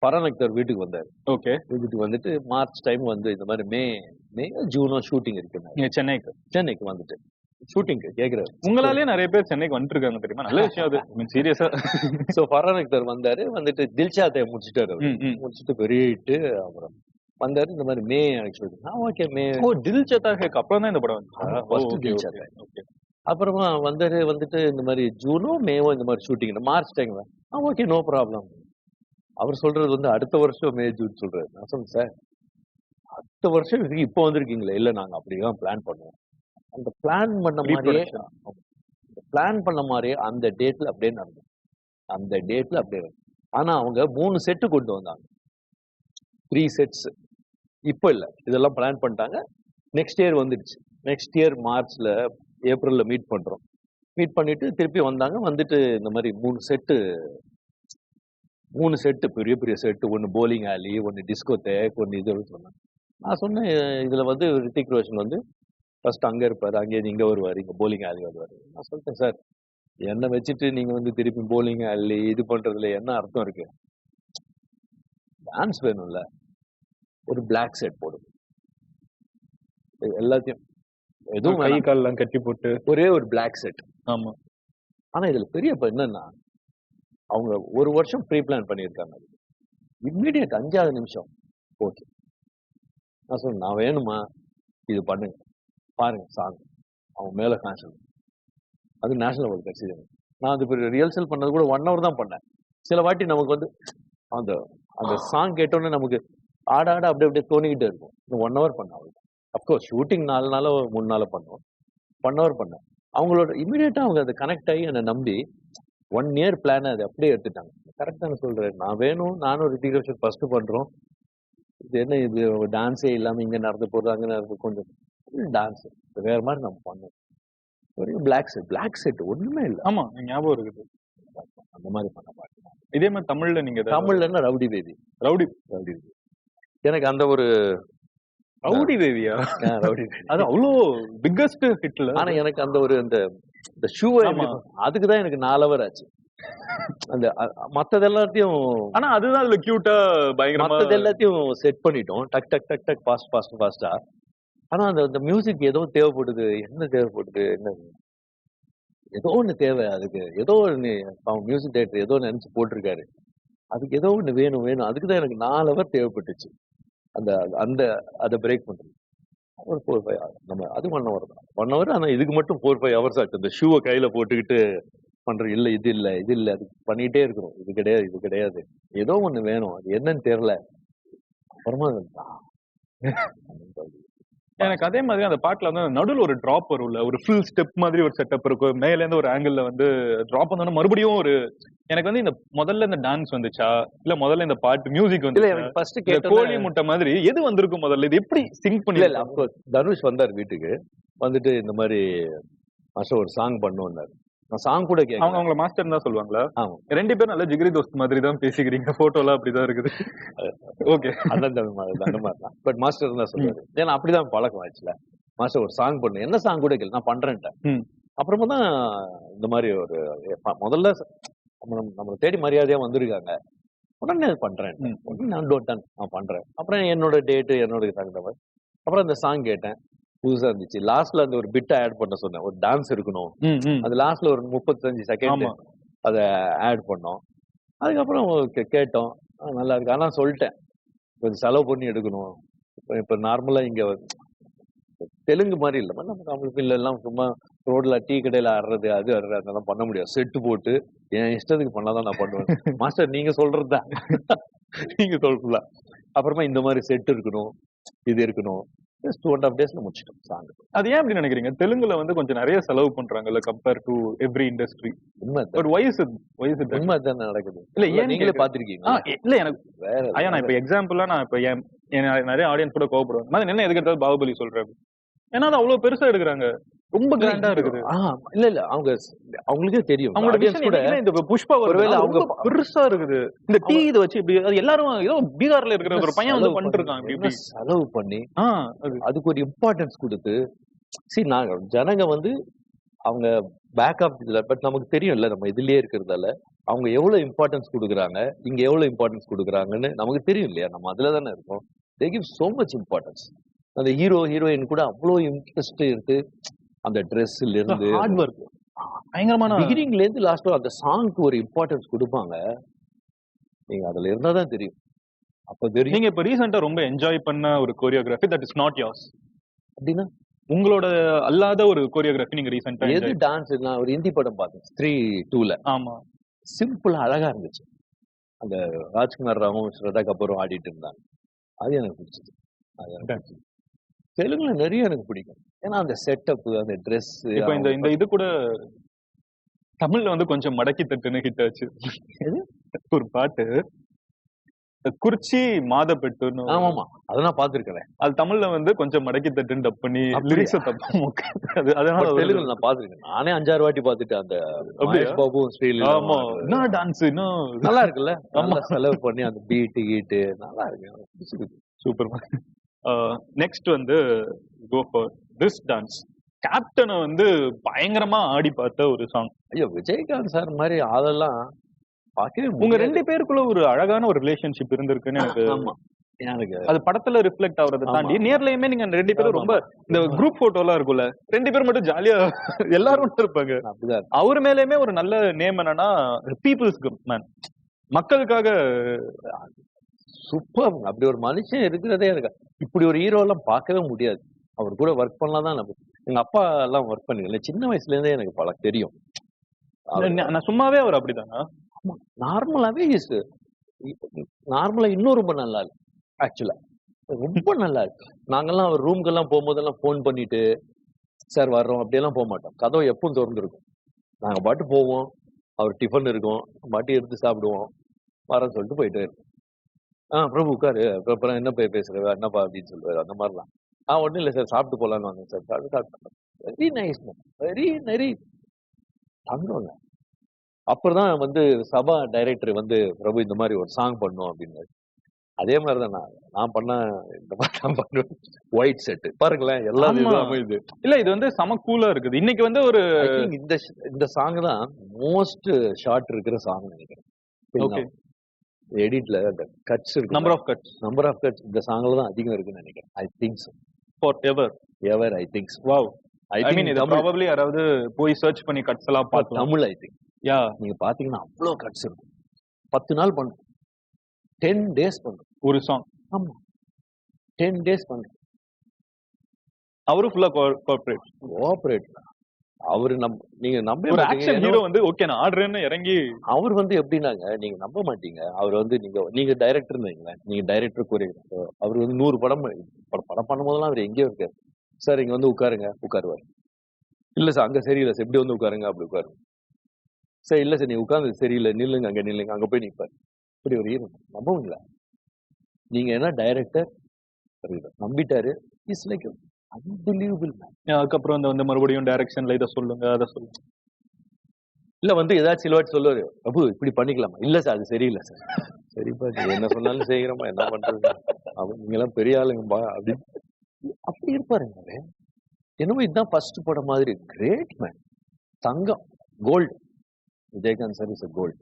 பரான் அக்தர் வீட்டுக்கு வந்தாரு. ஓகே. வீட்டுக்கு வந்துட்டு மார்ச் டைம் வந்து இந்த மாதிரி மே ஜூனோ ஷூட்டிங் இருக்கு சென்னைக்கு வந்துட்டு ஷூட்டிங்க்கு கேக்குறாரு. உங்களாலே நிறைய பேர் சென்னைக்கு வந்துட்டு இருக்காங்க தெரியுமா? நல்ல விஷயம் அது. சீரியஸா. சோ பரான் அக்தர் வந்தாரு. வந்துட்டு தில்ஷாத்தை முடிச்சுட்டாரு. முடிச்சுட்டு பெரிய ஹிட். அப்புறம் வந்தாரு. இந்த மாதிரி மே ஓகே மே தில்ஷாத்தாக்கு அப்புறம் தான் இந்த படம் வந்துச்சு. அப்புறமா வந்தாரு. வந்துட்டு இந்த மாதிரி ஜூனோ மேவோ இந்த மாதிரி ஷூட்டிங் மார்ச் டைம்ல ஓகே நோ ப்ராப்ளம். அவர் சொல்றது வந்து அடுத்த வருஷம் மே ஜூன் சொல்றாரு. நான் சொன்னேன் சார் அடுத்த வருஷம் இப்போ வந்திருக்கீங்களே. இல்ல நாங்க அப்படிதான் பிளான் பண்ணுவோம். அந்த பிளான் பண்ண மாதிரியே அந்த டேட்ல அப்படியே நடந்தது. ஆனா அவங்க 3 செட்டு கொண்டு வந்தாங்க. 3 செட்ஸ். இப்போ இல்ல, இதெல்லாம் பிளான் பண்ணிட்டாங்க. நெக்ஸ்ட் இயர் வந்துடுச்சு. நெக்ஸ்ட் இயர் மார்ச்ல ஏப்ரல்ல மீட் பண்ணிட்டு திருப்பி வந்தாங்க. வந்துட்டு இந்த மாதிரி 3 செட்டு பெரிய பெரிய செட்டு. ஒன்னு போலிங் ஆலி, ஒன்னு டிஸ்கோ தேக், ஒன்னு இது சொன்னாங்க. நான் சொன்னேன் இதுல வந்து ரித்திக் ரோஷன் வந்து ஃபர்ஸ்ட் அங்க இருப்பாரு, அங்கே இங்க வருவாரு, இங்க போலிங் ஆலி வருவாரு. நான் சொல்லிட்டேன் சார் என்ன வச்சுட்டு நீங்க வந்து திருப்பி போலிங் ஆலி இது பண்றதுல என்ன அர்த்தம் இருக்கு? டான்ஸ் வேணும்ல. ஒரு பிளாக் செட் போடும், எல்லாத்தையும் எதுவும் கை கால்லாம் கட்டி போட்டு ஒரே ஒரு பிளாக் செட். ஆமா. ஆனா இதுல பெரிய என்னன்னா அவங்க 1 வருஷம் ப்ரீ பிளான் பண்ணியிருக்காங்க. இம்மிடியட் 5வது நிமிஷம் ஓகே. நான் சொன்னேன் நான் வேணுமா இது பண்ணுங்க பாருங்க சாங். அவங்க மேல கான்சல் அது நேஷனல் அவார்டு கட்சி. நான் அது ரிஹர்சல் பண்ணது கூட 1 hour தான் பண்ணேன். சில வாட்டி நமக்கு வந்து அந்த சாங் கேட்டோன்னே நமக்கு ஆட அப்படியே தோணிக்கிட்டே இருக்கும். 1 hour பண்ணேன். அப்கோர்ஸ் ஷூட்டிங் 4 நாளோ 3 நாளோ பண்ணுவோம். 1 hour பண்ணேன். அவங்களோட இமீடியட்டா அவங்க அதை கனெக்ட் ஆகி என்னை நம்பி 1 year பிளான் அதை அப்படியே எடுத்துட்டாங்க. கரெக்டான சொல்றேன். நான் வேணும், நானும் ரித்திக் ரோஷன் ஃபர்ஸ்ட் பண்றோம். இது என்ன இது டான்ஸே இல்லாம இங்க நடந்து போறது, அங்க நடந்து கொஞ்சம் டான்ஸ் வேற மாதிரி நம்ம பண்ணோம். ஒரு பிளாக் செட் ஒண்ணுமே இல்லை. ஆமா ஞாபகம் இருக்குது. அந்த மாதிரி பண்ண மாட்டேன். இதே மாதிரி தமிழ்ல நீங்க தமிழ்ல ரவுடி பேபி. எனக்கு அந்த ஒரு ரவுடி பேபியா? ரவுடி பேபி அது அவ்வளோ பிக்கஸ்ட் ஹிட்ல. ஆனா எனக்கு அந்த ஒரு இந்த ஷூ அதுக்குதான் எனக்கு 4 hour ஆச்சு. அந்த மத்தது எல்லாத்தையும் ஆனா அதுதான் அதுல கியூட்டா பயங்கரமா மத்தது எல்லாத்தையும் செட் பண்ணிட்டோம். டக் டக் டக் டக் ஃபாஸ்டா. ஆனா அந்த மியூசிக் ஏதோ தேவைப்படுது. என்ன தேவைப்படுது? என்ன ஏதோ ஒண்ணு தேவை. அதுக்கு ஏதோ ஒண்ணு அவன் மியூசிக் டைரக்டர் ஏதோ நினைச்சு போட்டிருக்காரு. அதுக்கு ஏதோ ஒண்ணு வேணும். அதுக்குதான் எனக்கு 4 hour தேவைப்பட்டுச்சு. அதை பிரேக் பண்றது ஒரு 4-5 hours. நம்ம அது 1 hour தான். 1 hour. ஆனா இதுக்கு மட்டும் 4-5 hours ஆச்சு. அந்த ஷூவை கையில போட்டுக்கிட்டு பண்ற இது இல்ல அது பண்ணிட்டே இருக்கிறோம். இது கிடையாது ஏதோ ஒண்ணு வேணும். அது என்னன்னு தெரியல. அப்புறமா எனக்கு அதே மாதிரி அந்த பாட்டுல வந்து நடுவில் ஒரு டிராப் வரும்ல, ஒரு ஃபுல் ஸ்டெப் மாதிரி ஒரு செட்டப் இருக்கும். மேல இருந்து ஒரு ஆங்கிள் வந்து டிராப் வந்தோன்னா மறுபடியும் ஒரு எனக்கு வந்து இந்த முதல்ல இந்த டான்ஸ் வந்துச்சா இல்ல முதல்ல இந்த பாட்டு மியூசிக் வந்து கோழி முட்டை மாதிரி எது வந்திருக்கும் முதல்ல? இது எப்படி சிங்க் பண்ணி? தனுஷ் வந்தார் வீட்டுக்கு. வந்துட்டு இந்த மாதிரி மாஸ்டர் ஒரு சாங் பண்ணுவாரு. நான் சாங் கூட அவங்கள மாஸ்டர் தான் சொல்லுவாங்களா? 2 பேரும் நல்ல ஜிகிரி தோஸ்த் மாதிரி தான் பேசிக்கிறீங்க. போட்டோலாம் அப்படிதான் இருக்குது. ஓகே அந்த மாதிரி தான். பட் மாஸ்டர் தான் சொல்லுவாரு. ஏன்னா அப்படிதான் பழக்கம் ஆச்சுல. மாஸ்டர் ஒரு சாங் பண்ணு, என்ன சாங் கூட கேளு, நான் பண்றேன்ட்டேன். அப்புறமா தான் இந்த மாதிரி ஒரு முதல்ல நம்மளை தேடி மரியாதையா வந்திருக்காங்க. உடனே அது பண்றேன். நான் பண்றேன். அப்புறம் என்னோட டேட்டு என்னோட தகுந்த மாதிரி அப்புறம் அந்த சாங் கேட்டேன். புதுசா இருந்துச்சு. லாஸ்ட்ல அந்த ஒரு பிட் ஆட் பண்ண சொன்னேன், ஒரு டான்ஸ் இருக்கணும், அது லாஸ்ட்ல ஒரு 35 செகண்ட் அத ஆட் பண்ணோம். அதுக்கப்புறம் கேட்டோம், நல்லா இருக்கு. ஆனா சொல்லிட்டேன், கொஞ்சம் செலவு பண்ணி எடுக்கணும். இப்ப நார்மலா இங்க தெலுங்கு மாதிரி இல்ல, நம்ம தமிழ் பிள்ளை எல்லாம் சும்மா ரோட்ல டீ கடையில ஆடுறது அது ஆடுறது அதெல்லாம் பண்ண முடியாது. செட்டு போட்டு என் இஷ்டத்துக்கு பண்ணாதான் நான் பண்ணுவேன். மாஸ்டர் நீங்க சொல்றதுதான் நீங்க சொல்றல. அப்புறமா இந்த மாதிரி செட் இருக்கணும், இது இருக்கணும். 2.5 daysல முடிச்சிட்டோம் சாங். அது ஏன் அப்படி நினைக்கிறீங்க? தெலுங்குல வந்து கொஞ்சம் நிறைய செலவு பண்றாங்கல்ல கம்பேர் டு எவ்ரி இண்டஸ்ட்ரி. உண்மை பட் why is it உண்மை தான் நடக்குது. இல்ல ஏன் நீங்களே பாத்திருக்கீங்க? இல்ல எனக்கு வேற ஐயா நான் இப்ப எக்ஸாம்பிளா நான் இப்ப நிறைய ஆடியன்ஸ் கூட கோவப்படுவாங்க, மாதிரி என்ன எதுக்கு எடுத்தாலும் பாகுபலி சொல்றேன். ஏன்னா அது அவ்வளவு பெருசா எடுக்கிறாங்க, ரொம்ப கிராண்டா இருக்குது. இல்ல இல்ல அவங்களுக்கே தெரியும். அவங்களோட விஷன் கூட இந்த புஷ்பா ஒருவேளை அவங்க பெருசா இருக்குது. இந்த டீ இதை வச்சு இப்படி எல்லாரும் ஏதோ பீகார்ல இருக்கிற ஒரு பையன் வந்து பண்ணிட்டு இருக்காங்க. இப்படி செலவு பண்ணி அதுக்கு ஒரு இம்பார்ட்டன்ஸ் கொடுத்து நாங்க ஜனங்க வந்து அவங்க பேக் ஆஃப் இதுல, பட் நமக்கு தெரியும் இல்ல, நம்ம இதுலயே இருக்கிறதால அவங்க எவ்வளவு இம்பார்ட்டன்ஸ் கொடுக்குறாங்க, இங்க எவ்வளவு இம்பார்ட்டன்ஸ் கொடுக்குறாங்கன்னு நமக்கு தெரியும் இல்லையா? நம்ம அதுல தானே இருக்கோம். they give so much importance. அந்த ஹீரோ ஹீரோயின் கூட அவ்வளவு இன்ட்ரெஸ்ட் இருக்கு. அந்த ட்ரெஸ்ல இருந்து ஹார்ட் ஒர்க் பயங்கரமான பிகினிங்ல இருந்து லாஸ்ட் அந்த சாங்க்கு ஒரு இம்பார்ட்டன்ஸ் கொடுப்பாங்க. நீங்க அதுல இருந்தா தான் தெரியும். அப்ப தெரியும். நீங்க இப்ப ரீசெண்டா ரொம்ப என்ஜாய் பண்ண ஒரு choreography that is not yours அப்படின்னா உங்களோட அல்லாத ஒரு கோரியோகிராஃபி நீங்க ரீசெண்டா எது? டான்ஸ். நான் ஒரு ஹிந்தி படம் பார்த்தேன் 3-2ல. ஆமா, சிம்பிளா அழகா இருந்துச்சு. அந்த ராஜ்குமார் ராவும் ஸ்ரதா கபூரும் ஆடிட்டு இருந்தாங்க. அது எனக்கு பிடிச்சது. தெலுங்குல நிறைய எனக்கு பிடிக்கும். ஏன்னா அந்த செட்டப், அந்த ட்ரெஸ். இப்ப இந்த இது கூட தமிழ்ல வந்து கொஞ்சம் மடக்கி தட்டுன்னு ஹிட் ஆச்சு. ஒரு பாட்டு குறிச்சி மாதப்பெட்டுன்னு. ஆமா அதை நான் பாத்துருக்கேன். அது தமிழ்ல வந்து கொஞ்சம் மடக்கி தட்டுன்னு டப் பண்ணி லிரிக்ஸ் தப்பு. அதனால தெலுங்குல நான் பாத்துருக்கேன். நானே 5-6 வாட்டி பாத்துட்டேன். அந்த மகேஷ் பாபு ஸ்டைல்ல டான்ஸ் நல்லா இருக்குல்ல. நல்லா செலவு பண்ணி அந்த பீட்டு கீட்டு நல்லா இருக்கு. சூப்பர். நெக்ஸ்ட் வந்து கோ ஃபார் திஸ் டான்ஸ். கேப்டனை வந்து பயங்கரமா ஆடி பார்த்த ஒரு சாங். ஐயோ, விஜயகாந்த் சார் மாதிரி அதெல்லாம் உங்க 2 பேருக்குள்ள ஒரு அழகான ஒரு ரிலேஷன்ஷிப் இருந்திருக்குன்னு எனக்கு அது படத்துல ரிஃப்ளெக்ட் ஆகுறதை தாண்டி நேர்லயுமே நீங்க 2 பேரும் ரொம்ப இந்த குரூப் போட்டோ எல்லாம் இருக்கும்ல, 2 பேரும் மட்டும் ஜாலியா எல்லாரும் இருப்பாங்க. அவரு மேலயுமே ஒரு நல்ல நேம் என்னன்னா பீப்புள்ஸ் மேன், மக்களுக்காக. சூப்பர். அப்படி ஒரு மனுஷன் இருக்கிறதே எனக்கு. இப்படி ஒரு ஹீரோ எல்லாம் பார்க்கவே முடியாது. அவர் கூட ஒர்க் பண்ணலாம் தான். எங்க அப்பா எல்லாம் ஒர்க் பண்ணிக்கல. சின்ன வயசுல இருந்தே எனக்கு பல தெரியும். நான் சும்மாவே அவர் அப்படிதானா? நார்மலாவே நார்மலா இன்னும் ரொம்ப நல்லா இருக்கு. ஆக்சுவலா ரொம்ப நல்லா இருக்கு. நாங்கெல்லாம் அவர் ரூம்க்கெல்லாம் போகும்போதெல்லாம் போன் பண்ணிட்டு சார் வர்றோம் அப்படியெல்லாம் போக மாட்டோம். கதவு எப்பவும் திறந்துருக்கும். நாங்க பாட்டு போவோம், அவர் டிஃபன் இருக்கும், பாட்டு எடுத்து சாப்பிடுவோம், வரேன்னு சொல்லிட்டு போயிட்டே இருக்கோம். பிரபு உட்காரு, அப்புறம் என்ன பேசுற என்னப்பா அப்படின்னு சொல்லுவாரு. அந்த மாதிரிலாம் ஒன்றும் இல்லை சார், சாப்பிட்டு போலான்னு வந்தேன் சார். சாப்பிட்டு வெரி நைஸ், வெரி தங்கங்க. அப்புறம் வந்து சபா டைரக்டர் வந்து பிரபு இந்த மாதிரி ஒரு சாங் பண்ணும் அப்படின்னு. அதே மாதிரிதான் நான் பண்ண இந்த மாதிரி தான் பண்ணுவேன். ஒயிட் செட் பாருங்களேன், எல்லாம் அமையுது. இல்ல இது வந்து செம கூலா இருக்குது. இன்னைக்கு வந்து ஒரு இந்த சாங் தான் மோஸ்ட் ஷார்ட் இருக்கிற சாங் நினைக்கிறேன். எடிட்ல அந்த கட்ஸ் இருக்கு, நம்பர் ஆஃப் கட்ஸ் இந்த சாங்ல தான் அதிகம் இருக்குன்னு நினைக்கிறேன். I think so. Forever I think so. Wow. I mean இது probably யாராவது போய் சர்ச் பண்ணி கட்ஸ் எல்லாம் பார்க்கலாம். தமிழ் ஐ திங்க் நீங்க பாத்தீங்கன்னா அவ்வளவு கட்ஸ் இருக்கும். 10 நாள் பண்ணும், 10 days பண்ணும் ஒரு சாங். ஆமா, 10 days பண்ணும். அவரு ஃபுல்லா கோஆபரேட். அவரு நீங்க நம்ப ஒரு ஆக்ஷன் ஹீரோ வந்து ஓகே நான் ஆடுறேன்னு இறங்கி. அவர் வந்து எப்படின்னாங்க, நீங்க நம்ப மாட்டீங்க. அவர் வந்து நீங்க டைரக்டர் வைங்களேன், நீங்க டைரக்டர் கோரியோகிராஃபர். அவர் வந்து 100 படம் பண்ணும் போதெல்லாம் அவர் எங்கேயோ இருக்காரு. சார் இங்க வந்து உட்காருவார். இல்ல சார் அங்க சரியில்லை சார், இப்படி வந்து உட்காருங்க, அப்படி உட்காருங்க சார். இல்ல சார் நீ உட்கார்ந்து சரியில்லை, நில்லுங்க, அங்க போய் நிற்பாரு. இப்படி ஒரு ஹீரோ நம்புவீங்களா? நீங்க என்ன டைரக்டர் நம்பிட்டாரு. Is like unbelievable man. அதுக்கப்புறம் வந்து மறுபடியும் டைரக்ஷன்ல இதை சொல்லுங்க அதை சொல்லுங்க. இல்ல வந்து ஏதாச்சும் சிலவாட்டி சொல்லுவாரு, பிரபு இப்படி பண்ணிக்கலாமா? இல்ல சார் அது சரியில்லை சார். சரிப்பா நீங்க என்ன சொன்னாலும் செய்கிறோமா, என்ன பண்றது, நீங்க எல்லாம் பெரிய ஆளுங்கப்பா அப்படின்னு அப்படி இருப்பாருங்க. என்னமோ இதுதான் ஃபர்ஸ்ட் படம் மாதிரி. கிரேட் மேன், தங்கம், gold. Vijayakanth sir is gold.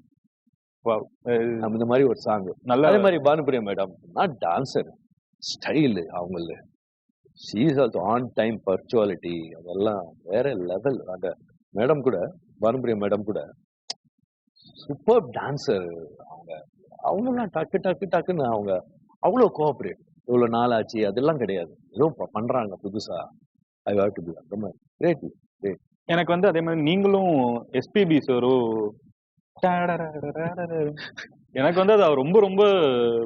இந்த மாதிரி ஒரு சாங் நல்ல. அதே மாதிரி பானுபிரியா மேடம், நான் டான்சர், ஸ்டைலு அவங்கள she is also on time punctuality அதெல்லாம் வேற லெவல். அந்த மேடம் கூட பானுபிரியா மேடம் கூட சூப்பர் டான்சர். அவங்கெல்லாம் டக்கு டக்கு டக்குன்னு அவங்க அவ்வளோ கோஆப்ரேட். இவ்வளோ நாள் ஆச்சு அதெல்லாம் கிடையாது, ஏதோ பண்றாங்க புதுசா. ஐ ஹேவ் டு பி அந்த மாதிரி கிரேட். எனக்கு வந்து அதே மாதிரி நீங்களும் எஸ்பிபி சாரும் எனக்கு வந்து அது ரொம்ப ரொம்ப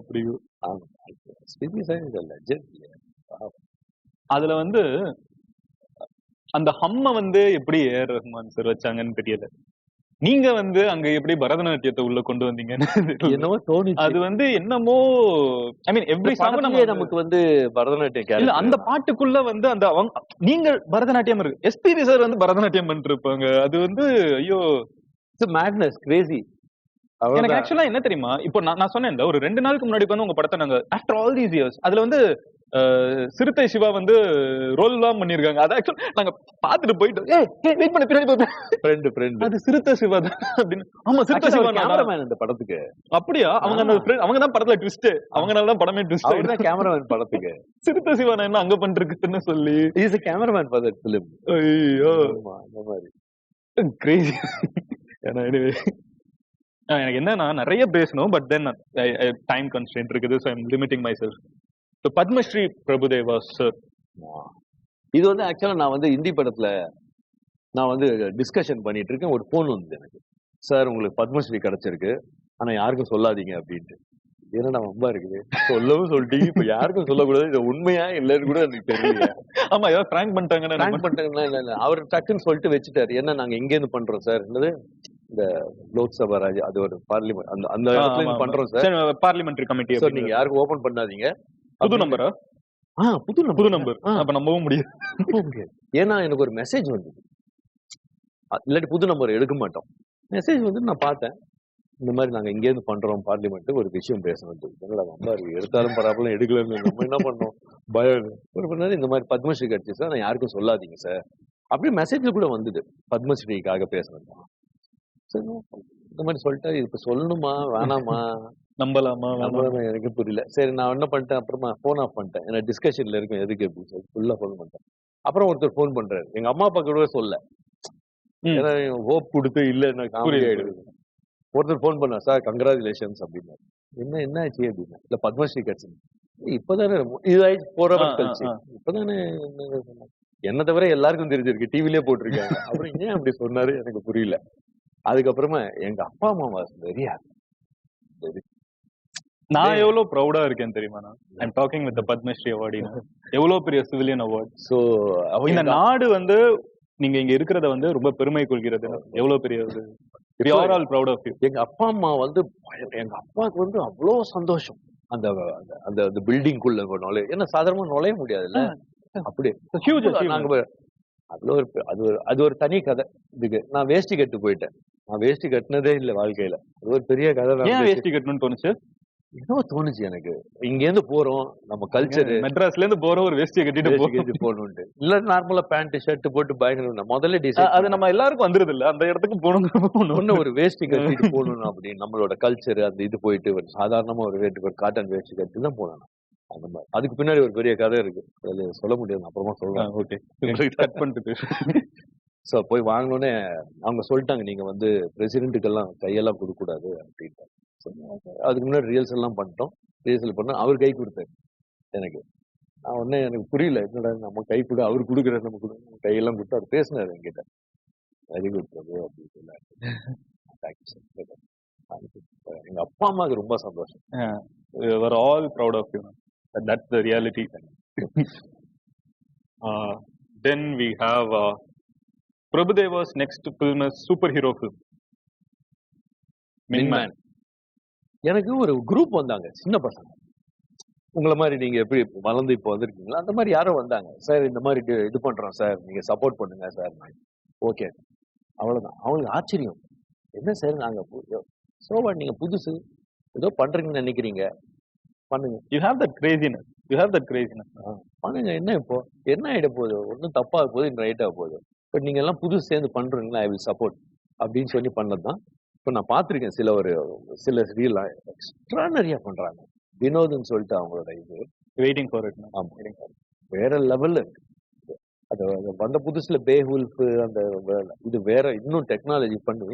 பிடிக்கும். அதுல வந்து அந்த ஹம்ம வந்து எப்படி ஏஆர் ரஹ்மான் சார் வச்சாங்கன்னு தெரியல. நீங்க வந்து அங்க எப்படி பரதநாட்டியத்தை உள்ள கொண்டு வந்தீங்கன்னு என்னமோ தோணுச்சு. அது வந்து என்னமோ ஐ மீன் எவ்ரி சாங் நமக்கு வந்து பரதநாட்டியம் இல்ல அந்த பாட்டுக்குள்ள வந்து அந்த நீங்க பரதநாட்டியம் இருக்கு, எஸ்பிபி சார் வந்து பரதநாட்டியம் பண்ணிட்டு இருப்பாங்க. அது வந்து ஐயோ மேட்னஸ் கிரேசி. எனக்கு ஆக்சுவலா என்ன தெரியுமா, இப்போ நான் சொன்னேன் ஒரு 2 நாளுக்கு முன்னாடி வந்து உங்க படத்தை நாங்க ஆஃப்டர் ஆல் தீஸ் இயர்ஸ் அதுல வந்து சிறுத்தை சிவா வந்து ரோல் எல்லாம் பண்ணிருக்காங்க. அது ஆக்சுவலா நாங்க பாத்துட்டு போயிட்டோம். வெயிட் பண்ண பின்னாடி பார்த்தேன் அது சிறுத்தை சிவா தான் அப்படின்னு. ஆமா சிறுத்தை சிவா கேமராமேன் இந்த படத்துக்கு. அப்படியா? அவங்க தான் படத்துல ட்விஸ்ட், அவங்கனால தான் படமே ட்விஸ்ட். அவர் தான் கேமராமேன் படத்துக்கு. சிறுத்தை சிவா நான் என்ன அங்க பண்ணிருக்குன்னு சொல்லி is a cameraman for that film. ஐயோ அந்த மாதிரி கிரேசி. ஏன்னா எனக்கு என்னன்னா நிறைய பேசணும், பட் தென் டைம் கன்ஸ்ட்ரெயின்ட் இருக்குது, so I'm limiting myself. So Padmashri Prabhudeva sir, இது வந்து ஆக்சுவலா நான் வந்து ஹிந்தி படத்துல நான் வந்து டிஸ்கஷன் பண்ணிட்டு இருக்கேன். ஒரு போன் வந்து எனக்கு, சார் உங்களுக்கு பத்மஸ்ரீ கிடைச்சிருக்கு ஆனா யாருக்கும் சொல்லாதீங்க அப்படின்ட்டு. ஏன்னா ரொம்ப இருக்குது சொல்லவும் சொல்லிட்டீங்க, இப்ப யாருக்கும் சொல்லக்கூடாது, இது உண்மையா இல்லன்னு கூட எனக்கு தெரியல. ஆமா ஏதாவது பிராங்க் பண்ணிட்டாங்கன்னா இல்ல அவர் டக்குன்னு சொல்லிட்டு வச்சுட்டாரு. ஏன்னா நாங்க எங்க இருந்து பண்றோம் சார், என்னது இந்த லோக்சபா ராஜ் அது ஒரு பார்லிமெண்ட் அந்த அந்த இடத்துல பண்றோம் சார், பார்லிமெண்டரி கமிட்டி. சார் நீங்க யாருக்கும் ஓபன் பண்ணாதீங்க. புது நம்பரா? புது நம்பர் அப்ப நம்பவும் முடியாது. ஏன்னா எனக்கு ஒரு மெசேஜ் வந்தது, இல்லாட்டி புது நம்பர் எடுக்க மாட்டோம். மெசேஜ் வந்து நான் பார்த்தேன், இந்த மாதிரி நாங்க இங்க இருந்து பண்றோம் பார்லிமெண்ட் ஒரு விஷயம் பேசணும். என்னடா ரொம்ப எடுத்தாலும் பரவாயில்ல எடுக்கலன்னு நம்ம என்ன பண்ணோம் பயம். ஒரு பண்ணாரு இந்த மாதிரி பத்மஸ்ரீ கிடைச்சி சார், நான் யாருக்கும் சொல்லாதீங்க சார் அப்படியே மெசேஜ்ல கூட வந்தது, பத்மஸ்ரீக்காக பேசணும். இந்த மாதிரி சொல்லிட்டா இப்ப சொல்லணுமா வேணாமா நம்பலாமா எனக்கு புரியல. சரி நான் என்ன பண்ணிட்டேன், அப்புறமா போன் ஆஃப் பண்ணிட்டேன். ஏன்னா டிஸ்கஷன்ல இருக்கும் எதுக்கு அப்படின்னு சொல்லி ஃபுல்லா போன் பண்ணிட்டேன். அப்புறம் ஒருத்தர் போன் பண்றாரு, எங்க அம்மா அப்பா கூட சொல்ல, ஏன்னா ஹோப் கொடுத்து இல்ல எனக்கு காமெடி ஆயிடுது. ஒருத்தர் போன் பண்ணா, சார் கங்க்ராச்சுலேஷன்ஸ் அப்படின்னா. என்ன ஆச்சு அப்படின்னா, இல்ல பத்மஸ்ரீ கிடைச்சு இப்பதானே இதாயிடுச்சு 4 hours கழிச்சு இப்பதானே. என்ன தவிர எல்லாருக்கும் தெரிஞ்சிருக்கு, டிவிலே போட்டிருக்காங்க. அப்புறம் ஏன் அப்படி சொன்னாரு எனக்கு புரியல. அதுக்கப்புறமா எங்க அப்பா அம்மா வாஸ் வெரி ஹாப்பி. நான் எவ்வளவு ப்ரௌடா இருக்கேன் தெரியுமா, நான் டாக்கிங் வித் பத்மஸ்ரீ அவார்டு, எவ்வளவு பெரிய சிவிலியன் அவார்ட். சோ இந்த நாடு வந்து நீங்க இங்க இருக்கிறத வந்து ரொம்ப பெருமை கொள்கிறது. எவ்வளவு பெரிய ஒரு we are all proud of you. எங்க அப்பா அம்மா வந்து எங்க அப்பாவுக்கு வந்து அவ்வளவு சந்தோஷம் அந்த அந்த பில்டிங் குள்ள நுழைய. ஏன்னா சாதாரணமா நுழைய முடியாதுல்ல, அப்படியே நாங்க அது ஒரு தனி கதை. இதுக்கு நான் வேஷ்டி கட்டு போயிட்டேன். நான் வேஷ்டி கட்டினதே இல்ல வாழ்க்கையில, அது ஒரு பெரிய கதை. ஏன் வேஷ்டி கட்டணும்னு தோணுச்சு? ஏதோ தோணுச்சு எனக்கு, இங்க இருந்து போறோம் நம்ம கல்ச்சர், மெட்ராஸ்ல இருந்து போறோம் ஒரு வேஷ்டி கட்டிட்டு போகணும்ட்டு. இல்ல நார்மலா பேண்ட் ஷர்ட் போட்டு பயங்கர முதல்ல டிசைன் அது நம்ம எல்லாருக்கும் வந்துருது இல்ல, அந்த இடத்துக்கு போகணும் ஒரு வேஷ்டி கட்டிட்டு போகணும் அப்படின்னு நம்மளோட கல்ச்சர் அந்த இது போயிட்டு ஒரு சாதாரணமா ஒரு காட்டன் வேஷ்டி கட்டி தான் போகணும். அந்த மாதிரி அதுக்கு பின்னாடி ஒரு பெரிய கதை இருக்கு, அது சொல்ல முடியாது, அப்புறமா சொல்றேன். ஓகே கட் பண்ணிட்டு ஸோ போய் வாங்கினோடனே அவங்க சொல்லிட்டாங்க, நீங்க வந்து பிரசிடென்ட்டுக்கெல்லாம் கையெல்லாம் கொடுக்க கூடாது அப்படின்ட்டு. அதுக்கு முன்னாடி ரியல்ஸ் எல்லாம் பண்ணிட்டோம். ரியல்சல் பண்ண அவர் கை கொடுத்தாரு எனக்கு. நான் உடனே எனக்கு புரியல, என்னடா நம்ம கை கூட அவர் கொடுக்குற நம்ம கையெல்லாம் கொடுத்து அவர் பேசினாரு என்கிட்ட, வெரி குட் பிரபு அப்படின்னு சொன்னாரு. எங்க அப்பா அம்மாவுக்கு ரொம்ப சந்தோஷம். We were all proud of you. That's the reality. Then we have Prabhudeva's next film is superhero film, Minman. எனக்கு ஒரு குரூப் வந்தாங்க சின்ன பசங்க, உங்களை மாதிரி நீங்க எப்படி வளர்ந்து இப்போ வந்திருக்கீங்களா அந்த மாதிரி யாரோ வந்தாங்க. சார் இந்த மாதிரி இது பண்றோம் சார், நீங்க சப்போர்ட் பண்ணுங்க சார். ஓகே அவ்வளவுதான். அவங்களுக்கு ஆச்சரியம், என்ன சார் நாங்க சோவா நீங்க புதுசு ஏதோ பண்றீங்கன்னு நினைக்கிறீங்க, பண்ணுங்க. You have that craziness. பண்ணுங்க. என்ன இப்போ என்ன ஆயிட போகுது, ஒன்றும் தப்பா போகுது, இன்னும் ரைட்டா போகுது. பட் நீங்க எல்லாம் புதுசு சேர்ந்து பண்றீங்களா, ஐ வில் சப்போர்ட் அப்படின்னு சொல்லி பண்ணதுதான். இப்போ நான் பார்த்துருக்கேன் சில ரீல் எக்ஸ்ட்ரானரியா பண்றாங்க. வினோத்னு சொல்லிட்டு அவங்களோட இது வெயிட்டிங் ஃபார் இட். ஆமா, வேற லெவல்ல இருக்கு. அது வந்த புதுசுல பேஹுல்ஃப் அந்த இது வேற இன்னும் டெக்னாலஜி பண்ணி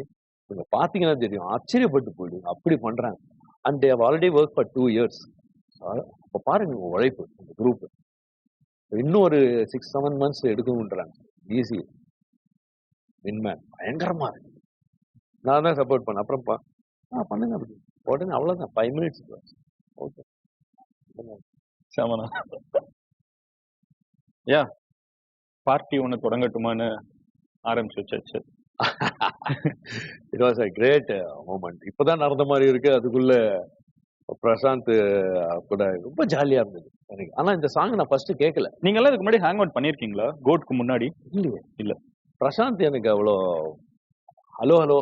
நீங்க பாத்தீங்கன்னா தெரியும், ஆச்சரியப்பட்டு போயிடுங்க அப்படி பண்றாங்க. And they already work for 2 years. அப்ப பாருங்க உங்க உழைப்பு இந்த குரூப் இன்னும் ஒரு 6-7 months எடுக்கணும்ன்றாங்க. ஈஸி வின்மேன் பயங்கரமா இருக்கு. நான் தான் சப்போர்ட் பண்ணேன். அப்புறம் பண்ணுங்க அப்படி உடனே அவ்வளவுதான் 5 minutes. ஓகே சாமனா யா பார்ட்டி ஒன்று தொடங்கட்டுமான்னு ஆரம்பிச்சு வச்சாச்சு. It was a great moment. இப்பதான் நடந்த மாதிரி இருக்கு. அதுக்குள்ள பிரசாந்த் கூட ரொம்ப ஜாலியா இருந்தது எனக்கு. ஆனா இந்த சாங் நான் ஃபர்ஸ்ட் கேட்கல. நீங்க எல்லாம் இதுக்கு முன்னாடி ஹேங் அவுட் பண்ணிருக்கீங்களா கோட்க்கு முன்னாடி? இல்லையே. இல்ல. பிரசாந்த் எனக்கு அவ்வளோ ஹலோ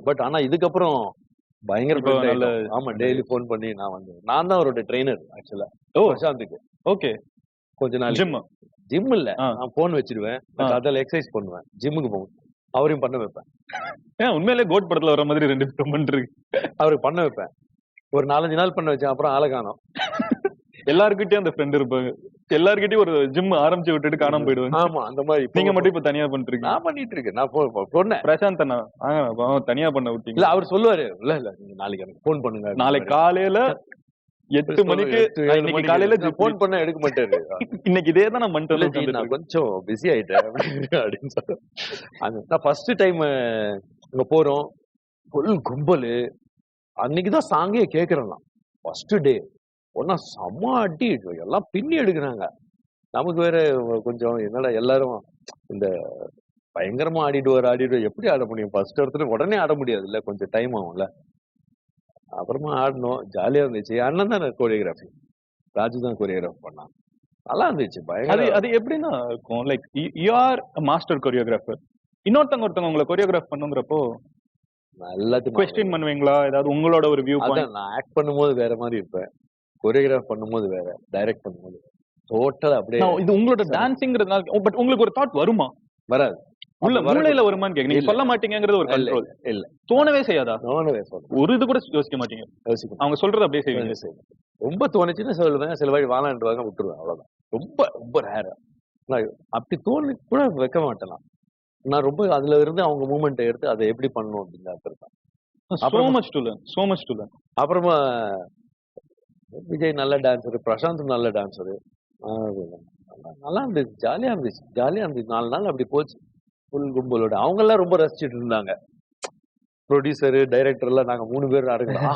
பட் ஆனா இதுக்கப்புறம் பயங்கர ஆமா டெய்லி போன் பண்ணி நான் தான் அவரோட ட்ரெயினர் ஆக்சுவலா பிரசாந்துக்கு. ஓகே. கொஞ்ச நாள் ஜிம் இல்ல, நான் போன் வச்சிருவேன், அதில் எக்ஸசைஸ் பண்ணுவேன், ஜிம்முக்கு போவேன், அவரையும் பண்ண வைப்பேன். உண்மையிலே கோட் படத்துல வர மாதிரி 2 பேரும் பண்ணிருக்கு. அவருக்கு பண்ண வைப்பேன். ஒரு 4-5 நாள் பண்ண வச்சேன். அப்புறம் ஆளை காணோம். எல்லாருக்கிட்டையும் அந்த ஃப்ரெண்ட் இருப்பாங்க. எல்லாருக்கிட்டையும் ஒரு ஜிம் ஆரம்பிச்சு விட்டுட்டு காணாம போயிடுவாங்க. ஆமா அந்த மாதிரி. நீங்க மட்டும் இப்ப தனியா பண்ணிட்டு நான் பண்ணிட்டு இருக்கேன். நான் சொன்னேன் பிரசாந்த் அண்ணா தனியா பண்ண விட்டீங்க. இல்ல அவர் சொல்லுவாரு, இல்ல நீங்க நாளைக்கு எனக்கு போன் பண்ணுங்க, நாளைக்கு காலையில 8 மணிக்கு இன்னைக்கு காலையில போன் பண்ண எடுக்க மாட்டாரு. இன்னைக்கு இதே தான் நான் பண்ணிட்டு நான் கொஞ்சம் பிஸி ஆயிட்டேன் அப்படின்னு சொல்ல. நான் ஃபர்ஸ்ட் டைம் இங்க போறோம், ஃபுல் கும்பல். அன்னைக்குதான் சாங்கே கேக்குறேன். ஃபர்ஸ்ட் டே ஒன்னா செம்ம அடி, எல்லாம் பின்னி எடுக்கிறாங்க. நமக்கு வேற கொஞ்சம் என்னடா எல்லாரும் இந்த பயங்கரமா ஆடிடுவார் எப்படி ஆட முடியும்? ஃபர்ஸ்ட் இடத்துல உடனே ஆட முடியாது இல்ல, கொஞ்சம் டைம் ஆகும்ல. அப்புறமா ஆடணும், ஜாலியா இருந்துச்சு. அண்ணன் தான் கோரியோகிராஃபி, ராஜு தான் கோரியோகிராஃப் பண்ணான். நல்லா இருந்துச்சு பயங்கர. அது எப்படின்னா இருக்கும், like you are master choreographer, ஒருத்தவங்க உங்களை கோரியோகிராஃப் பண்ணுங்கிறப்போ எல்லாத்தையும் क्वेश्चन பண்ணுவீங்களா? ஏதாவது உங்களோட ஒரு வியூ பாயிண்ட்? நான் ஆக்ட் பண்ணும்போது வேற மாதிரி இருப்பேன், கோரியோகிராஃப் பண்ணும்போது வேற, டைரக்ட் பண்ணும்போது டோட்டலா அப்படியே. இது உங்களோட டான்சிங்கிறதுனால பட் உங்களுக்கு ஒரு தாட் வருமா? வராது. உள்ள மூளையில வருமான்னு கேக்க. நீங்க சொல்ல மாட்டீங்கங்கிறது ஒரு கண்ட்ரோல் இல்ல, தோணவே செய்யாதா? தோணவே சொல்ல ஒரு இது கூட யோசிக்க மாட்டீங்க. அவங்க சொல்றது அப்படியே செய்வீங்க. ரொம்ப தோணுச்சுன்னு சொல்லுவேன், சில வாட்டி வாழாண்டுவாங்க விட்டுருவேன், அவ்வளவுதான். ரொம்ப ரொம்ப ரேர். நான் அப்படி தோணி கூட வைக்க மாட்டேன். நான் ரொம்ப அதுல இருந்து அவங்க மூமெண்ட் எடுத்து அதை எப்படி பண்ணணும் அப்படின்னு. அப்புறமா விஜய் நல்ல டான்ஸரு, பிரசாந்த் நல்ல டான்ஸரு. நல்லா இருந்துச்சு, ஜாலியா இருந்துச்சு. 4 நாள் அப்படி போச்சு ஃபுல் கும்பலோட. அவங்க எல்லாம் ரொம்ப ரசிச்சுட்டு இருந்தாங்க. ப்ரொடியூசரு, டைரக்டர் எல்லாம் நாங்க 3 பேர் ஆடுறோம்,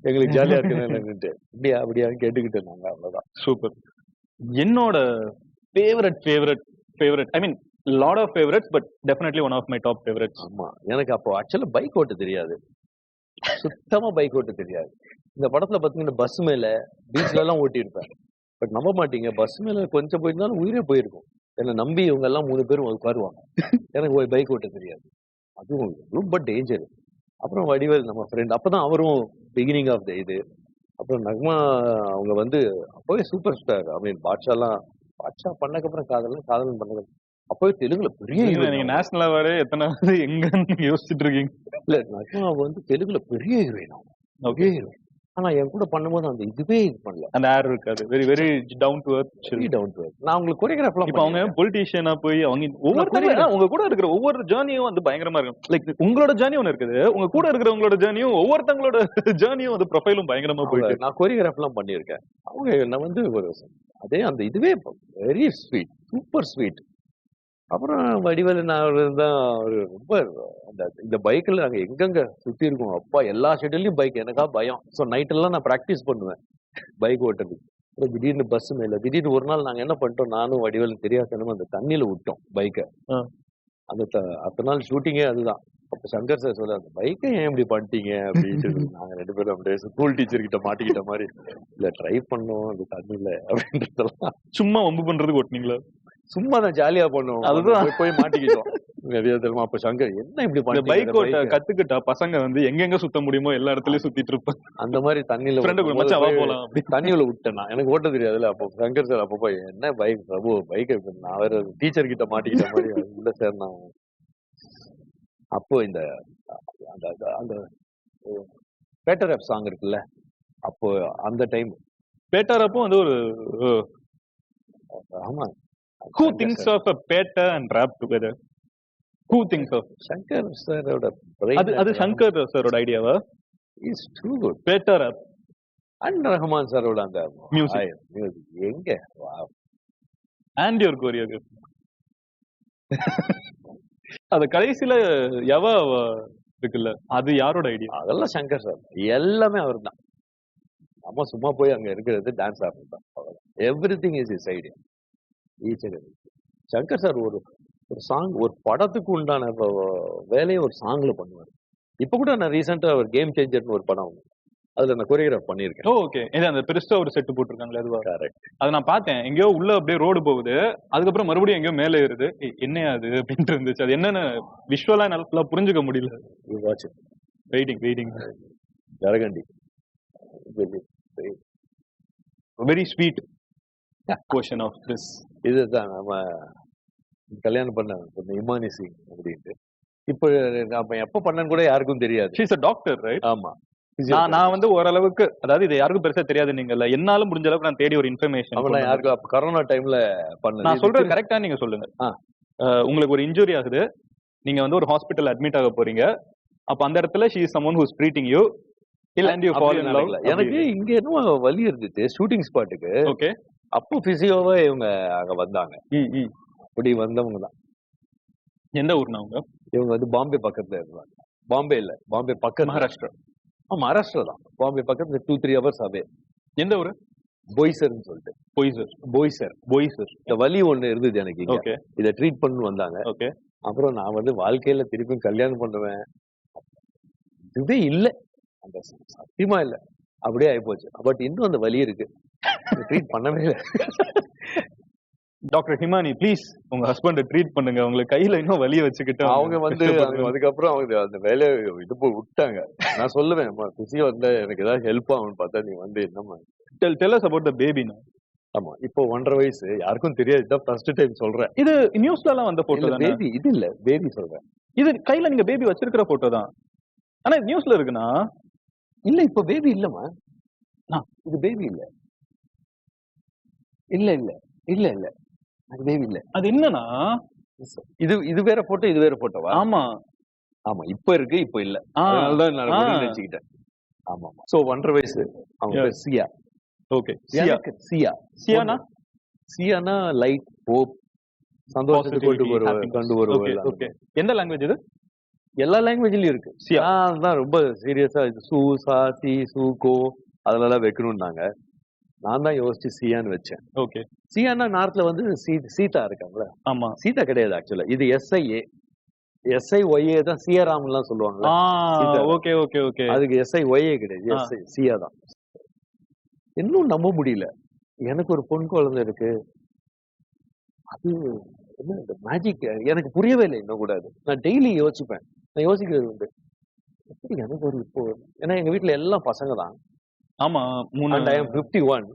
எங்களுக்கு ஜாலியா இருக்குன்னு அப்படியா கேட்டுக்கிட்டு இருந்தாங்க. அவ்வளவுதான். சூப்பர். என்னோட favourite I mean lot of favourites but definitely one of my top favourites. ஆமா, எனக்கு அப்போ ஆக்சுவலா பைக் ஓட்ட தெரியாது, சுத்தமா பைக் ஓட்ட தெரியாது. இந்த படத்துல பாத்தீங்கன்னா பஸ் மேல பீச்ல எல்லாம் ஓட்டி இருப்பேன். பட் நம்ப மாட்டீங்க, பஸ் மேல கொஞ்சம் போயிருந்தாலும் உயிரே போயிருக்கும். என்னை நம்பி இவங்க எல்லாம் 3 பேரும் உட்காருவாங்க. எனக்கு ஒரு பைக் ஓட்ட தெரியாது, அதுவும் ரொம்ப டேஞ்சர். அப்புறம் வடிவேல் நம்ம ஃப்ரெண்ட், அப்பதான் அவரும் பிகினிங் ஆஃப் த இது. அப்புறம் நக்மா அவங்க அப்பவே சூப்பர் ஸ்டார் அப்படின்னு பாட்ஷா பண்ணக்கப்புறம் காதலன் பண்ணக்கப்புறம் அப்பவே தெலுங்குல பெரிய நீங்க நேஷனல் அவார்டு எத்தனாவது எங்கன்னு யோசிச்சுட்டு இருக்கீங்க? இல்ல, நக்மா தெலுங்குல பெரிய ஹீரோயின். ஓகே, ஆனா என் கூட பண்ணும்போது அந்த இதுவே இது பண்ணல, அந்த ஏர் இருக்காது. Very very down to earth. நான் உங்களுக்கு கோரியோகிராஃப்லாம் இப்போ அவங்க பொலிட்டீஷியனா போய் அவங்க ஒவ்வொருத்தரும் உங்க கூட இருக்கிற ஒவ்வொரு ஜேர்னியும் பயங்கரமா இருக்கும். லைக் உங்களோட ஜேர்னி ஒன்று இருக்குது, உங்க கூட இருக்கிறவங்களோட ஜேர்னியும் ஒவ்வொருத்தவங்களோட ஜேர்னியும் ப்ரொஃபைலும் பயங்கரமா போயிட்டு. நான் கோரியோகிராஃப்லாம் பண்ணியிருக்கேன். அவங்க நான் ஒரு அதே அந்த இதுவே வெரி ஸ்வீட், சூப்பர் ஸ்வீட். அப்புறம் வடிவேலு நான் தான் ரொம்ப இந்த பைக்கில் நாங்கள் எங்கெங்க சுற்றி இருக்கோம். அப்பா எல்லா ஷெட்யூல்லையும் பைக், எனக்கா பயம். ஸோ நைட்டெல்லாம் நான் ப்ராக்டிஸ் பண்ணுவேன் பைக் ஓட்டுறதுக்கு. அப்புறம் திடீர்னு பஸ் மேல திடீர்னு ஒரு நாள் நாங்கள் என்ன பண்ணிட்டோம், நானும் வடிவேலு தெரியாதனமா அந்த தண்ணியில விட்டோம் பைக்கை. அந்த அடுத்த நாள் ஷூட்டிங்கே அதுதான். அப்போ சங்கர் சார் சொல்ல, அந்த பைக்கை ஏன் இப்படி பண்ணிட்டீங்க அப்படின்ட்டு நாங்கள் 2 பேரும் அப்படியே ஸ்கூல் டீச்சர் கிட்ட மாட்டிக்கிட்ட மாதிரி, இல்லை ட்ரை பண்ணோம் அந்த தண்ணியில அப்படின்றதெல்லாம். சும்மா வம்பு பண்றதுக்கு ஓட்டினீங்களா? சும்மா தான் ஜாலியா பண்ணுவோம், அதுதான் போய் மாட்டிக்கிட்டோம் நிறைய தெரியுமா. அப்ப சங்கர் என்ன இப்படி பைக் ஓட்ட கத்துக்கிட்டா பசங்க எங்க சுத்த முடியுமோ எல்லா இடத்துலயும் சுத்திட்டு இருப்பேன். அந்த மாதிரி தண்ணியில தண்ணியில விட்டேன். எனக்கு ஓட்ட தெரியாதுல்ல. அப்போ சங்கர் சார் அப்போ என்ன பைக் பிரபு பைக் நான் வேற டீச்சர் கிட்ட மாட்டிக்கிட்ட மாதிரி இல்ல சார். நான் அப்போ இந்த அந்த பேட்டர் ஆப் சாங் இருக்குல்ல, அப்போ அந்த டைம் பேட்டர் அப்போ ஒரு ஆமா. Who thinks of a Peta and rap together? Who thinks of? Shankar சாரோட அது சங்கர் சாரோட ஐடியாவா? Is too good. Peta rap. And Rahman சாரோட அந்த Music. மியூசிக் எங்க And your choreography. அது கடைசியில இருக்குல்ல, அது யாரோட ஐடியா? அதெல்லாம் சங்கர் சார், எல்லாமே அவர் தான். நம்ம சும்மா போய் அங்க இருக்கிறது டான்ஸ் ஆடுறது தான். Everything is is idea. Shankar sir ஒரு சாங், ஒரு படத்துக்கு உண்டான வேலையை ஒரு சாங்ல பண்ணுவார். இப்ப கூட நான் ரீசெண்டா ஒரு கேம் சேஞ்சர்னு ஒரு படம், அதுல நான் கொரியோகிராஃப் பண்ணிருக்கேன். ஓகே. அந்த பெருசா ஒரு செட் போட்டிருக்காங்களே அதுவா? கரெக்ட். அதை நான் பார்த்தேன். எங்கேயோ உள்ள அப்படியே ரோடு போகுது, அதுக்கப்புறம் மறுபடியும் எங்கேயோ மேலே ஏறுது. என்னையா அது அப்படின்ட்டு இருந்துச்சு. அது என்னன்னு விஷுவலா நல்லா புரிஞ்சுக்க முடியல. Waiting Jaragandi very sweet question of this. இதுதான் நம்ம கல்யாணம் பண்ண இமானி சிங் அப்படின்ட்டு. இப்ப நம்ம எப்ப பண்ணன்னு கூட யாருக்கும் தெரியாது. She is a doctor, right? ஆமா. நான் வந்து ஓரளவுக்கு, அதாவது இது யாருக்கும் பெருசா தெரியாது, நீங்கல்ல, என்னால முடிஞ்ச அளவுக்கு நான் தேடி ஒரு இன்ஃபர்மேஷன். யாருக்கும் அப்ப கொரோனா டைம்ல பண்ண. நான் சொல்றது கரெக்டா நீங்க சொல்லுங்க. உங்களுக்கு ஒரு இன்ஜுரி ஆகுது, நீங்க வந்து ஒரு ஹாஸ்பிட்டல் அட்மிட் ஆக போறீங்க. அப்ப அந்த இடத்துல she is someone who is treating you. எனக்கு இங்க என்ன வலி இருந்துச்சு ஷூட்டிங் ஸ்பாட்டுக்கு. ஓகே. அப்போ பிசியோவா இவங்க அங்க வந்தாங்க. அப்படி வந்தவங்க தான். எந்த ஊர்னா அவங்க? இவங்க வந்து பாம்பே பக்கத்துல இருந்தாங்க. பாம்பே இல்ல, பாம்பே பக்கம், மகாராஷ்டிரா. மகாராஷ்டிரா தான். பாம்பே பக்கத்துல 2-3 hours அவே. எந்த ஊரு? போய்சர்னு சொல்லிட்டு. போய்சர். இந்த வலி ஒண்ணு இருந்தது எனக்கு. ஓகே. இதை ட்ரீட் பண்ணு வந்தாங்க. ஓகே. அப்புறம் நான் வந்து வாழ்க்கையில திருப்பி கல்யாணம் பண்ணுவேன் இதுவே இல்ல, அந்த சத்தியமா இல்ல, அப்படியே ஆயிப்போச்சு. பட் இன்னும் அந்த வலி இருக்கு, ட்ரீட் பண்ணவே இல்லை. டாக்டர் ஹிமானி, ப்ளீஸ் உங்க ஹஸ்பண்ட ட்ரீட் பண்ணுங்க. உங்களுக்கு கையில இன்னும் வலிய வச்சுக்கிட்டு அவங்க வந்து அதுக்கப்புறம் அவங்க அந்த வேலையை இது போய் விட்டாங்க. நான் சொல்லுவேன், பிசியோ வந்து எனக்கு ஏதாவது ஹெல்ப் ஆகும்னு பார்த்தா நீ வந்து என்னமா tell us about the baby now. ஆமா, இப்போ 1.5 வயசு, யாருக்கும் தெரியாது. இதான் ஃபர்ஸ்ட் டைம் சொல்றேன். இது நியூஸ்ல எல்லாம் வந்த போட்டோ தானே? பேபி இது இல்ல, பேபி சொல்றேன். இது கையில நீங்க பேபி வச்சிருக்கிற போட்டோ தான். ஆனா நியூஸ்ல இருக்குனா? இல்ல, இப்ப பேபி இல்லமா. இது பேபி இல்ல. இல்ல இல்ல இல்ல இல்ல அது பேபி இல்ல. அது என்னன்னா, இது வேற போட்டோ, இது வேற போட்டோவா? ஆமா ஆமா, இப்ப இருக்கு, இப்ப இல்ல. அதனால நான் நினைச்சுக்கிட்டேன். ஆமா. சோ 1.5 வயசு. அவங்க பேர் சியா. ஓகே. சியா. சியானா லைட், ஹோப், சந்தோஷத்தை கொண்டு வருவாங்க. ஓகே. எந்த லாங்குவேஜ் இது? எல்லா லாங்குவேஜ்லயும் இருக்கு. சியா தான் ரொம்ப சீரியஸா சூ, சா, சி, சூ, கோ அதெல்லாம் வைக்கணும்னாங்க. நான் தான் யோசிச்சு சியான்னு வச்சேன். ஓகே. சியானா நார்த்ல வந்து சீதா இருக்காங்களா? ஆமா. சீதா கிடையாது ஆக்சுவலா. இது SIA தான். சியாராம் எல்லாம் சொல்லுவாங்க. Okay okay okay. அதுக்கு SIA கிடையாது, சியா தான். இன்னும் நம்ப முடியல, எனக்கு ஒரு பொன் குழந்தை இருக்கு. அது என்ன மேஜிக் எனக்கு புரியவே இல்லை இன்னும் கூட. அது நான் டெய்லி யோசிப்பேன். நான் யோசிக்கிறது உண்டு, எப்படி எனக்கு ஒரு இப்போ, ஏன்னா எங்க வீட்டுல எல்லாம் பசங்க தான். ஆமா. 51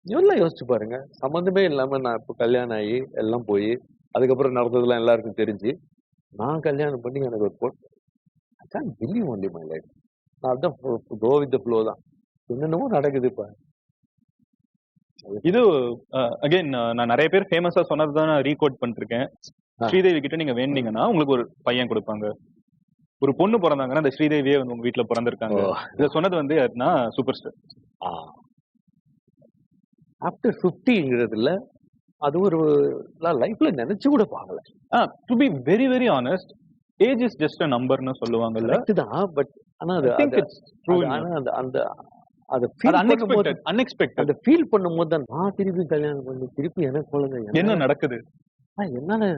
எல்லாம் யோசிச்சு பாருங்க. சம்பந்தமே இல்லாம நான் இப்போ கல்யாணம் ஆகி எல்லாம் போய் அதுக்கப்புறம் நடந்ததெல்லாம் எல்லாருக்கும் தெரிஞ்சு நான் கல்யாணம் பண்ணி எனக்கு ஒரு பொண்ணு. I can't believe only my life. நான் அதான் go with the flow தான். என்னென்னமோ நடக்குது இப்ப. இது அகைன் நான் நிறைய பேர் ஃபேமஸா சொன்னதுதான் ரீகோட் பண்ணிருக்கேன். ஸ்ரீதேவி கிட்ட நீங்க வேண்டீங்கன்னா உங்களுக்கு ஒரு பையன் கொடுப்பாங்க. ஒரு பொண்ணு பிறந்தாங்கன்னா அந்த ஸ்ரீதேவியே வந்து உங்க வீட்டுல பிறந்திருக்காங்க. இத சொன்னது வந்து யாருன்னா சூப்பர் ஸ்டார். ஆஃப்டர் 50ங்கிறதுல அது ஒரு லைஃப்ல நினைச்சு கூட பார்க்கல. To be very very honest, age is just a நம்பர்னு சொல்லுவாங்கல்ல. இதுதான். பட் ஆனா அது அந்த அது அன்எக்ஸ்பெக்டட் அந்த ஃபீல் பண்ணும்போது தான் நான் திருப்பி கல்யாணம் பண்ணி திருப்பி எனக்கு குழந்தை என்ன நடக்குது என்னால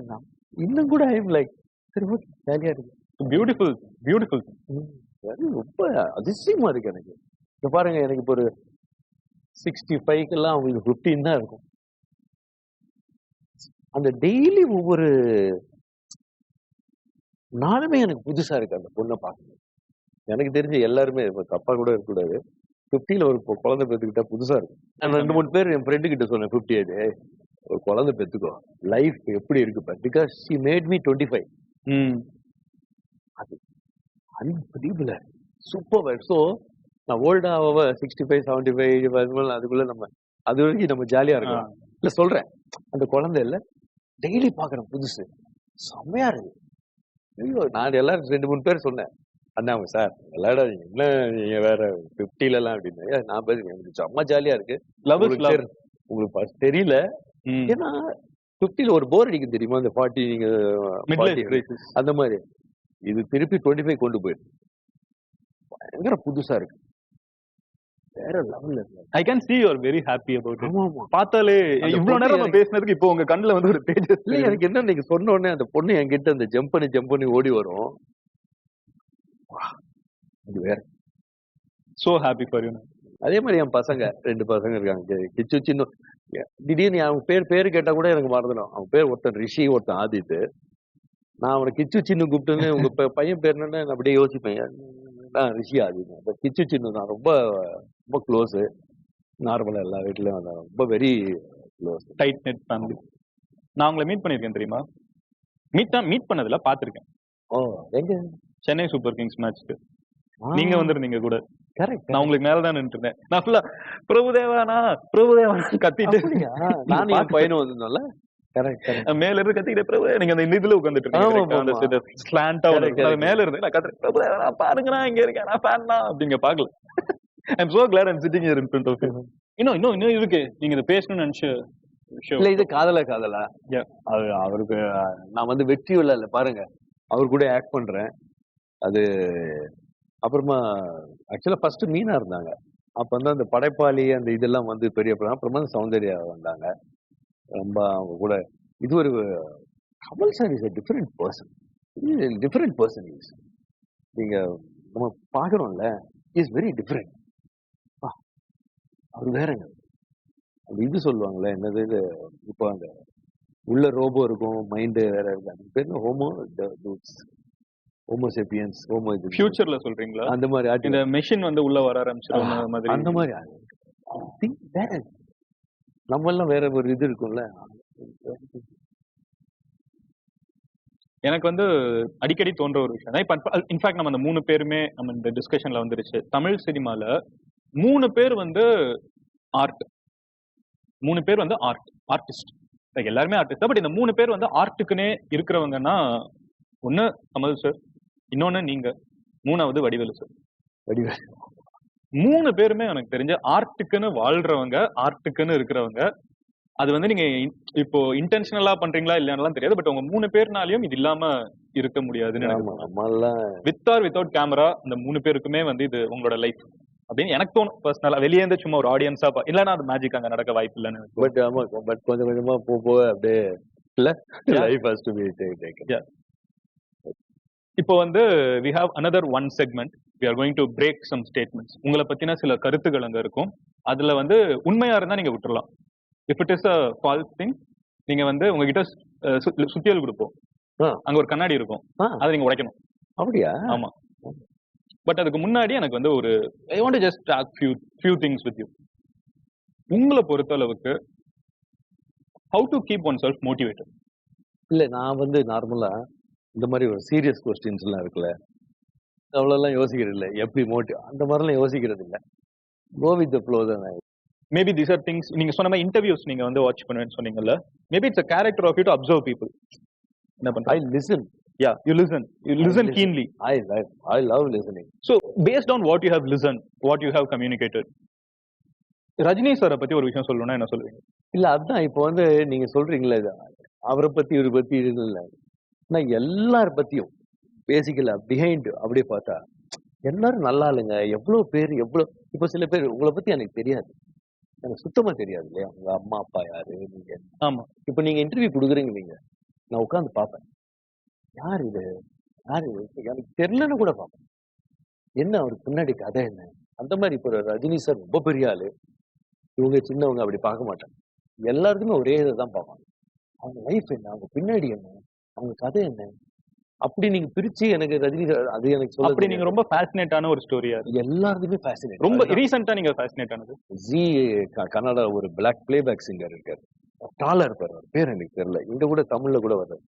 இன்னும் கூட ஐ எம் லைக் சரி ஓகே ஜாலியா இருக்கு. Beautiful beautiful. ரொம்ப அதிசயமா இருக்கு எனக்கு. இப்ப பாருங்க, எனக்கு இப்போ ஒரு 65க்கெல்லாம் அவங்களுக்கு 15 தான் இருக்கும். அந்த டெய்லி ஒவ்வொரு நாளுமே எனக்கு புதுசா இருக்கு அந்த பொண்ணை பார்க்கணும். எனக்கு தெரிஞ்ச எல்லாருமே தப்பா கூட இருக்கக்கூடாது, 50ல ஒரு குழந்தை பெற்றுக்கிட்டா புதுசா இருக்கும். நான் 2-3 பேர் என் ஃப்ரெண்டு கிட்ட சொன்னேன், 58 ஒரு குழந்தை பெற்றுக்கோ, லைஃப் எப்படி இருக்கு பாரு. Because she made me 25. அது அன்பிலீவபிள், சூப்பர். ஸோ நான் ஓல்டா 65, 75, 85 அதுக்குள்ள நம்ம அது வரைக்கும் நம்ம ஜாலியா இருக்கலாம். இல்ல சொல்றேன், அந்த குழந்தை இல்ல டெய்லி பாக்குறேன் புதுசு, செம்மையா இருக்கு. ஐயோ நான் எல்லாரும் 2-3 பேர் சொன்னேன், அண்ணா சார் விளையாடாதீங்க, என்ன நீங்க வேற 50ல எல்லாம் அப்படின்னு. நான் பேசுறேன் எனக்கு செம்ம ஜாலியா இருக்கு. உங்களுக்கு தெரியல, ஏன்னா 50ல ஒரு போர் அடிக்கும் தெரியுமா, அந்த 40 நீங்க அந்த மாதிரி. இது திருப்பி 25 கொண்டு போயிருக்கு, பயங்கர புதுசா இருக்கு, வேற லெவல்ல இருக்கு. I can see you are very happy about it. பார்த்தாலே இவ்வளவு நேரம் நம்ம பேசினதுக்கு இப்போ உங்க கண்ணுல வந்து ஒரு தேஜஸ். இல்ல எனக்கு என்ன, நீங்க சொன்ன உடனே அந்த பொண்ணு என்கிட்ட அந்த ஜம்ப் பண்ணி ஓடி வரும், அது வேற. so happy for you. அதே மாதிரி என் பசங்க 2 பசங்க இருக்காங்க, கிச்சு சின்ன. திடீர்னு அவங்க பேரு கேட்டா கூட எனக்கு மறந்துடும். அவன் பேர் ஒருத்தன் ரிஷி, ஒருத்தன் ஆதித்து. நான் அவனை கிச்சு சின்ன கூப்பிட்டுன்னு உங்க பையன் பேர் என்னன்னு நான் அப்படியே யோசிப்பேன், ரிஷி ஆதித்து. கிச்சு சின்ன நான் ரொம்ப ரொம்ப க்ளோஸ், நார்மலா எல்லா வீட்லயும் ரொம்ப very close, tight knit family. நான் உங்களை மீட் பண்ணிருக்கேன் தெரியுமா? மீட் பண்ணதுல பாத்திருக்கேன். ஓ எங்க? சென்னை சூப்பர் கிங்ஸ் மேட்ச்க்கு நீங்க வந்திருந்தீங்க கூட. கரெக்ட். நான் உங்களுக்கு மேலதான் நின்று இருந்தேன். நான் ஃபுல்லா பிரபுதேவானா கத்திட்டு நான் என் பையனும் வந்திருந்தோம்ல. கரெக்ட். மேல இருந்து கத்திக்கிட்டே பிரபு, நீங்க அந்த இதுல உட்காந்துட்டு இருக்கீங்க, ஸ்லாண்டா மேல இருந்து நான் கத்துறேன், பிரபுதேவா பாருங்கண்ணா இங்க இருக்கேன், நான் ஃபேன் தான் அப்படிங்க. பாக்கல. I'm so glad I'm sitting here in front of you. இன்னும் இருக்கு, நீங்க இதை பேசணும்னு நினைச்சு. இல்ல இது காதலா அவருக்கு நான் வந்து வெற்றி இல்ல பாருங்க, அவர் கூட ஆக்ட் பண்றேன். அது அப்புறமா ஆக்சுவலா ஃபர்ஸ்ட் மீனா இருந்தாங்க, அப்ப வந்து அந்த படைப்பாளி அந்த இதெல்லாம் வந்து பெரிய அப்புறமா சௌந்தர்யா வந்தாங்க. ரொம்ப அவங்க கூட இது ஒரு Kamal sir is different person. நீங்க நம்ம பாக்குறோம்ல, இஸ் வெரி டிஃபரெண்ட். அவர் வேறங்க. அது இது சொல்லுவாங்கல்ல, என்னது இது, இப்போ அந்த உள்ள ரோபோ இருக்கும், மைண்டு வேற இருக்கு, அது பேர் ஹோமோசேபியன்ஸ், இது ஃபியூச்சர்ல சொல்றீங்களா? அந்த மாதிரி இந்த மெஷின் வந்து உள்ள வர ஆரம்பிச்சிரும் மாதிரி, அந்த மாதிரி வேற. நம்ம எல்லாம் வேற ஒரு இது இருக்கும்ல. எனக்கு வந்து அடிக்கடி தோன்ற ஒரு விஷயம் தான். இப்ப இன்ஃபேக்ட் நம்ம அந்த 3 பேருமே நம்ம இந்த டிஸ்கஷன்ல வந்துருச்சு. தமிழ் சினிமால 3 பேர் வந்து ஆர்ட், 3 பேர் வந்து ஆர்டிஸ்ட். எல்லாருமே ஆர்டிஸ்ட் தான். பட் இந்த 3 பேர் வந்து ஆர்ட்டுக்குன்னே இருக்கிறவங்கன்னா, ஒண்ணு கமல் சார், இன்னொன்னு நீங்க, 3வது வடிவேலு சார். 3 பேருமே எனக்கு தெரிஞ்ச ஆர்ட்டுக்குன்னு வாழ்றவங்க, ஆர்ட்டுக்குன்னு இருக்கிறவங்க. அது வந்து நீங்க இப்போ இன்டென்ஷனலா பண்றீங்களா இல்லையானலாம் தெரியாது, பட் உங்க 3 பேர்னாலையும் இது இல்லாம இருக்க முடியாதுன்னு. வித் ஆர் வித்வுட் கேமரா இந்த 3 பேருக்குமே வந்து இது உங்களோட லைஃப் அப்படின்னு எனக்கு தோணும் பர்சனலா. வெளியே இருந்து சும்மா ஒரு ஆடியன்ஸா இல்லன்னா அது மேஜிக் அங்க நடக்க வாய்ப்பு இல்லைன்னு. பட் ஆமா, பட் கொஞ்சம் கொஞ்சமா போக அப்படியே இல்ல, life has to be taken. இப்போ வந்து we have another one segment. We are going to break some statements. உங்களை பத்தின சில கருத்துக்கள் அங்க இருக்கும். அதுல வந்து உண்மையா இருந்தா நீங்க விட்டுறலாம். If it is a false thing, நீங்க வந்து உங்ககிட்ட சுத்தியல் கொடுப்போம், அங்க ஒரு கண்ணாடி இருக்கும், அதை நீங்க உடைக்கணும். அப்படியா? ஆமா. பட் அதுக்கு முன்னாடி எனக்கு வந்து ஒரு I want to just talk few things with you. உங்களை பொறுத்த அளவுக்கு how to keep oneself motivated? இல்ல நான் வந்து நார்மலா இந்த மாதிரி ஒரு சீரியஸ் கொஸ்டின்ஸ் எல்லாம் இருக்குல்ல, அவ்வளோலாம் யோசிக்கிறது இல்லை. எப்படி அந்த மாதிரிலாம் யோசிக்கிறது இல்லை. கோ வித் த ஃப்ளோ தான். Maybe these are things. நீங்க சொன்ன மாதிரி இன்டர்வியூஸ் நீங்க வந்து வாட்ச் பண்ணுவேன்னு சொன்னீங்கல்ல, maybe it's a character of you to observe people. என்ன பண்றீங்க? I listen. Yeah, you listen keenly. I love listening. So based on what you have listened, what you have communicated, Rajini சாரை பத்தி ஒரு விஷயம் சொல்லணும்னா என்ன சொல்லுவீங்க? இல்ல அதான் இப்போ வந்து நீங்க சொல்றீங்களே, அவரை பத்தி இவரை பத்தி இல்லை, நான் எல்லார பத்தியும் பேசிக்கல பிஹைண்ட் அப்படியே பார்த்தா எல்லாரும் நல்லா இல்லைங்க. எவ்வளவு பேர் இப்ப சில பேர் உங்களை பத்தி எனக்கு தெரியாது, எனக்கு சுத்தமா தெரியாது இல்லையா, உங்க அம்மா அப்பா யாரு நீங்க. ஆமா. இப்ப நீங்க இன்டர்வியூ கொடுக்குறீங்க, நீங்க நான் உட்காந்து பார்ப்பேன், யார் இது எனக்கு தெரியலன்னு கூட பார்ப்பேன், என்ன அவருக்கு பின்னாடி கதை என்ன. அந்த மாதிரி இப்போ ரஜினி சார் ரொம்ப பெரிய ஆளு, இவங்க சின்னவங்க அப்படி பார்க்க மாட்டாங்க. எல்லாருக்குமே ஒரே இதை தான் பார்ப்பாங்க, அவங்க லைஃப் என்ன, அவங்க பின்னாடி என்ன, அவங்க கதை என்ன, அப்படி நீங்க பிரிச்சு எனக்கு ரஜினி அது எனக்கு சொல்ல. அப்படி நீங்க ரொம்ப ஃபேசினேட்டான ஒரு ஸ்டோரியா? எல்லாருக்குமே ஃபேசினேட். ரொம்ப ரீசெண்டா நீங்க ஃபேசினேட் ஆனது? கன்னடா ஒரு பிளாக் பிளேபேக் சிங்கர் இருக்காரு, டாலா இருப்பாரு, அவர் பேர் எனக்கு தெரியல, இங்க கூட தமிழ்ல கூட வர்றாரு.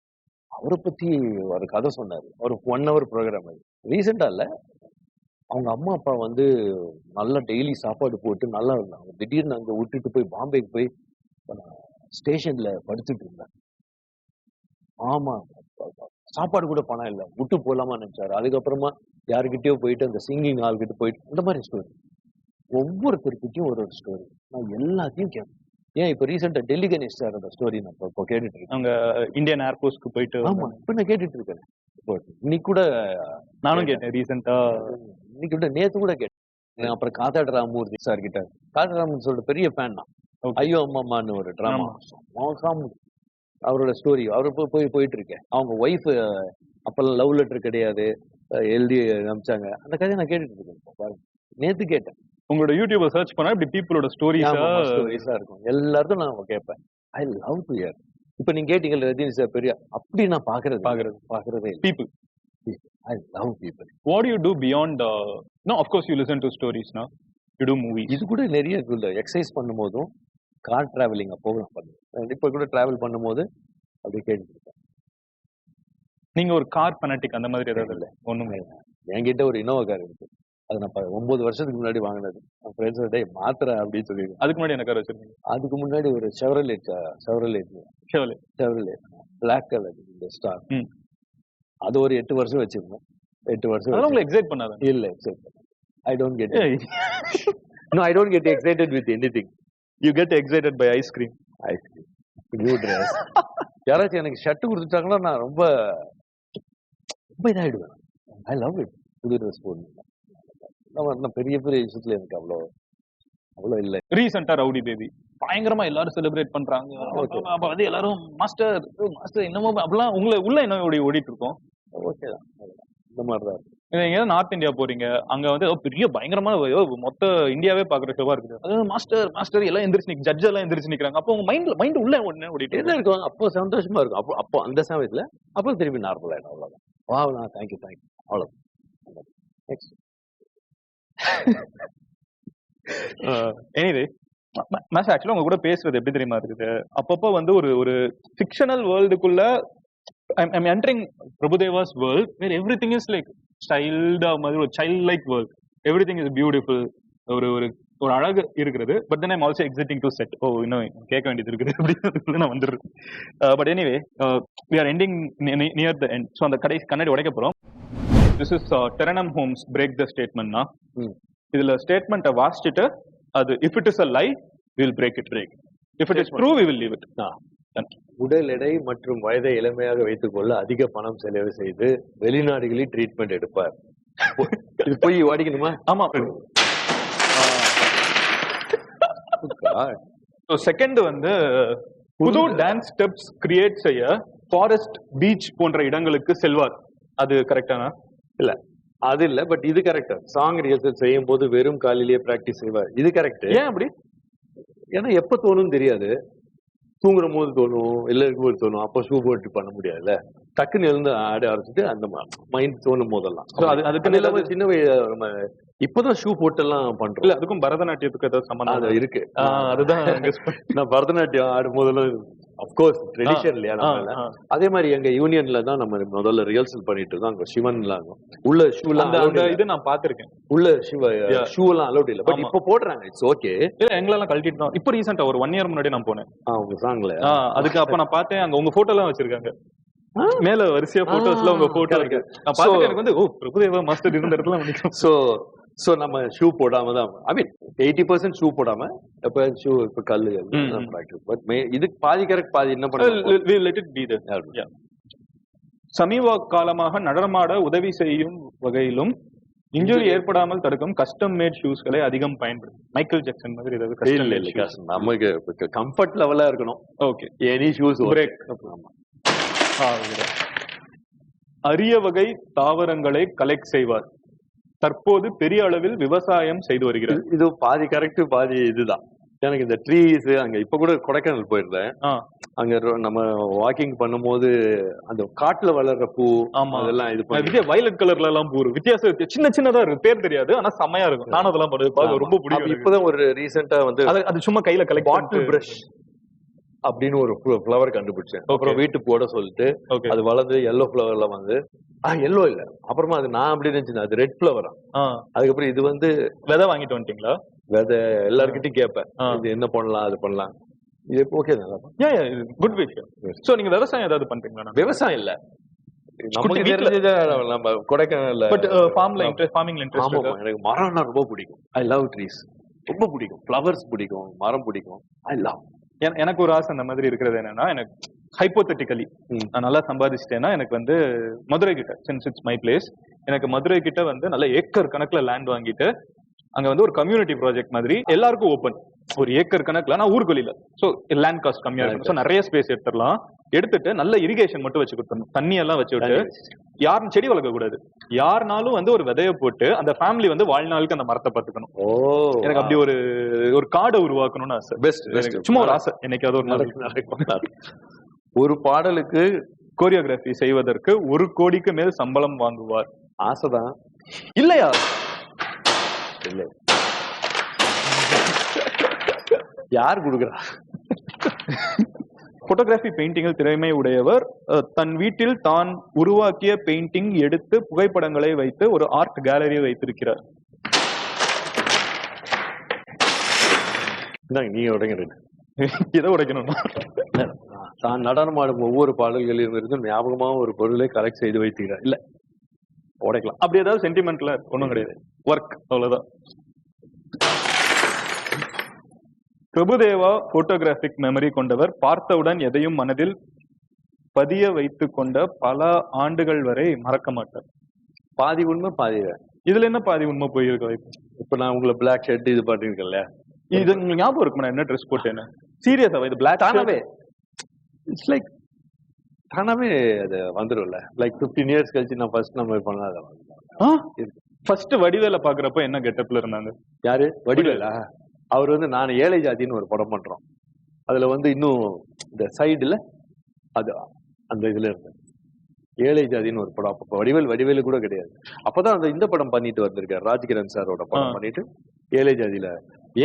அவரை பத்தி ஒரு கதை சொன்னாரு, ஒரு 1 hour ப்ரோக்ராம். அது ரீசெண்டா இல்ல, அவங்க அம்மா அப்பா வந்து நல்லா டெய்லி சாப்பாடு போட்டு நல்லா இருந்தாங்க. திடீர்னு அங்க விட்டுட்டு போய் பாம்பேக்கு போய் ஸ்டேஷன்ல படுத்துட்டு இருந்தேன். ஆமா, சாப்பாடு கூட பணம் இல்லை, விட்டு போலாமா நினைச்சாரு. அதுக்கப்புறமா யாருக்கிட்டயோ போயிட்டு அந்த சிங்கிங் ஆள்கிட்ட போயிட்டு இந்த மாதிரி ஸ்டோரி. ஒவ்வொருத்தருக்கிட்டையும் ஒரு ஸ்டோரி. நான் எல்லாத்தையும் கேட்பேன். ஏன் இப்ப ரீசெண்டா டெல்லி கணேஷ் சார் அந்த ஸ்டோரி நான் இப்போ கேட்டுட்டு இருக்கேன். அங்க இந்தியன் ஏர்போர்ட்ஸ்க்கு போயிட்டு. ஆமா, இப்ப நான் கேட்டுட்டு இருக்கேன். இன்னைக்கு கூட நானும் கேட்டேன் ரீசெண்டா. இன்னைக்கு கூட நேத்து கூட கேட்டேன். அப்புறம் காத்தாடு ராமூர்த்தி சார் கிட்ட. காத்தாடு ராமூர்த்தி சொல்ற பெரிய ஃபேன் தான். ஐயோ அம்மான்னு ஒரு டிராமா, அவரோட ஸ்டோரி அவரு போயிட்டு இருக்கேன். அவங்க ஒய்ஃப் அப்பெல்லாம் லவ் லெட்டர் கிடையாது, எழுதி அனுப்பிச்சாங்க. அந்த கதையை நான் கேட்டுட்டு இருக்கேன் பாருங்க. நேத்து கேட்டேன். உங்களோட யூடியூபை சர்ச் பண்ணா இப்படி பீப்புளோட ஸ்டோரிஸா இருக்கும். எல்லாருக்கும் நான் கேட்பேன். I love to hear. இப்ப நீங்க கேட்டீங்கல்ல ரஜினி சார் பெரிய, அப்படி நான் பாக்குறதே people. I love people. What do you do beyond no, of course you listen to stories, no? You do movies. இது கூட நிறைய இருக்குல்ல. எக்ஸசைஸ் பண்ணும்போதும் கார் டிராவலிங் அப்போ நான் பண்ணுவேன். இப்ப கூட டிராவல் பண்ணும்போது அப்படி கேட்டுருக்கேன். நீங்க ஒரு கார் ஃபனாட்டிக் அந்த மாதிரி ஏதாவது இல்லை? ஒண்ணுமே இல்லை. என்கிட்ட ஒரு இனோவா கார் இருக்கு. அது நான் 9 வருஷத்துக்கு முன்னாடி வாங்கினது. என் ஃப்ரெண்ட்ஸ் டே மாத்திர அப்படின்னு சொல்லிடுவேன். அதுக்கு முன்னாடி என்ன கார் வச்சிருக்கீங்க? அதுக்கு முன்னாடி ஒரு செவரலேட் பிளாக் கலர் இந்த ஸ்டார். அது ஒரு 8 வருஷம் வச்சிருந்தேன். 8 வருஷம். அதெல்லாம் உங்களுக்கு எக்ஸைட் பண்ணாத? இல்ல, எக்ஸைட் பண்ண. I don't get no, I don't get excited with anything. You get excited by ice cream. New dress. யாராச்சும் எனக்கு ஷர்ட் கொடுத்துட்டாங்கன்னா நான் ரொம்ப இதாயிடுவேன். I love it. புது ட்ரெஸ் போடணும். நான் பெரிய விஷயத்துல எனக்கு அவ்வளோ இல்லை. ரீசெண்டா ரவுடி பேபி பயங்கரமா எல்லாரும் செலிப்ரேட் பண்றாங்க. அப்ப வந்து எல்லாரும் மாஸ்டர் இன்னமும் அப்படிலாம் உங்களை உள்ள என்ன ஓடிட்டு இருக்கோம். ஓகே தான், இந்த மாதிரிதான் இருக்கு. நீங்க நார்த் இந்தியா போறீங்க, அங்க வந்து பெரிய பயங்கரமா மொத்த இந்தியாவே பாக்குற ஷோவா இருக்குது. அதாவது மாஸ்டர் எல்லாம் எந்திரிச்சு ஜட்ஜ் எல்லாம் எந்திரிச்சு நிக்கிறாங்க. அப்போ உங்க மைண்ட் உள்ள ஒண்ணு ஓடிட்டு என்ன இருக்கும். அப்போ சந்தோஷமா இருக்கும். அப்போ அந்த சமயத்துல அப்போ திரும்பி நார்மல் ஆயிடும். அவ்வளவுதான். வா, தேங்க்யூ அவ்வளவுதான். நெக்ஸ்ட். எனிவே மேஷ், ஆக்சுவலா உங்க கூட பேசுறது எப்படி தெரியுமா இருக்குது, அப்பப்போ வந்து ஒரு fictional வேர்ல்டுக்குள்ள I'm entering Prabhudeva's world where everything is like styled மாதிரி ஒரு child like world. Everything is beautiful. ஒரு அழகு இருக்கிறது. But then I'm also exiting to set. இன்னும் கேட்க வேண்டியது இருக்குது அப்படின்றதுக்குள்ள நான் வந்துடுறேன். But anyway, we are ending near the end. So அந்த கண்ணாடி உடைக்க போறோம். This is Terenum Homes break the statement. இதுல ஸ்டேட்மெண்ட்டை வாசிச்சுட்டு அது if it is a lie we will break it. If it is true we will leave it. உடல் எடை மற்றும் வயதை இளமையாக வைத்துக் கொள்ள அதிக பணம் செலவு செய்து வெளிநாடுகளில் ட்ரீட்மெண்ட் எடுப்பார். இது போய் வாடிக்கணுமா? ஆமா. செகண்ட் வந்து புது டான்ஸ் ஸ்டெப்ஸ் கிரியேட் செய்ய ஃபாரஸ்ட், பீச் போன்ற இடங்களுக்கு செல்வார். அது கரெக்டானா? இல்ல, அது இல்ல. பட் இது கரெக்ட். சாங் ரிஹர்சல் செய்யும் போது வெறும் காலிலேயே பிராக்டிஸ் செய்வார். இது கரெக்ட். ஏன் அப்படி? ஏன்னா எப்ப தோணும் தெரியாது. தூங்குற போது தோணும், இல்ல இருக்கும்போது தோணும். அப்ப ஷூ போட்டு பண்ண முடியாதுல்ல. டக்குன்னு எழுந்து ஆட ஆரம்பிச்சுட்டு அந்த மைண்ட் தோணும் போதெல்லாம். அதுக்கு சின்ன நம்ம இப்பதான் ஷூ போட்டு எல்லாம் பண்றோம். இல்ல, அதுக்கும் பரதநாட்டியத்துக்கு ஏதாவது சம்பந்தம் இருக்கு. அதுதான் நான் பரதநாட்டியம் ஆடும் போதெல்லாம் அப்கோர்ஸ் ட்ரெடிஷன் இல்லையா நம்ம. அதே மாதிரி எங்க யூனியன்ல தான் நம்ம முதல்ல ரிஹர்சல் பண்ணிட்டு இருந்தோம். அங்க சிவன்லாம் உள்ள ஷூ எல்லாம் இது நான் பாத்திருக்கேன். உள்ள ஷூ எல்லாம் அலௌட் இல்ல. பட் இப்ப போடுறாங்க. It's okay. இல்ல, எங்களெல்லாம் கழட்டிட்டு தான். இப்ப ரீசெண்டா ஒரு 1 year முன்னாடி நான் போனேன். உங்க சாங்ல அதுக்கு அப்ப நான் பார்த்தேன். அங்க உங்க போட்டோ எல்லாம் வச்சிருக்காங்க. மேல வரிசையா போட்டோஸ்ல உங்க போட்டோ இருக்கு. நான் பார்த்துட்டு எனக்கு வந்து பிரபுதேவா மாஸ்டர் இருந்த இடத்துல நிக்கும். சோ நம்ம ஷூ போடாம தான், ஐ மீன் 80% ஷூ போடாம எப்ப ஷூ இப்ப கல்லு இது பாதி கரெக்ட், பாதி என்ன பண்ண. சமீப காலமாக நடனமாட உதவி செய்யும் வகையிலும் இன்ஜுரி ஏற்படாமல் தடுக்கும் கஸ்டம் மேட் ஷூஸ்களை அதிகம் பயன்படுத்தும். மைக்கேல் ஜாக்சன் மாதிரி ஏதாவது நமக்கு கம்ஃபர்ட் லெவலா இருக்கணும். Okay, any shoes break. அரிய வகை தாவரங்களை கலெக்ட் செய்வார். தற்போது பெரிய அளவில் விவசாயம் செய்து வருகிறார். இது பாதி கரெக்ட், பாதி இதுதான். எனக்கு இந்த ட்ரீஸ் அங்க இப்ப கூட கொடைக்கானல் போயிருந்தேன். அங்க நம்ம வாக்கிங் பண்ணும்போது அந்த காட்டுல வளர்ற பூ அதெல்லாம் இது வயலட் கலர்ல எல்லாம் பூ வித்தியாசம் சின்ன சின்னதா இருக்கு, பேர் தெரியாது, ஆனா செமையா இருக்கும். நானும் அதெல்லாம் ரொம்ப பிடிக்கும். இப்பதான் ஒரு ரீசெண்டா வந்து அது சும்மா கையில கலெக்ட் பாட்டில் பிரஷ் அப்படின்னு ஒரு ஃபிளவர் கண்டுபிடிச்சேன். அப்புறம் வீட்டுக்கு போட சொல்லிட்டு அது வளர்ந்து எல்லோ ஃபிளவர்ல வந்து எல்லோ இல்ல, அப்புறமா அது நான் அப்படி நினைச்சேன் அது ரெட் ஃபிளவரா. அதுக்கப்புறம் இது வந்து விதை வாங்கிட்டு வந்துட்டீங்களா? விதை எல்லார்கிட்டயும் கேட்பேன், இது என்ன பண்ணலாம் அது பண்ணலாம். இது ஓகே தான். குட் விஷயம். சோ நீங்க விவசாயம் ஏதாவது பண்றீங்களா? விவசாயம் இல்ல, நமக்கு தெரிஞ்சது நம்ம கொடைக்கானல்ல பட் ஃபார்மிங்ல இன்ட்ரெஸ்ட். ஆமா, எனக்கு மரம்னா ரொம்ப பிடிக்கும். ஐ லவ் ட்ரீஸ், ரொம்ப பிடிக்கும். ஃப்ளவர்ஸ் பிடிக்கும், மரம் பிடிக்கும். I love. எனக்கு ஒரு ஆசை அந்த மாதிரி இருக்கிறது என்னன்னா, எனக்கு ஹைப்போதெட்டிக்கலி நான் நல்லா சம்பாதிச்சிட்டேன்னா எனக்கு வந்து மதுரை கிட்ட, சின்ஸ் இட்ஸ் மை பிளேஸ், எனக்கு மதுரை கிட்ட வந்து நல்ல ஏக்கர் கணக்குல லேண்ட் வாங்கிட்டு அங்க வந்து ஒரு கம்யூனிட்டி ப்ராஜெக்ட் மாதிரி எல்லாருக்கும் ஓப்பன், ஒரு ஏக்கர் கணக்குல, நான் ஊருக்கு வெளியில, ஸோ லேண்ட் காஸ்ட் கம்மியா இருக்கும், ஸோ நிறைய ஸ்பேஸ் எடுத்துடலாம். எடுத்துட்டு நல்ல இரிகேஷன் மட்டும் வச்சு கொடுத்துடணும், தண்ணி எல்லாம் வச்சு விட்டு, யாரும் செடி வளர்க்க கூடாது, யாருனாலும் வந்து ஒரு விதைய போட்டு அந்த ஃபேமிலி வந்து வாழ்நாளுக்கு அந்த மரத்தை பார்த்துக்கணும். எனக்கு அப்படி ஒரு காடை உருவாக்கணும்னு ஆசை. பெஸ்ட், சும்மா ஒரு ஆசை, என்னைக்காவது ஒரு நாள். ஒரு பாடலுக்கு கோரியோகிராஃபி செய்வதற்கு 1 கோடிக்கு மேல் சம்பளம் வாங்குவார். ஆசைதான் இல்லையா? இல்லை, யார் கொடுக்குறா? போட்டோகிராஃபி பெயிண்டிங்கில் திறமை உடையவர். தன் வீட்டில் தான் உருவாக்கிய பெயிண்டிங் எடுத்து புகைப்படங்களை வைத்து ஒரு ஆர்ட் கேலரியை வைத்திருக்கிறார். நீங்க உடைங்க. இதை உடைக்கணும்னா தான் நடனமாடும் ஒவ்வொரு பாடல்களிலும் இருந்து ஞாபகமாக ஒரு பொருளை கலெக்ட் செய்து வைத்துக்கிறார். இல்ல, உடைக்கலாம். அப்படி ஏதாவது சென்டிமெண்ட்ல ஒண்ணும் கிடையாது, ஒர்க், அவ்வளவுதான். பிரபுதேவா போட்டோகிராபிக் மெமரி கொண்டவர். பார்த்தவுடன் எதையும் மனதில் பதிய வைத்து கொண்ட பல ஆண்டுகள் வரை மறக்க மாட்டார். பாதி உண்மை பாதி. இதுல என்ன பாதி உண்மை போயிருக்க வாய்ப்பு? இப்ப நான் உங்களை பிளாக் ஷர்ட் இது பண்ணிருக்கேன்ல, இது உங்களுக்கு ஞாபகம் இருக்குமா என்ன ட்ரெஸ் போட்டேன்னு? சீரியஸா இது பிளாக் தானாவே, இட்ஸ் லைக் தானாவே அது வந்துடும்ல. லைக் 15 இயர்ஸ் கழிச்சு நான் ஃபர்ஸ்ட் நம்ம பண்ணாத ஃபர்ஸ்ட் வடிவேல பாக்குறப்ப என்ன கெட்டப்ல இருந்தாங்க? யாரு? வடிவேலா? அவர் வந்து நான் ஏழை ஜாதின்னு ஒரு படம் பண்றோம், அதுல வந்து இன்னும் இந்த சைடுல அது அந்த இதுல இருந்தேன், ஏழை ஜாதின்னு ஒரு படம். அப்ப வடிவேலு கூட கிடையாது. அப்பதான் அந்த இந்த படம் பண்ணிட்டு வந்திருக்காரு, ராஜ்கிரண் சாரோட படம் பண்ணிட்டு ஏழை ஜாதியில.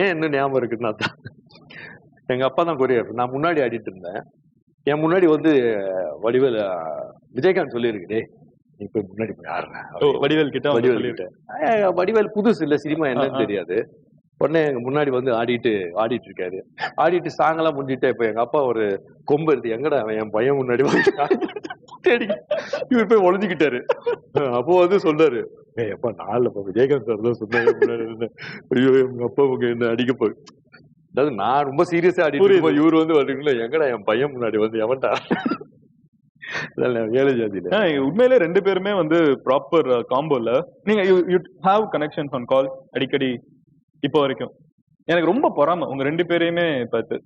ஏன் என்ன ஞாபகம் இருக்குன்னா, எங்க அப்பா தான் கொரியோகிராஃபர், நான் முன்னாடி ஆடிட்டு இருந்தேன். என் முன்னாடி வந்து வடிவேல் விஜயகாந்த் சொல்லியிருக்கே, நீ போய் முன்னாடி போய் ஆடுறேன் வடிவேல். வடிவேல் புதுசு இல்ல, சினிமா என்னன்னு தெரியாது. உடனே எங்க முன்னாடி வந்து ஆடிட்டு இருக்காரு. ஆடிட்டு சாங்கெல்லாம் முடிஞ்சுட்டு இப்ப எங்க அப்பா ஒரு கொம்பு எடுத்து, எங்கடா என் பையன் முன்னாடி தேடி இவர் போய் ஒளிஞ்சுக்கிட்டாரு. அப்போ வந்து சொல்றாரு, எப்பா நாள் விஜயகாந்த் சார் தான் சொன்னாரு முன்னாடி. ஐயோ எங்க அப்பா என்ன அடிக்க போய், அதாவது நான் ரொம்ப சீரியஸா ஆடிட்டு இவர் வந்து வரீங்களா, எங்கடா என் பையன் முன்னாடி வந்து எவன்டா ஏழை ஜாதியில. உண்மையிலே 2 பேருமே வந்து ப்ராப்பர் காம்போல. நீங்க யூ ஹேவ் கனெக்ஷன்ஸ் ஆன் கால் அடிக்கடி இப்போ வரைக்கும். எனக்கு ரொம்ப பொறாம உங்க 2 பேரையுமே பார்த்து.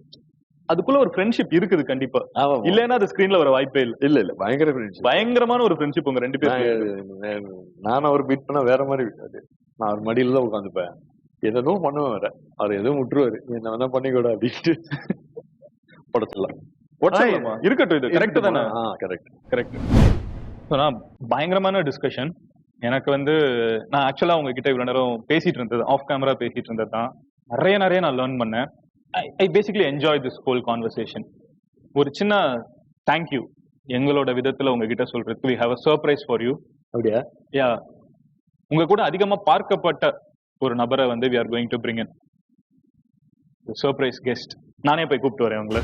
அதுக்குள்ள ஒரு ஃப்ரெண்ட்ஷிப் இருக்குது கண்டிப்பா, இல்லைன்னா அது ஸ்கிரீன்ல வர வாய்ப்பே இல்லை. இல்ல பயங்கர ஃப்ரெண்ட்ஷிப், பயங்கரமான ஒரு ஃப்ரெண்ட்ஷிப் உங்க 2 பேரும். நான் அவர் மீட் பண்ணா வேற மாதிரி இருக்காது. நான் அவர் மடியில தான் உட்காந்துப்பேன், எதுவும் பண்ணுவேன், வேற அவர் எதுவும் விட்டுருவாரு, என்ன வேணா பண்ணிக்கூட அப்படின்ட்டு படத்துலாம் இருக்கட்டும். இது கரெக்ட் தானே? கரெக்ட். பயங்கரமான டிஸ்கஷன். எனக்கு வந்து நான் ஆக்சுவலா உங்ககிட்ட இவ்வளவு நேரம் பேசிட்டு இருந்தது, ஆஃப் கேமரா பேசிட்டு இருந்தது தான் நிறைய நான் லேர்ன் பண்ணேன். ஐ basically enjoy this whole conversation. ஒரு சின்ன தேங்க்யூ எங்களோட விதத்துல உங்ககிட்ட சொல்றதுக்கு. we have a surprise for you. அப்படியா? யா, உங்க கூட அதிகமா பார்க்கப்பட்ட ஒரு நபரை வந்து we are going to bring in the surprise guest. நானே போய் கூப்பிட்டு வரேன் உங்களை.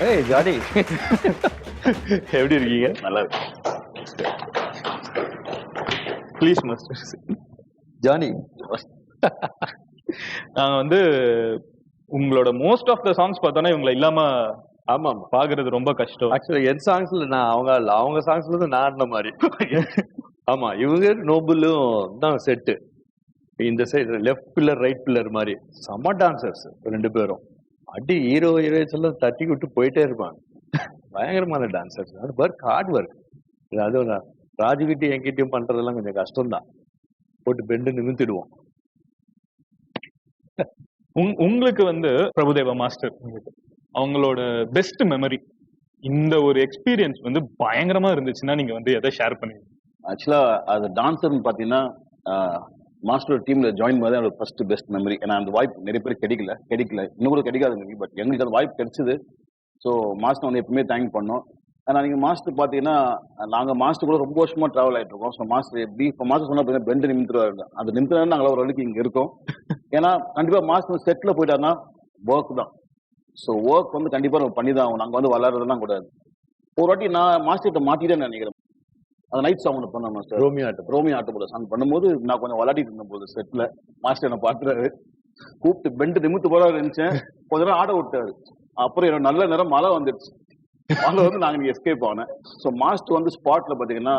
ஏய் ஜானி, எப்படி இருக்கீங்க? நல்லா இருக்கு. Please master Johnny. நாங்க வந்து உங்களோட மோஸ்ட் ஆஃப் த சாங்ஸ் பார்த்தோன்னா இவங்களை இல்லாம ஆமா பாக்குறது ரொம்ப கஷ்டம். ஆக்சுவலா என் சாங்ஸ்ல நான் அவங்க சாங்ஸ்ல இருந்து நான் ஆடின மாதிரி. ஆமா, இவங்க நோபலும் தான் செட்டு. இந்த side left pillar right pillar மாதிரி செம்ம டான்சர்ஸ் 2 பேரும். அடி ஹீரோயின்ஸ் எல்லாம் தட்டி விட்டு போயிட்டே இருப்பாங்க. பயங்கரமான டான்சர்ஸ். அது ஒர்க், ஹார்ட் ஒர்க். அதுவும் ராஜுகிட்டையும் என்கிட்டயும் பண்றதெல்லாம் கொஞ்சம் கஷ்டம்தான், போட்டு பெண்டு நிமித்திடுவோம். உங்களுக்கு வந்து பிரபுதேவா மாஸ்டர் அவங்களோட பெஸ்ட் மெமரி, இந்த ஒரு எக்ஸ்பீரியன்ஸ் வந்து பயங்கரமா இருந்துச்சுன்னா நீங்க வந்து எதை ஷேர் பண்ணுவீங்க? ஆக்சுவலா அது டான்சர்னு பாத்தீங்கன்னா மாஸ்டர் டீம்ல ஜாயின் பண்ணது என்னோட ஃபர்ஸ்ட் பெஸ்ட் மெமரி. ஏன்னா அந்த வாய்ப்பு நிறைய பேர் கிடைக்கல, இன்னும் கூட கிடைக்காது. பட் எங்களுக்கு அந்த வாய்ப்பு கிடைச்சது. ஸோ மாஸ்டர் வந்து எப்பவுமே தேங்க் பண்ணோம். ஆனா நீங்க மாஸ்டர் பாத்தீங்கன்னா நாங்க மாஸ்டர் கூட ரொம்ப வருஷமா டிராவல் ஆயிட்டு இருக்கோம். ஸோ மாஸ்டர் எப்படி இப்போ மாஸ்டர் சொன்னா பார்த்தீங்கன்னா பெண்டு நிமித்துருவாரு. அந்த நிமித்தினா நாங்கள ஒரு அளவுக்கு இங்க இருக்கோம். ஏன்னா கண்டிப்பா மாஸ்டர் செட்ல போயிட்டாருன்னா ஒர்க் தான். ஸோ ஒர்க் வந்து கண்டிப்பா நம்ம பண்ணி தான் ஆகும். நாங்க வந்து விளையாடுறதுலாம் கூடாது. ஒரு வாட்டி நான் மாஸ்டர்கிட்ட மாத்திட்டேன்னு நினைக்கிறேன். அந்த நைட் சாங் ஒன்று பண்ணோம் மாஸ்டர். ரோமியோ ஆட்டோட சாங் பண்ணும்போது நான் கொஞ்சம் விளையாடிட்டு இருந்த போது செட்ல மாஸ்டர் என்ன பாத்துறாரு. கூப்பிட்டு பெண்டு நிமித்து போல நினைச்சேன். கொஞ்ச நேரம் ஆட விட்டாரு. அப்புறம் என்னோட நல்ல நேரம் மழை வந்துடுச்சு. மழை வந்து நாங்க எஸ்கேப் ஆனேன். ஸோ மாஸ்டர் வந்து ஸ்பாட்ல பாத்தீங்கன்னா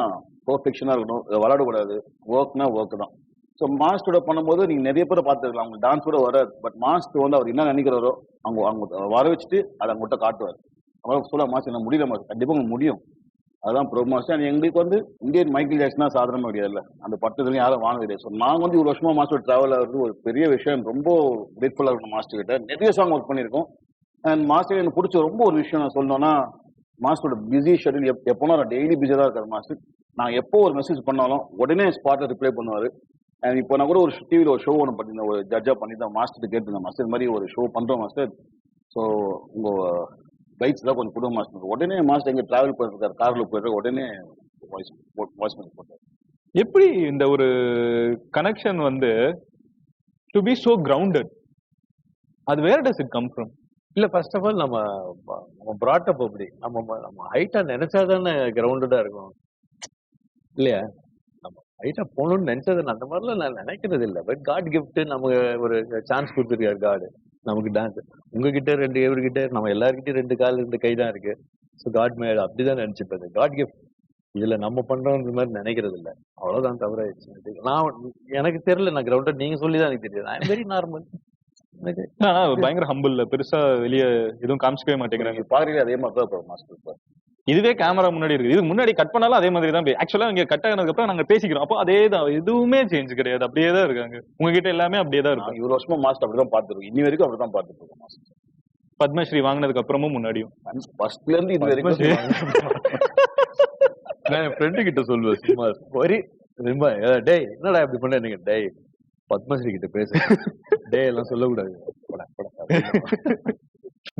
பர்ஃபெக்ஷனா இருக்கணும். விளையாடக்கூடாது. ஒர்க்னா ஒர்க் தான். ஸோ மாஸ்டரோட பண்ணும்போது நீங்க நிறைய பேரை பார்த்துருக்கலாம். அவங்க டான்ஸ் கூட வராது. பட் மாஸ்டர் வந்து அவர் என்ன நினைக்கிறாரோ அவங்க அவங்க வர வச்சுட்டு அதை அவங்ககிட்ட காட்டுவார். அவங்களுக்கு சொல்ல மாஸ்டர் என்ன முடியல மாஸ்டர். கண்டிப்பா உங்களுக்கு முடியும். அதுதான் ப்ரோ மாஸ்டர். எங்களுக்கு வந்து இந்தியன் மைக்கேல் ஜாக்சனா சாதாரணமா கிடையாதுல்ல. அந்த பட்டத்துலையும் யாரும் வாங்க கிடையாது. ஸோ நாங்க வந்து ஒரு வருஷமா மாஸ்டர் டிராவல் ஆகிறது ஒரு பெரிய விஷயம். ரொம்ப கிரேட்ஃபுல்லா இருக்கணும் மாஸ்டர் கிட்ட. நிறைய சாங் ஒர்க் பண்ணியிருக்கோம். அண்ட் மாஸ்டர் எனக்கு பிடிச்ச ரொம்ப ஒரு விஷயம் நான் சொல்லணும்னா மாஸ்டரோட பிஸி ஷெட்யூல். எப்போனா நான் டெய்லி பிஸியாக தான் இருக்காரு மாஸ்டர். நான் எப்போ ஒரு மெசேஜ் பண்ணாலும் உடனே ஸ்பாட்ல ரிப்ளை பண்ணுவாரு. அண்ட் இப்போ நான் கூட ஒரு டிவியில் ஒரு ஷோ ஒன்று பண்ணியிருந்தேன். ஒரு ஜட்ஜா பண்ணி தான் மாஸ்டர் கேட்டிருந்தேன். மாஸ்டர் மாதிரி ஒரு ஷோ பண்றோம் மாஸ்டர். ஸோ உங்க கைட்ஸ் தான் கொஞ்சம் கொடுங்க மாஸ்டர். உடனே மாஸ்டர் எங்க டிராவல் போயிருக்காரு, கார்ல போயிருக்காரு. உடனே வாய்ஸ் மெசேஜ் போட்டார். எப்படி இந்த ஒரு கனெக்ஷன் வந்து டு பி சோ கிரவுண்டட், அது வேர் டஸ் இட் கம் ஃப்ரம்? இல்ல ஃபர்ஸ்ட் ஆஃப் ஆல் நம்ம பிராட் அப் அப்படி நம்ம ஹைட்டா நினைச்சாதானே கிரவுண்டடா இருக்கும் இல்லையா? நம்ம ஹைட்டா போகணும்னு நினைச்சது அந்த மாதிரிலாம் நான் நினைக்கிறது இல்லை. பட் காட் கிஃப்ட் நமக்கு ஒரு சான்ஸ் கொடுத்துருக்காரு காடு நமக்கு டான்ஸ். உங்ககிட்ட 2 இவர்கிட்ட நம்ம எல்லாருக்கிட்டையும் 2 கால் 2 கை தான் இருக்கு. ஸோ காட் மேட் அப்படிதான் நினைச்சுப்பது. காட் கிஃப்ட் இதுல நம்ம பண்றோன்ற மாதிரி நினைக்கிறது இல்லை. அவ்வளவுதான் தவிர நான் எனக்கு தெரியல. நான் கிரவுண்டட் நீங்க சொல்லிதான் எனக்கு தெரியாது. I am very normal. பயங்கர ஹம்பிள், பெருசா வெளியே எதுவும் காமிச்சிக்கவே மாட்டேங்கிறாங்க. பாக்குறீங்க அதே மாதிரி தான் மாஸ்டர். இதுவே கேமரா முன்னாடி இருக்கு. இதுக்கு முன்னாடி கட் பண்ணாலும் அதே மாதிரி தான். ஆக்சுவலா இங்க கட் ஆனதுக்கு அப்புறம் நாங்க பேசிக்கிறோம். அப்போ அதே தான், எதுவுமே சேஞ்ச் கிடையாது. அப்படியே தான் இருக்காங்க. உங்ககிட்ட எல்லாமே அப்படியே தான் இருக்கும். இவ்வளவு வருஷமா மாஸ்டர் அப்படிதான் பார்த்துருக்கோம். இன்னி வரைக்கும் அப்படிதான் பார்த்துட்டு இருக்கோம் மாஸ்டர். பத்மஸ்ரீ வாங்கினதுக்கு அப்புறமும் முன்னாடியும் ஃபர்ஸ்ட்ல இருந்து இது வரைக்கும் நான் என் ஃப்ரெண்டு கிட்ட சொல்லுவேன் சும்மா ரொம்ப டேய் என்னடா இப்படி பண்ண எனக்கு டேய் பத்மஸ்ரீ கிட்ட பேச டே எல்லாம் சொல்லக்கூடாது.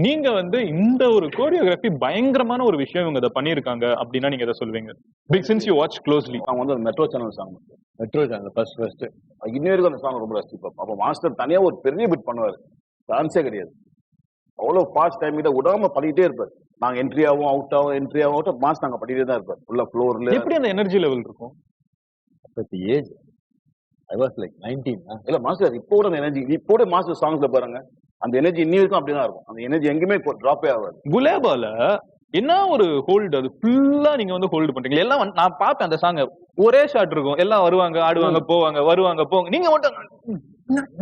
நீங்க வந்து இந்த ஒரு கோரியோகிராஃபி பயங்கரமான ஒரு விஷயம் இவங்க இதை பண்ணிருக்காங்க அப்படின்னா நீங்க எதை சொல்வீங்க? Big scenes you watch closely. அவங்க வந்து மெட்ரோ சேனல் சாங் ஃபர்ஸ்ட் இன்னி வரைக்கும் அந்த சாங் ரொம்ப ரசிப்போம். அப்போ மாஸ்டர் தனியா ஒரு பெரிய பிட் பண்ணுவாரு. சான்ஸே கிடையாது. அவ்வளவு ஃபாஸ்ட் டைம் கிட்ட விடாம பண்ணிட்டே இருப்பார். நாங்க என்ட்ரி ஆகும் அவுட் ஆகும் என்ட்ரி ஆகும் அவுட் மாஸ்டர் நாங்க பண்ணிட்டே தான் இருப்பார். ஃபுல்லா ஃப்ளோர்ல. எப்படி அந்த எனர்ஜி லெவல் இருக்கும்? Age I was like 19. இல்ல மாஸ்டர் இப்போ கூட அந்த எனர்ஜி இப்போ கூட மாஸ்டர் சாங்ஸ்ல பாருங்க அந்த எனர்ஜி இன்னி வரைக்கும் அப்படிதான் இருக்கும். அந்த எனர்ஜி எங்கேயுமே டிராப்பே ஆகாது. குலேபால என்ன ஒரு ஹோல்டு, அது ஃபுல்லா நீங்க வந்து ஹோல்டு பண்றீங்க. எல்லாம் நான் பார்ப்பேன் அந்த சாங், ஒரே ஷாட் இருக்கும். எல்லாம் வருவாங்க ஆடுவாங்க போவாங்க வருவாங்க போவாங்க. நீங்க மட்டும்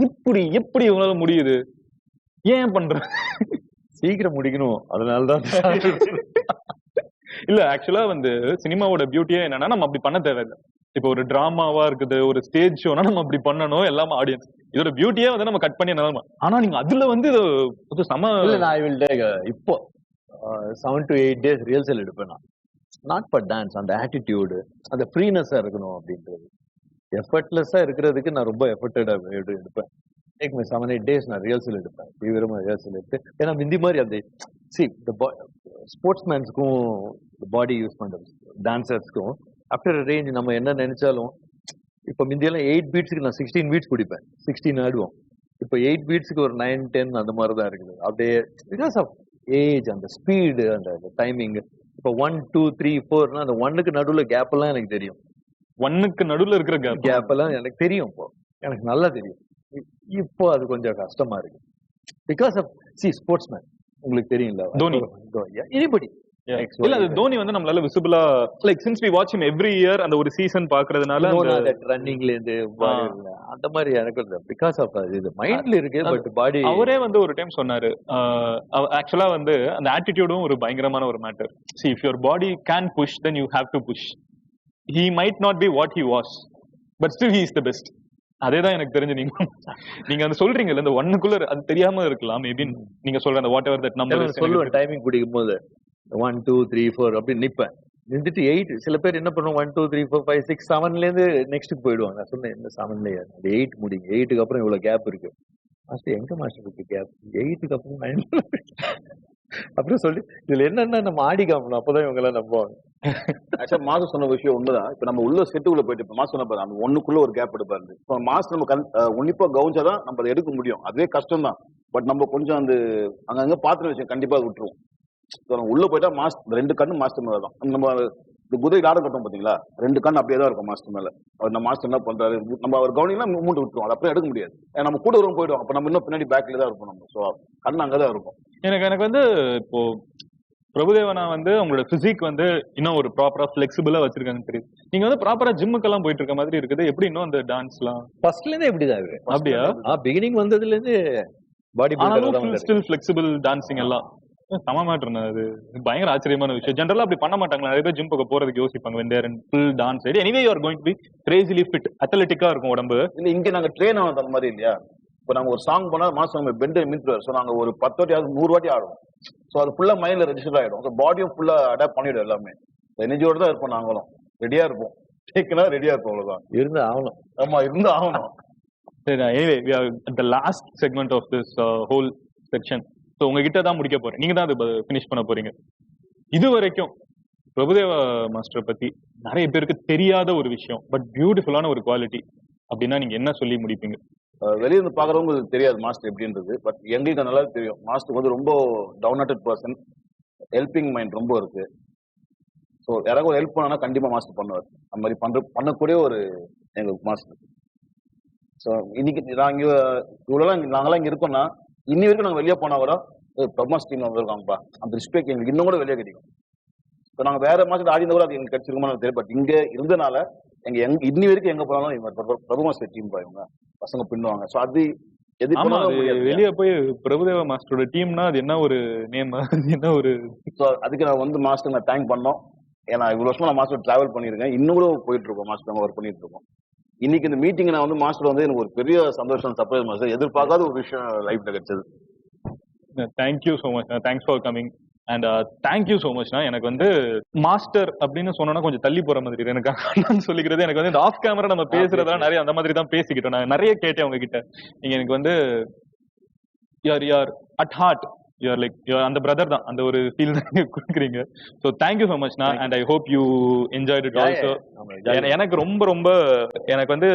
இப்படி எப்படி உங்களால முடியுது? ஏன் பண்ற? சீக்கிரம் முடிக்கணும் அதனாலதான். இல்ல ஆக்சுவலா வந்து சினிமாவோட பியூட்டியே என்னன்னா நம்ம அப்படி பண்ண தேவையில்லை. இப்போ ஒரு டிராமாவா இருக்குது, ஒரு ஸ்டேஜ் ஷோனா நம்ம அப்படி பண்ணணும். எல்லாமே ஆடியன்ஸ் இதோட பியூட்டியே வந்து நம்ம கட் பண்ணி நிலைமை. ஆனா நீங்க அதுல வந்து இது சம இல்ல. நான் ஐ வில் டேக் இப்போ 7 to 8 days ரியல்சல் எடுப்பேன். நான் நாட் ஃபார் டான்ஸ். அந்த ஆட்டிடியூடு அந்த ஃப்ரீனஸா இருக்கணும் அப்படின்றது. எஃபர்ட்லெஸ்ஸா இருக்கிறதுக்கு நான் ரொம்ப எஃபர்ட்டடா எடுப்பேன். டேக் மை 7-8 days நான் ரியல்சல் எடுப்பேன். தீவிரமா ரியல்சல் எடுத்து ஏன்னா முந்தி மாதிரி அந்த ஸ்போர்ட்ஸ் மேன்ஸ்க்கும் பாடி யூஸ் பண்றது டான்சர்ஸ்க்கும் ஆஃப்டர் ரேஞ்ச் நம்ம என்ன நினைச்சாலும் இப்போ முந்தியெல்லாம் 8 பீட்ஸுக்கு நான் 16 பீட்ஸ் குடிப்பேன். 16 ஆடுவோம். இப்போ 8 பீட்ஸுக்கு ஒரு 9-10 அந்த மாதிரி தான் இருக்குது. அப்படியே பிகாஸ் ஆஃப் ஏஜ் அந்த ஸ்பீடு அந்த டைமிங். இப்போ 1 2 3 4 அந்த 1க்கு நடுவில் கேப் எல்லாம் எனக்கு தெரியும். 1க்கு நடுவில் இருக்கிற கேப் எல்லாம் எனக்கு தெரியும். இப்போ எனக்கு நல்லா தெரியும். இப்போ அது கொஞ்சம் கஷ்டமா இருக்கு. பிகாஸ் ஆஃப் ஸ்போர்ட்ஸ் மேன் உங்களுக்கு தெரியும்ல தோனி எனிபடி. இல்ல அது தோனி வந்து நம்மளால விசிபிளா like since we watch him every year அந்த ஒரு சீசன் பாக்குறதுனால ரன்னிங்ல இருந்து அந்த மாதிரி எனக்கு பிகாஸ் ஆஃப் இது மைண்ட்ல இருக்கு. பட் பாடி அவரே வந்து ஒரு டைம் சொன்னாரு ஆக்சுவலா வந்து அந்த ஆட்டிடியூடும் ஒரு பயங்கரமான ஒரு matter. see if your body can push then you have to push. he might not be what he was but still he is the best. அதேதான் எனக்கு தெரிஞ்சு நீங்க அந்த சொல்றீங்கல்ல இந்த 1க்குள்ள அது தெரியாம இருக்கலாம். மேபி நீங்க சொல்ற அந்த வாட் எவர் தட் நம்பர் சொல்லுவேன். டைமிங் குடிக்கும் போது 1 2 3 4 அப்படி நிப்பேன். நின்றுட்டு 8 சில பேர் என்ன பண்ணுவோம் 1 2 3 4 5 6 7ல இருந்து நெக்ஸ்ட்டுக்கு போயிடுவாங்க. நான் சொன்னேன் இந்த 7லயே அந்த 8 முடிங்க. 8க்கு அப்புறம் இவ்வளவு கேப் இருக்கு. மாஸ்டர் எங்க மாஸ்டர் இருக்கு கேப்? 8க்கு அப்புறம் 9 அப்புறம் சொல்லி இதுல என்னன்னா நம்ம ஆடி காமணும், அப்பதான் இவங்க எல்லாம் நம்புவாங்க. ஆக்சுவலா மாசம் சொன்ன விஷயம் ஒண்ணுதான். இப்ப நம்ம உள்ள செட்டுக்குள்ள போயிட்டு இப்ப மாசம் சொன்ன பாரு, அந்த ஒண்ணுக்குள்ள ஒரு கேப் எடுப்பாரு. இப்போ மாசம் நம்ம உன்னிப்பா கவனிச்சாதான் நம்ம அதை எடுக்க முடியும். அதுவே கஷ்டம் தான். பட் நம்ம கொஞ்சம் அந்த அங்கங்க பாத்துற விஷயம் கண்டிப்பா அதை விட்டுருவோம். நம்ம உள்ள போயிட்டா மாஸ்டர் 2 கண்ணு மாஸ்டர் மேல தான். நம்ம இந்த குதிரை ஆட கட்டும் பாத்தீங்களா, 2 கண் அப்படியே தான் இருக்கும் மாஸ்டர் மேல. அவர் நம்ம மாஸ்டர் என்ன பண்றாரு, நம்ம அவர் கவனிக்கலாம் மூட்டு விட்டுருவோம். அது அப்படியே எடுக்க முடியாது. நம்ம கூட வரும் போயிடுவோம். அப்ப நம்ம இன்னும் பின்னாடி பேக்ல தான் இருப்போம் நம்ம. ஸோ கண் அங்கதான் இருக்கும். எனக்கு வந்து இப்போ பிரபுதேவனா வந்து உங்களோட பிசிக் வந்து இன்னும் ஒரு ப்ராப்பரா பிளெக்சிபிளா வச்சிருக்காங்க தெரியுது. நீங்க வந்து ப்ராப்பரா ஜிம்முக்கெல்லாம் போயிட்டு இருக்க மாதிரி இருக்குது. எப்படி இன்னும் அந்த டான்ஸ்லாம் ஃபர்ஸ்ட்ல இருந்தே இப்படிதான் இருக்கு. அப்படியா? பிகினிங் வந்ததுல இருந்து பாடி ஆனாலும் ஸ்டில் ஃபிளெக்சிபிள் டான்சிங் எல்லாம் சம மாட்டேன். அது பயங்கர ஆச்சரியமான விஷயம். ஜெனரலா அப்படி பண்ண மாட்டாங்களா? நிறைய பேர் ஜிம் பக்கம் போறதுக்கு யோசிப்பாங்க. when they are in full dance ready anyway you are going to be crazily fit, athletic-ஆ இருக்கும் உடம்பு. இல்ல இங்க நாங்க ட்ரெயின் ஆனது அந்த மாதிரி இல்லையா. இப்போ நாங்க ஒரு சாங் போனா மாசம் நம்ம பெண்டை மின்றாரு. ஸோ நாங்க ஒரு 10 வாட்டி 100 வாட்டி ஆடுவோம். ஸோ அது ஃபுல்லா மைண்ட்ல ரெஜிஸ்டர் ஆயிடும். ஸோ பாடியும் ஃபுல்லா அடாப்ட் பண்ணிடும். எல்லாமே எனர்ஜியோட தான் இருப்போம். நாங்களும் ரெடியா இருப்போம். டேக்கனா ரெடியா இருப்போம். அவ்வளவுதான். இருந்து ஆகணும். ஆமா, இருந்து ஆகணும். சரி, anyway we are at the last segment of this whole section. So உங்ககிட்ட தான் முடிக்க போறேன். நீங்க தான் அதை ஃபினிஷ் பண்ண போறீங்க. இது வரைக்கும் பிரபுதேவா மாஸ்டரை பத்தி நிறைய பேருக்கு தெரியாத ஒரு விஷயம், பட் பியூட்டிஃபுல்லான ஒரு குவாலிட்டி அப்படின்னா நீங்க என்ன சொல்லி முடிப்பீங்க? வெளியே இருந்து பாக்குறவங்களுக்கு தெரியாது மாஸ்டர் எப்படின்றது. பட் எங்களுக்கு நல்லா தெரியும். மாஸ்டர் வந்து ரொம்ப down hearted person, helping mind ரொம்ப இருக்கு. ஸோ யாராவது ஒரு ஹெல்ப் பண்ணா கண்டிப்பா மாஸ்டர் பண்ணுவார். அந்த மாதிரி பண்ணக்கூடிய ஒரு எங்களுக்கு மாஸ்டர். ஸோ இன்னைக்கு நாங்க இவ்வளவு நாங்களாம் இங்க இருக்கோம்னா, இன்னி வரைக்கும் நாங்க வெளியே போனா கூட பிரமாஸ் டீம் வந்திருக்காங்கப்பா, அந்த ரெஸ்பெக்ட் எங்களுக்கு இன்னும் கூட வெளியே கிடைக்கும். இப்போ நாங்க வேற மாஸ்டர் ஆடி இருந்தா கூட அது எனக்கு கிடைச்சிருக்குமா தெரியும். பட் இங்க இருந்தனால இன்னி வரைக்கும் எங்க போனாலும் இவங்க பிரபுமாஸ்டர் டீம் இவங்க பசங்க பின்னுவாங்க. ஸோ அது வெளியே போய் பிரபுதேவா மாஸ்டரோட டீம்னா அது என்ன ஒரு நேம், என்ன ஒரு. ஸோ அதுக்கு நான் வந்து மாஸ்டர் நான் தேங்க் பண்ணோம். ஏன்னா இவ்வளவு வருஷமா நான் மாஸ்டர் டிராவல் பண்ணியிருக்கேன். இன்னும் கூட போயிட்டு இருக்கோம். மாஸ்டர் ஒர்க் பண்ணிட்டு இருக்கோம். இன்னைக்கு இந்த மீட்டிங் நான் வந்து மாஸ்டர் வந்து எனக்கு ஒரு பெரிய சந்தோஷம், சர்ப்ரைஸ் மாஸ்டர். எதிர்பார்க்காத ஒரு விஷயம் லைஃப்ல கிடைச்சது. Thank you so much. Thanks for coming and thank you so மச்னா. எனக்கு வந்து மாஸ்டர் அப்படின்னு சொன்னோன்னா கொஞ்சம் தள்ளி போற மாதிரி எனக்கு சொல்லிக்கிறது. எனக்கு வந்து இந்த ஆஃப் கேமரா நம்ம பேசுறதெல்லாம் நிறைய அந்த மாதிரி தான் பேசிக்கிட்டோம். நான் நிறைய கேட்டேன் உங்ககிட்ட. நீங்க எனக்கு வந்து யார் அட் ஹார்ட் யூஆர் லைக் அந்த பிரதர் தான், அந்த ஒரு ஃபீல் தான் கொடுக்குறீங்க. ஸோ தேங்க்யூ ஸோ மச்னா and I hope you enjoyed it also. எனக்கு ரொம்ப ரொம்ப எனக்கு வந்து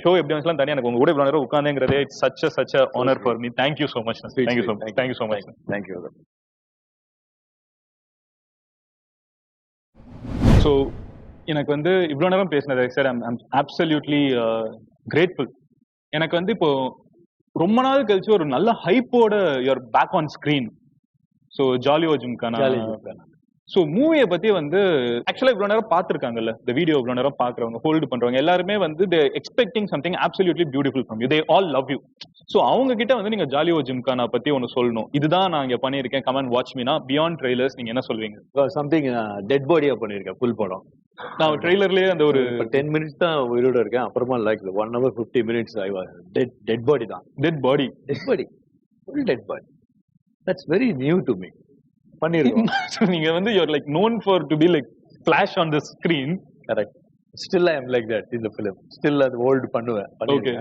ஷோ எப்படி வந்துச்சுலாம் தனியாக எனக்கு உங்க கூட இவ்வளோ நேரம் உட்காந்துங்கிறதே it's such a honour for me. Thank you so much. Thank you so much. Thank you. So எனக்கு வந்து இவ்வளோ நேரம் பேசினது சார் ஐம் அப்சல்யூட்லி கிரேட்ஃபுல். எனக்கு வந்து இப்போ ரொம்ப நாள் கழிச்சு ஒரு நல்ல ஹைப்போட your back on screen. So Jolly O Gymkhana. So மூவியை பத்தி வந்து ஆக்சுவலா இவ்வளவு நேரம் பார்த்துருக்காங்கல்ல, இந்த வீடியோ இவ்வளவு நேரம் பாக்குறவங்க, ஹோல்டு பண்றவங்க எல்லாருமே வந்து they expecting something absolutely beautiful from you. They all love you. So அவங்க கிட்ட வந்து நீங்க ஜாலியோ ஜிம்கானா பத்தி ஒன்னு சொல்லணும், இதுதான் நான் இங்க பண்ணியிருக்கேன், comment watch Meena beyond trailers, நீங்க என்ன சொல்வீங்க? சம்திங் டெட் பாடியா பண்ணிருக்கேன் ஃபுல் படம். நான் ட்ரெய்லர்லயே அந்த ஒரு 10 minutes தான் உயிரோட இருக்கேன். அப்புறமா like 1 hour 50 minutes I was dead body தான். Dead body full dead body. That's very new to me. பண்ணிருக்கோம். நீங்க வந்து you are like known for to be like flash on the screen. Correct. Still I am like that in the film. Still அது hold பண்ணுவேன். Okay.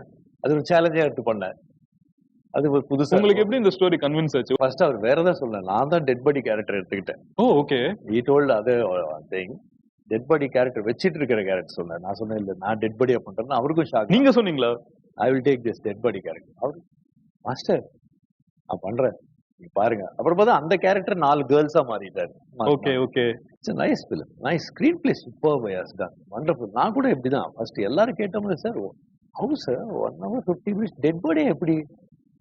அது ஒரு சேலஞ்சா எடுத்து பண்ணேன். அது ஒரு புதுசா. உங்களுக்கு எப்படி இந்த ஸ்டோரி கன்வின்ஸ் ஆச்சு? ஃபர்ஸ்ட் அவர் வேற ஏதாவது சொல்லல, நான் தான் டெட் பாடி கேரக்டர் எடுத்துக்கிட்டேன். ஓ ஓகே. ஹி டோல்ட் அது திங் டெட் பாடி கேரக்டர் வச்சிட்டு இருக்கிற கேரக்டர் சொன்னேன். நான் சொன்னேன் இல்ல நான் டெட் பாடியா பண்றேன்னு அவருக்கும் ஷாக். நீங்க சொன்னீங்களா? I will take this dead body character. அவர் மாஸ்டர் நான் பண்றேன் நீங்க பாருங்க. அப்புறம் பார்த்தா அந்த கேரக்டர் 4 கேர்ள்ஸா மாறிட்டாரு. Okay okay. It's nice film, nice screenplay, super பையாஸ் தான், வண்டர்ஃபுல். நான் கூட இப்படிதான் ஃபர்ஸ்ட் எல்லாரும் கேட்டோம்ல sir how sir 1 hour 50 minutes dead பாடியா எப்படி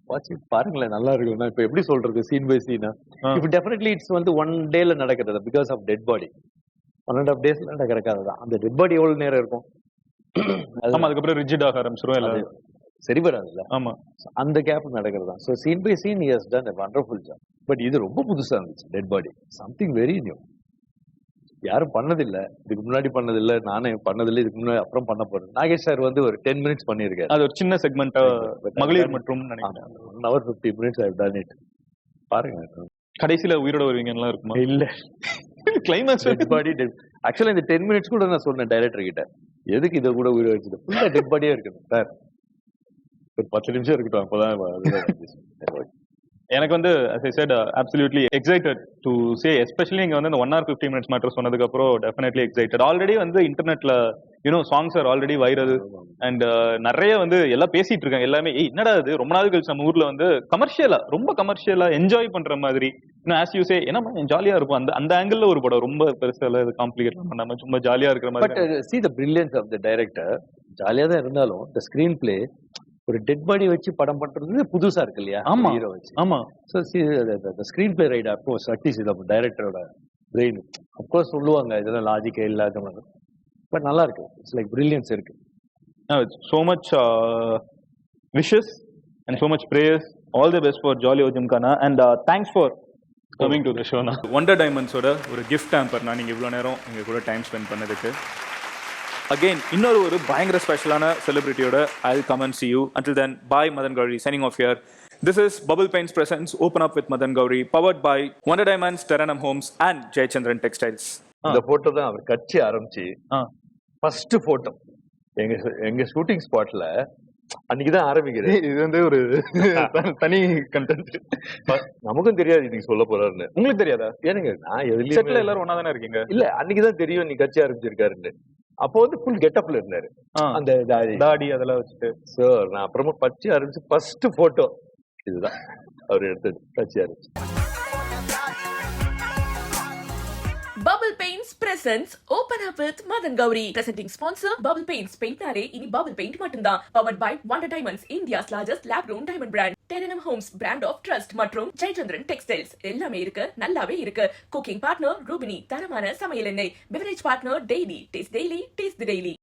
வாட்ச் பாருங்களேன் நல்லா இருக்கும். நான் இப்ப எப்படி சொல்றது சீன் பை சீனா. இப்போ டெஃபினெட்லி இட்ஸ் வந்து 1 dayல நடக்கிறது because of dead body. 1.5 days நடக்கிற கதை தான். அந்த டெட் பாடி எவ்வளவு நேரம் இருக்கும்? ஆமா, அதுக்கப்புறம் ரிஜிட் ஆக ஆரம்பிச்சிரும் எல்லாம், சரி வராதுல்ல. ஆமா, அந்த கேப் நடக்கிறது தான். So scene by scene he has done a wonderful job. But இது ரொம்ப புதுசா இருந்துச்சு. Dead body something very new, யாரும் பண்ணதில்லை, இதுக்கு முன்னாடி பண்ணதில்லை, நானே பண்ணதில்லை, இதுக்கு முன்னாடி அப்புறம் பண்ண போறேன். நாகேஷ் சார் வந்து ஒரு 10 minutes பண்ணியிருக்காரு. அது ஒரு சின்ன செக்மெண்டா மகளிர் மற்றும் நினைக்கிறேன். 1 hour 50 minutes I done it. பாருங்க கடைசியில உயிரோட வருவீங்கலாம் இருக்குமா? இல்ல கிளைமேக்ஸ் டெட் பாடி டெட். ஆக்சுவலா இந்த 10 minutes கூட நான் சொன்னேன் டைரக்டர் கிட்ட, எதுக்கு இதை கூட உயிரை வச்சுட்டு ஃபுல்லா டெட் பாடியே இருக்கணும் சார், ஒரு 10 நிமிஷம் இருக்கட்டும் அப்பதான் எனக்கு வந்து as I said absolutely excited to say, especially இங்க வந்து இந்த 1 hour 50 minutes மேட்டர் சொன்னதுக்கு அப்புறம் definitely excited. ஆல்ரெடி வந்து இன்டர்நெட்ல songs are already viral and நிறைய வந்து எல்லாம் பேசிட்டு இருக்காங்க எல்லாமே. என்னடா இது ரொம்ப நாள் கழிச்சு நம்ம ஊர்ல வந்து ரொம்ப கமர்ஷியலா என்ஜாய் பண்ற மாதிரி ஆஸ் யூ சே ஏன்னா ஜாலியா இருக்கும். அந்த அந்த ஆங்கிள் ஒரு படம் ரொம்ப பெருசா காம்ப்ளிகேட் பண்ணாம சும்மா ஜாலியா இருக்கிற மாதிரி. But see the brilliance of the director. ஜாலியா தான் இருந்தாலும் the screen play ஒரு டெட் பாடி வச்சு படம் பண்றது புதுசா இருக்கு இல்லையா? ஆமா ஹீரோ வச்சு. ஆமா. So screenplay right of course சக்திஸ் இது டைரக்டரோட பிரெயின். அப்கோர்ஸ் சொல்லுவாங்க இதெல்லாம் லாஜிக்கே இல்லாத மாதிரி, பட் நல்லா இருக்கு. இட்ஸ் லைக் பிரில்லியன்ஸ் இருக்கு. So much wishes and so much prayers. All the best for Jolly O Gymkhana and thanks for coming to the show. Wonder Diamonds ஓட ஒரு gift hamper நான் நீங்க இவ்வளவு நேரம் இங்க கூட டைம் ஸ்பெண்ட் பண்ணதுக்கு. Again, இன்னொரு பயங்கர ஸ்பெஷலான செலிபிரிட்டியோட I'll come and see you. Until then, bye Madan Gauri, signing off here. This is Bubble Paints presents Open Up with Madan Gauri, powered by Wonder Diamonds, Terranum Homes and Jayachandran Textiles. இந்த photo தான் அவர் கட்சி ஆரம்பிச்சு first photo எங்க shooting ஸ்பாட்ல அன்னைக்குதான் ஆரம்பிக்கிறது. இது வந்து ஒரு தனி கண்டென்ட். நமக்கும் தெரியாது இதுக்கு சொல்ல போறாருன்னு. உங்களுக்கு தெரியாதா? ஏனுங்க நான் எதுலயும் செட்ல எல்லாரும் ஒண்ணா தானே இருக்கீங்க. இல்ல அன்னைக்குதான் தெரியும் நீ கட்சி ஆரம்பிச்சிருக்காருன்னு. அப்போ வந்து ஃபுல் கெட்டப்ல இருந்தாரு, அந்த தாடி அதெல்லாம் வச்சுட்டு. சோ நான் அப்புறமா கட்சி ஆரம்பிச்சு ஃபர்ஸ்ட் போட்டோ இதுதான் அவர் எடுத்தது கட்சி ஆரம்பிச்சு. Bubble Paints presents Open Up with Madan Gauri. Presenting sponsor Bubble Paints. Paint naare ini Bubble Paint mattumdhaan. Powered by Wonder Diamonds, India's largest lab-grown diamond brand. Terranum Homes, brand of trust மற்றும் Jayachandran Textiles. எல்லாமே இருக்கு, நல்லாவே இருக்கு. Cooking partner Rubini, தரமான சமையல் எண்ணெய். Beverage partner Daily. Taste Daily, Taste the Daily.